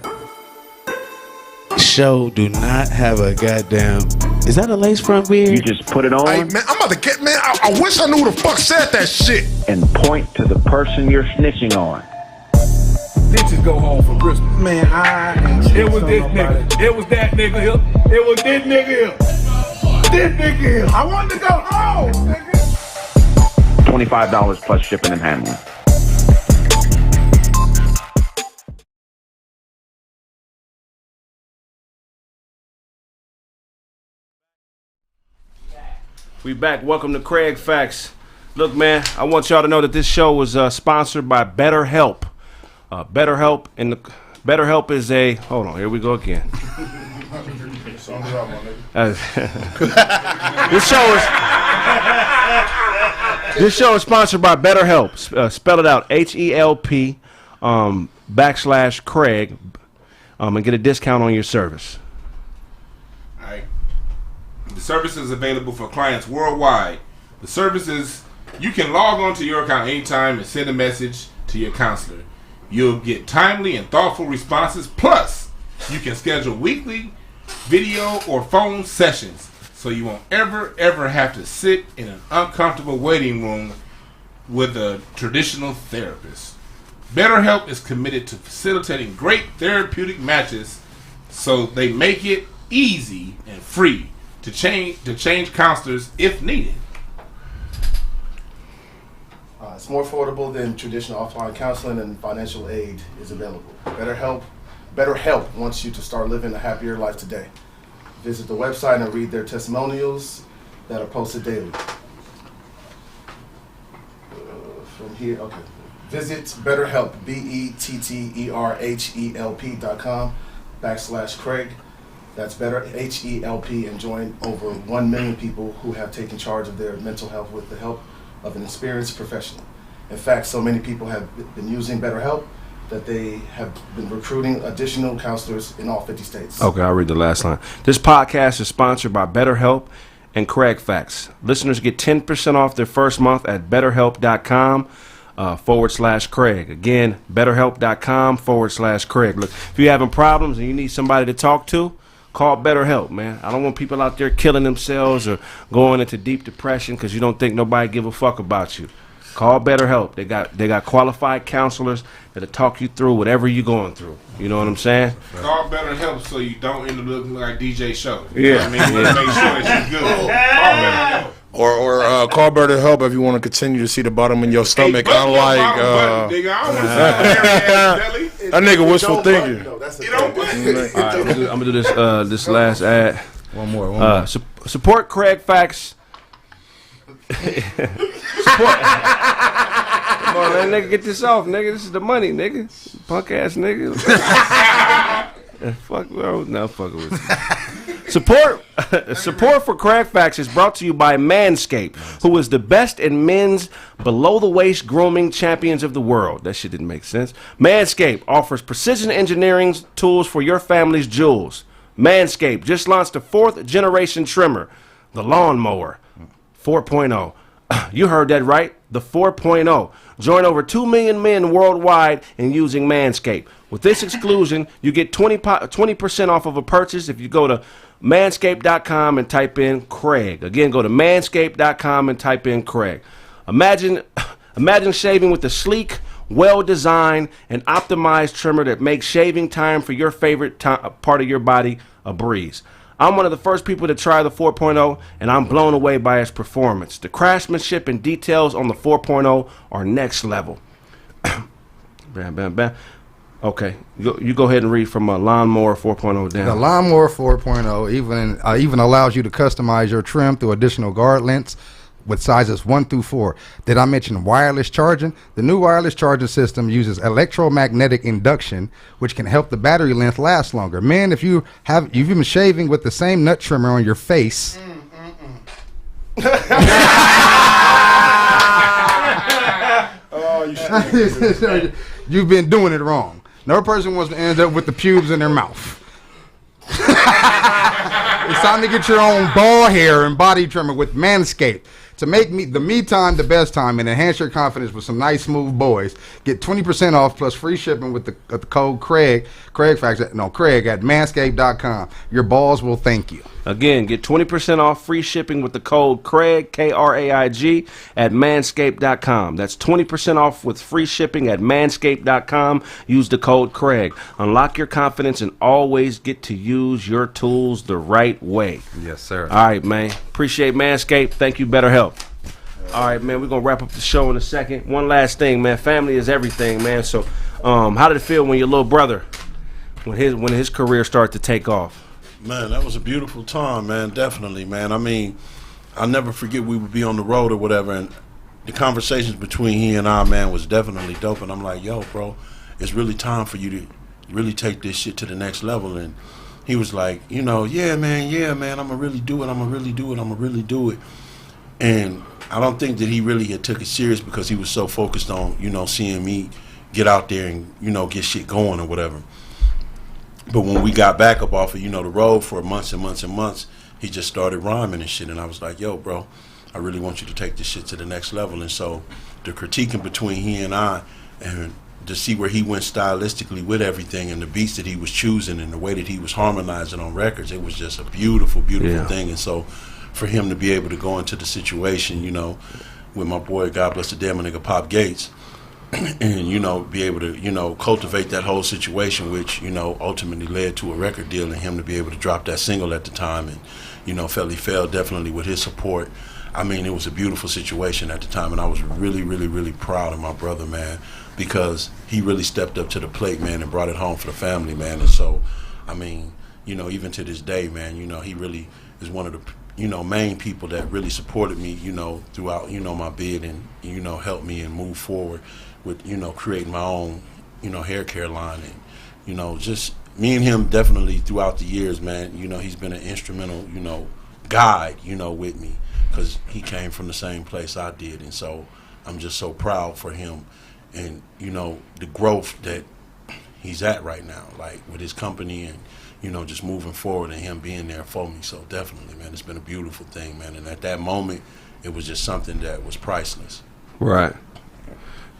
Show do not have a goddamn. Is that a lace front beard? You just put it on. Hey, man, I'm about to get, man. I wish I knew who the fuck said that shit. And point to the person you're snitching on. Bitches go home for Christmas. Man, it was this nigga. It was that nigga here. It was this nigga here. This nigga here. I wanted to go home, nigga. $25 plus shipping and handling. We back. Welcome to Kraig Facts. Look, man, I want y'all to know that this show was sponsored by BetterHelp. BetterHelp is a. Hold on, here we go again. This show is sponsored by BetterHelp. Spell it out, HELP /Kraig, and get a discount on your service. All right. The service is available for clients worldwide. The service is, you can log on to your account anytime and send a message to your counselor. You'll get timely and thoughtful responses. Plus, you can schedule weekly video or phone sessions, so you won't ever have to sit in an uncomfortable waiting room with a traditional therapist. BetterHelp is committed to facilitating great therapeutic matches, so they make it easy and free to change counselors if needed. It's more affordable than traditional offline counseling, and financial aid is available. BetterHelp wants you to start living a happier life today. Visit the website and read their testimonials that are posted daily. From here, okay. Visit BetterHelp, BetterHelp.com /Kraig. That's BetterHelp, and join over 1 million people who have taken charge of their mental health with the help of an experienced professional. In fact, so many people have been using BetterHelp that they have been recruiting additional counselors in all 50 states. Okay, I'll read the last line. This podcast is sponsored by BetterHelp and KraigFacts. Listeners get 10% off their first month at BetterHelp.com /Kraig. Again, BetterHelp.com /Kraig. Look, if you're having problems and you need somebody to talk to, call BetterHelp, man. I don't want people out there killing themselves or going into deep depression because you don't think nobody give a fuck about you. Call BetterHelp. They got qualified counselors that'll talk you through whatever you're going through. You know what I'm saying? Call BetterHelp so you don't end up looking like DJ Show. Yeah. I mean, you make sure that you're good. Call BetterHelp. Or call BetterHelp if you want to continue to see the bottom of your stomach. Unlike that nigga wishful thinking. All right, I'm gonna do this last ad. One more. Support Kraig Facts. Support. Come on, man, nigga, get this off, nigga. This is the money, nigga. Punk ass nigga. Fuck, bro. No, fuck with you. Support for Kraig Facts is brought to you by Manscaped, who is the best in men's below-the-waist grooming champions of the world. That shit didn't make sense. Manscaped offers precision engineering tools for your family's jewels. Manscaped just launched the 4th generation trimmer, the Lawnmower 4.0. You heard that right, the 4.0. Join over 2 million men worldwide in using Manscaped. With this exclusion, you get 20% off of a purchase if you go to manscaped.com and type in Kraig. Again, go to manscaped.com and type in Kraig. Imagine shaving with a sleek, well-designed, and optimized trimmer that makes shaving time for your favorite part of your body a breeze. I'm one of the first people to try the 4.0, and I'm blown away by its performance. The craftsmanship and details on the 4.0 are next level. Bam, bam, bam. Okay, you go ahead and read from a Lawnmower 4.0 down. The Lawnmower 4.0 even allows you to customize your trim through additional guard lengths with sizes 1 through 4. Did I mention wireless charging? The new wireless charging system uses electromagnetic induction, which can help the battery length last longer. Men, if you've been shaving with the same nut trimmer on your face, you've been doing it wrong. No person wants to end up with the pubes in their mouth. It's time to get your own ball hair and body trimmer with Manscaped. To make the me time the best time and enhance your confidence with some nice smooth boys, get 20% off plus free shipping with the code Kraig at manscaped.com. Your balls will thank you. Again, get 20% off free shipping with the code Kraig, Kraig, at manscaped.com. That's 20% off with free shipping at manscaped.com. Use the code Kraig. Unlock your confidence and always get to use your tools the right way. Yes, sir. All right, man. Appreciate Manscaped. Thank you, BetterHelp. All right, man. We're going to wrap up the show in a second. One last thing, man. Family is everything, man. So how did it feel when your little brother, when his career started to take off? Man, that was a beautiful time, man. Definitely, man. I mean, I'll never forget we would be on the road or whatever, and the conversations between he and I, man, was definitely dope. And I'm like, yo, bro, it's really time for you to really take this shit to the next level. And he was like, yeah, man, I'm going to really do it. And I don't think that he really had took it serious because he was so focused on, seeing me get out there and, get shit going or whatever. But when we got back up off of, the road for months and months and months, he just started rhyming and shit. And I was like, yo, bro, I really want you to take this shit to the next level. And so the critiquing between he and I, and to see where he went stylistically with everything and the beats that he was choosing and the way that he was harmonizing on records, it was just a beautiful, beautiful thing. And so for him to be able to go into the situation, with my boy, God bless the damn nigga, Pop Gates, and be able to cultivate that whole situation, which ultimately led to a record deal, and him to be able to drop that single at the time, and Felly Fell definitely with his support. I mean, it was a beautiful situation at the time, and I was really, really, really proud of my brother, man, because he really stepped up to the plate, man, and brought it home for the family, man. And so, I mean, even to this day, man, he really is one of the main people that really supported me, throughout, my bid, and, helped me and move forward with, creating my own, hair care line. And, just me and him definitely throughout the years, man, he's been an instrumental, guide, with me, because he came from the same place I did. And so I'm just so proud for him and, the growth that he's at right now, like with his company and, just moving forward and him being there for me. So definitely, man, it's been a beautiful thing, man. And at that moment, it was just something that was priceless. Right.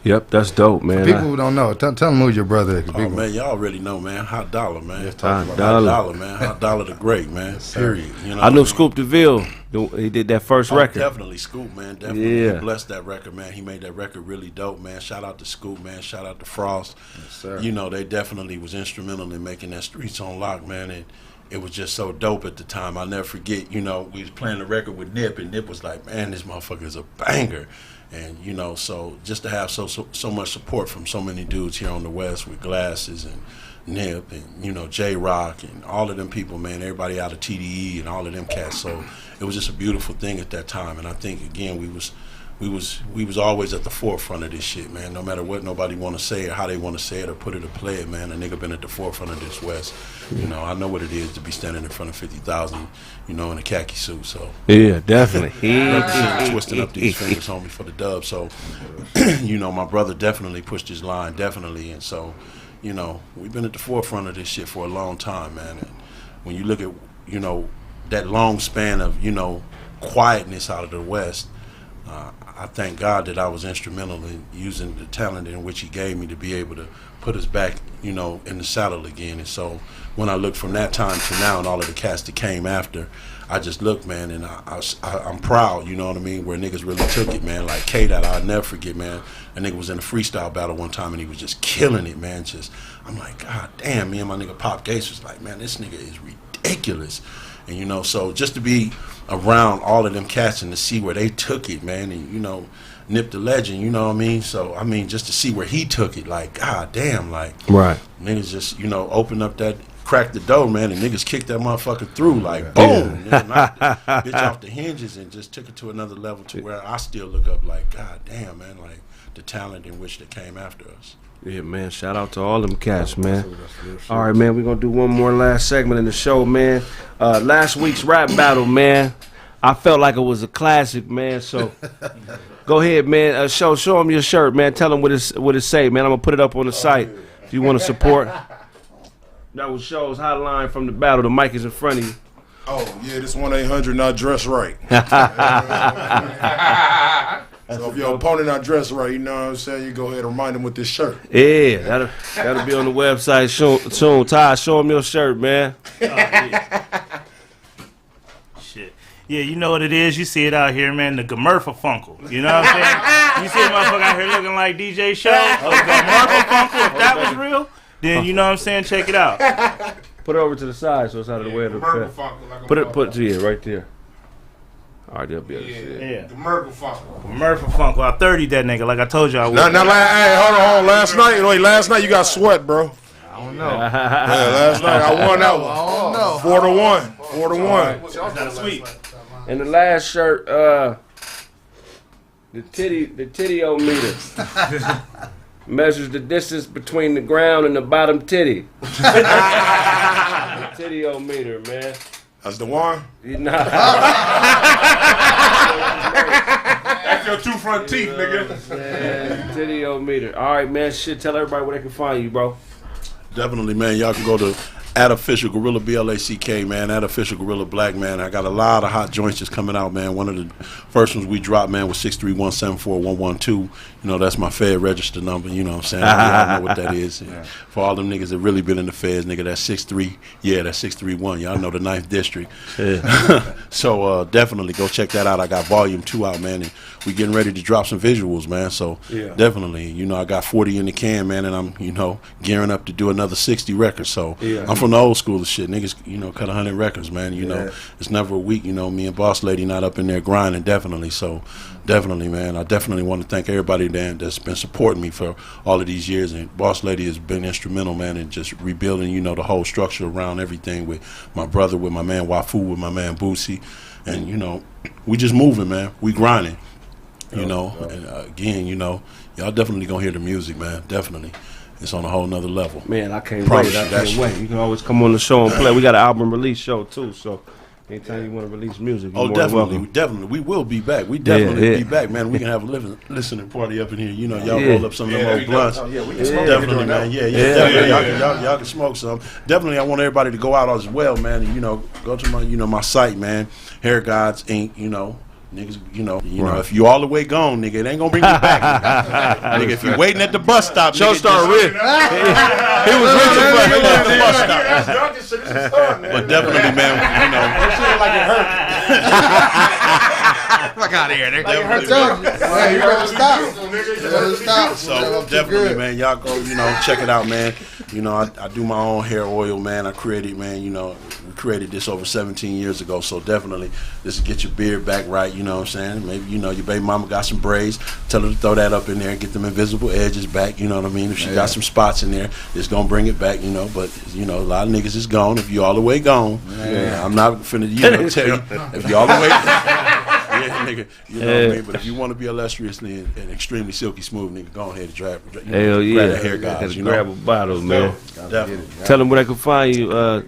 Yep, that's dope, man. For people who don't know, tell them who's your brother. Oh, man, y'all already know, man. Hot Dollar, man. Hot Dollar, man. Hot Dollar the Great, man. Period. I know Scoop DeVille. He did that first record. Definitely Scoop, man. Definitely. He blessed that record, man. He made that record really dope, man. Shout out to Scoop, man. Shout out to Frost. Yes, sir. They definitely was instrumental in making that Streets on Lock, man. And it was just so dope at the time. I'll never forget, we was playing the record with Nip, and Nip was like, man, this motherfucker is a banger. And, so just to have so much support from so many dudes here on the West with Glasses and Nip and, J-Rock and all of them people, man, everybody out of TDE and all of them cats. So it was just a beautiful thing at that time. And I think, again, we was always at the forefront of this shit, man. No matter what nobody want to say or how they want to say it or put it or play it, man, a nigga been at the forefront of this West. I know what it is to be standing in front of 50,000, in a khaki suit. So yeah, definitely. Twisting up these fingers, homie, for the dub. So, my brother definitely pushed his line, definitely. And so, we've been at the forefront of this shit for a long time, man. And when you look at, that long span of, quietness out of the West, I thank God that I was instrumental in using the talent in which he gave me to be able to put us back, in the saddle again. And so when I look from that time to now and all of the cast that came after, I just look, man, and I'm proud, you know what I mean, where niggas really took it, man. Like K-Dot, I'll never forget, man. A nigga was in a freestyle battle one time and he was just killing it, man. I'm like, God damn, me and my nigga Pop Gates was like, man, this nigga is ridiculous. ridiculous. And, you know, so just to be around all of them cats and to see where they took it, man, and, you know, Nip the Legend, you know what I mean? So, I mean, just to see where he took it, like, god damn, like, right. Niggas just, you know, open up that, crack the door, man, and niggas kicked that motherfucker through, like, boom, yeah. Knocked the bitch off the hinges and just took it to another level to where I still look up like, god damn, man, like, the talent in which they came after us. Yeah, man, shout out to all them cats, man. All right, man, we're going to do one more last segment in the show, man. Last week's rap battle, man, I felt like it was a classic, man, so go ahead, man. Show them your shirt, man. Tell them what it say, man. I'm going to put it up on the site if you want to support. That was Show's hotline from the battle. The mic is in front of you. Oh, yeah, this 1-800 not dressed right. So if your opponent not dressed right, you know what I'm saying, you go ahead and remind them with this shirt. Yeah, that'll be on the website soon. Ty, show them your shirt, man. Shit. Yeah, you know what it is. You see it out here, man. The Gamurfa Funkle. You know what I'm saying? You see a motherfucker out here looking like DJ Show. Gamurfa Funkle. If that was real, then you know what I'm saying. Check it out. Put it over to the side so it's out of the way of the pet. Put it to you right there. All right, they'll be able to see it. Yeah. The Murphy Funkle. I 30 that nigga, like I told you I would. Hey, hold on. Last night you got sweat, bro. I don't know. Yeah, last night I won that one. I don't know. 4-1. 4-1. That's sweet. And the last shirt, the titty-o-meter measures the distance between the ground and the bottom titty. The titty-o-meter, man. That's the one? That's your two front teeth, nigga. Titty-o-meter. All right, man. Shit, tell everybody where they can find you, bro. Definitely, man. Y'all can go to @official Guerrilla BLACK, man. @official Guerrilla Black, man. I got a lot of hot joints just coming out, man. One of the first ones we dropped, man, was 631-74112. You know, that's my Fed register number. You know what I'm saying? Y'all know what that is. Yeah. For all them niggas that really been in the Feds, nigga, that's 63. Yeah, that's 631. Y'all know the 9th District. Yeah. So definitely go check that out. I got Volume 2 out, man, and we getting ready to drop some visuals, man. So definitely, you know, I got 40 in the can, man, and I'm, you know, gearing up to do another 60 records. So I'm from the old school of shit. Niggas, you know, cut 100 records, man. You know, it's never a week, you know, me and Boss Lady not up in there grinding, definitely. So definitely, man, I definitely want to thank everybody that's been supporting me for all of these years. And Boss Lady has been instrumental, man, in just rebuilding, you know, the whole structure around everything with my brother, with my man Wafu, with my man Boosie. And, you know, we just moving, man. We grinding, you know. And again, you know, y'all definitely gonna hear the music, man. Definitely. It's on a whole nother level. Man, I can't wait. I can't wait. You can always come on the show and play. We got an album release show, too, so anytime you want to release music, you're more definitely. Definitely. We will be back. We definitely be back, man. We can have a listening party up in here. You know, y'all roll up some of them old blunts. We can smoke. Definitely, man. Definitely. Y'all can smoke some. Definitely, I want everybody to go out as well, man. And, you know, go to my, my site, man. Hair Gods Inc., you know. Niggas, you know, if you all the way gone, nigga, it ain't gonna bring you back, nigga. Nigga, if you waiting at the bus stop, show star Rick. He was rich at the bus stop. But definitely, man, you know, that shit like it hurt. Fuck out of here, nigga. Like it hurt you. Hey, you better stop. You better stop. So definitely, man, y'all go, you know, check it out, man. You know, I do my own hair oil, man. I created, man, you know, we created this over 17 years ago. So definitely, this will get your beard back right. You know what I'm saying? Maybe, you know, your baby mama got some braids. Tell her to throw that up in there and get them invisible edges back. You know what I mean? If she got some spots in there, it's going to bring it back, you know. But, you know, a lot of niggas is gone. If you all the way gone, I'm not finna, you know, tell you. If you all the way nigga, you know what I mean? But if you want to be illustriously and extremely silky smooth, nigga, go ahead and grab the Hair Gods, you know? Grab a bottle, man. Definitely. Tell them where they can find you.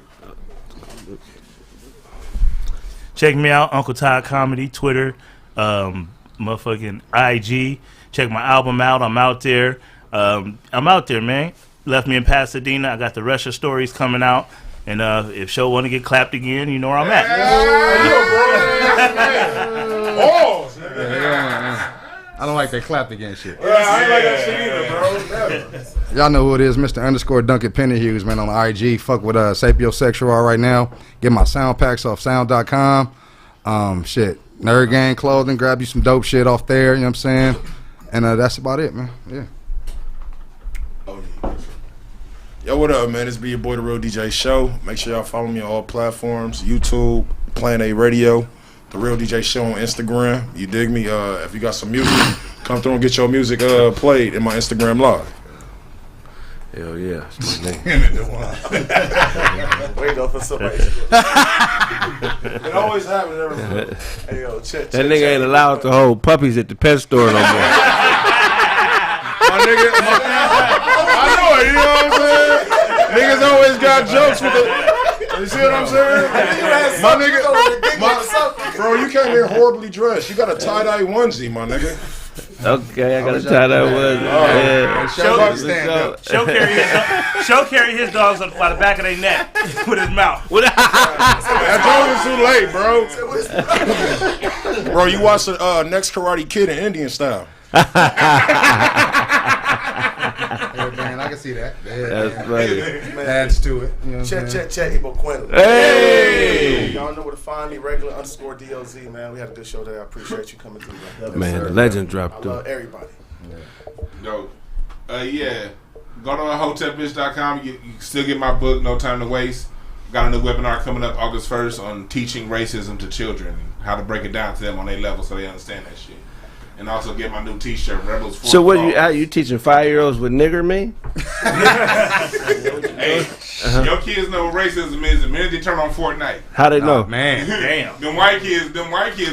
Check me out, Uncle Ty Comedy, Twitter, motherfucking IG. Check my album out. I'm out there. I'm out there, man. Left me in Pasadena. I got the Russia stories coming out. And if show want to get clapped again, you know where I'm at. I don't like that clapped again shit. Yeah, I ain't like that shit either, bro. Y'all know who it is, Mr. _ Duncan Hughes, man, on the IG. Fuck with Sapiosexual right now. Get my sound packs off sound.com. Shit. Nerd Gang clothing. Grab you some dope shit off there, you know what I'm saying? And that's about it, man. Yeah. Yo, what up, man? It's be your boy, The Real DJ Show. Make sure y'all follow me on all platforms. YouTube, Plan A Radio, The Real DJ Show on Instagram. You dig me? If you got some music, come through and get your music played in my Instagram live. Hell yeah. Wait up for somebody. It always happens. Hey, yo, check. That nigga ain't allowed to hold puppies at the pet store no more. My nigga, I know it, you know what I'm saying? Niggas always got jokes with the. You see what I'm saying? My nigga, bro, you came here horribly dressed. You got a tie-dye onesie, my nigga. Okay, I got a tie-dye onesie. Show carry his dogs by the back of their neck with his mouth. That was too late, bro. Bro, you watched the next Karate Kid in Indian style. Hey, man, I can see that. That's funny. Adds to it. You know Check, Ibo Quinn. Hey! Y'all know where to find me, regular _DOZ, man. We had a good show today. I appreciate you coming through, Man, the legend dropped through. I love everybody. Dope. Yeah. Go to hotepbitch.com. You can still get my book, No Time to Waste. Got a new webinar coming up August 1st on teaching racism to children, how to break it down to them on their level so they understand that shit. And also get my new T-shirt, Rebels. So what you teaching 5-year-olds what nigger mean? Hey, your kids know what racism is the minute they turn on Fortnite. How they know? Man, damn. Them white kids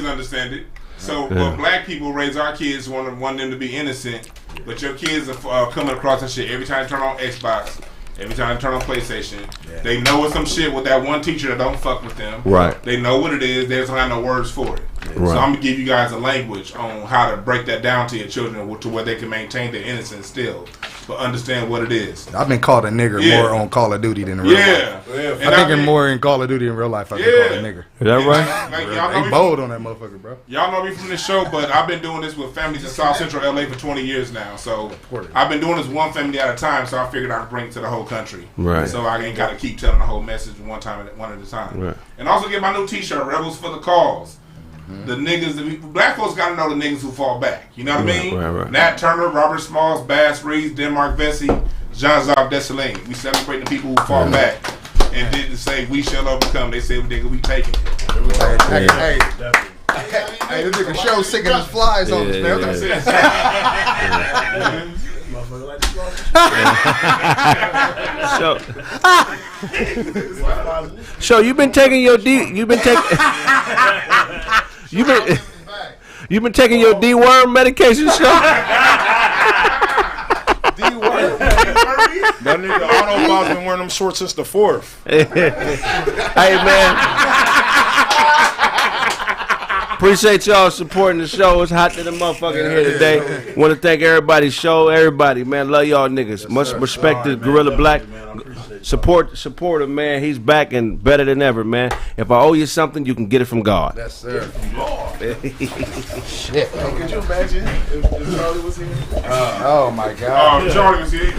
understand it. So black people raise our kids want them to be innocent, but your kids are coming across that shit every time they turn on Xbox. Every time I turn on PlayStation, they know it's some shit with that one teacher that don't fuck with them. Right. They know what it is. They just don't have no words for it. Right. So I'm gonna give you guys a language on how to break that down to your children to where they can maintain their innocence still, but understand what it is. I've been called a nigger more on Call of Duty than in real life. I think more in Call of Duty in real life. I've been called a nigger. Is that right? They bold on that motherfucker, bro. Y'all know me from this show, but I've been doing this with families in South Central LA for 20 years now. So I've been doing this one family at a time. So I figured I'd bring it to the whole country. Right. So I ain't got to keep telling the whole message one at a time. Right. And also get my new T-shirt, Rebels for the Cause. The niggas, black folks got to know the niggas who fall back. You know what I mean? Right. Nat Turner, Robert Smalls, Bass Reeves, Denmark Vesey, Jean-Jacques Dessalines. We celebrating the people who fall back and didn't say we shall overcome. They said nigga we taking it. Hey, this nigga show sick of his flies on us, man. So you've been taking your you've been taking your D-worm medication, D-worm. That nigga Autobot's been wearing them shorts since the 4th. Hey man, appreciate y'all supporting the show. It's hot to the motherfucking here today. Want to thank everybody, man. Love y'all niggas. Much respect to Guerrilla Black. Support him, man. He's back and better than ever, man. If I owe you something, you can get it from God. Yes, sir. Shit. Hey, could you imagine if Charlie was here? Oh my God. Charlie was here.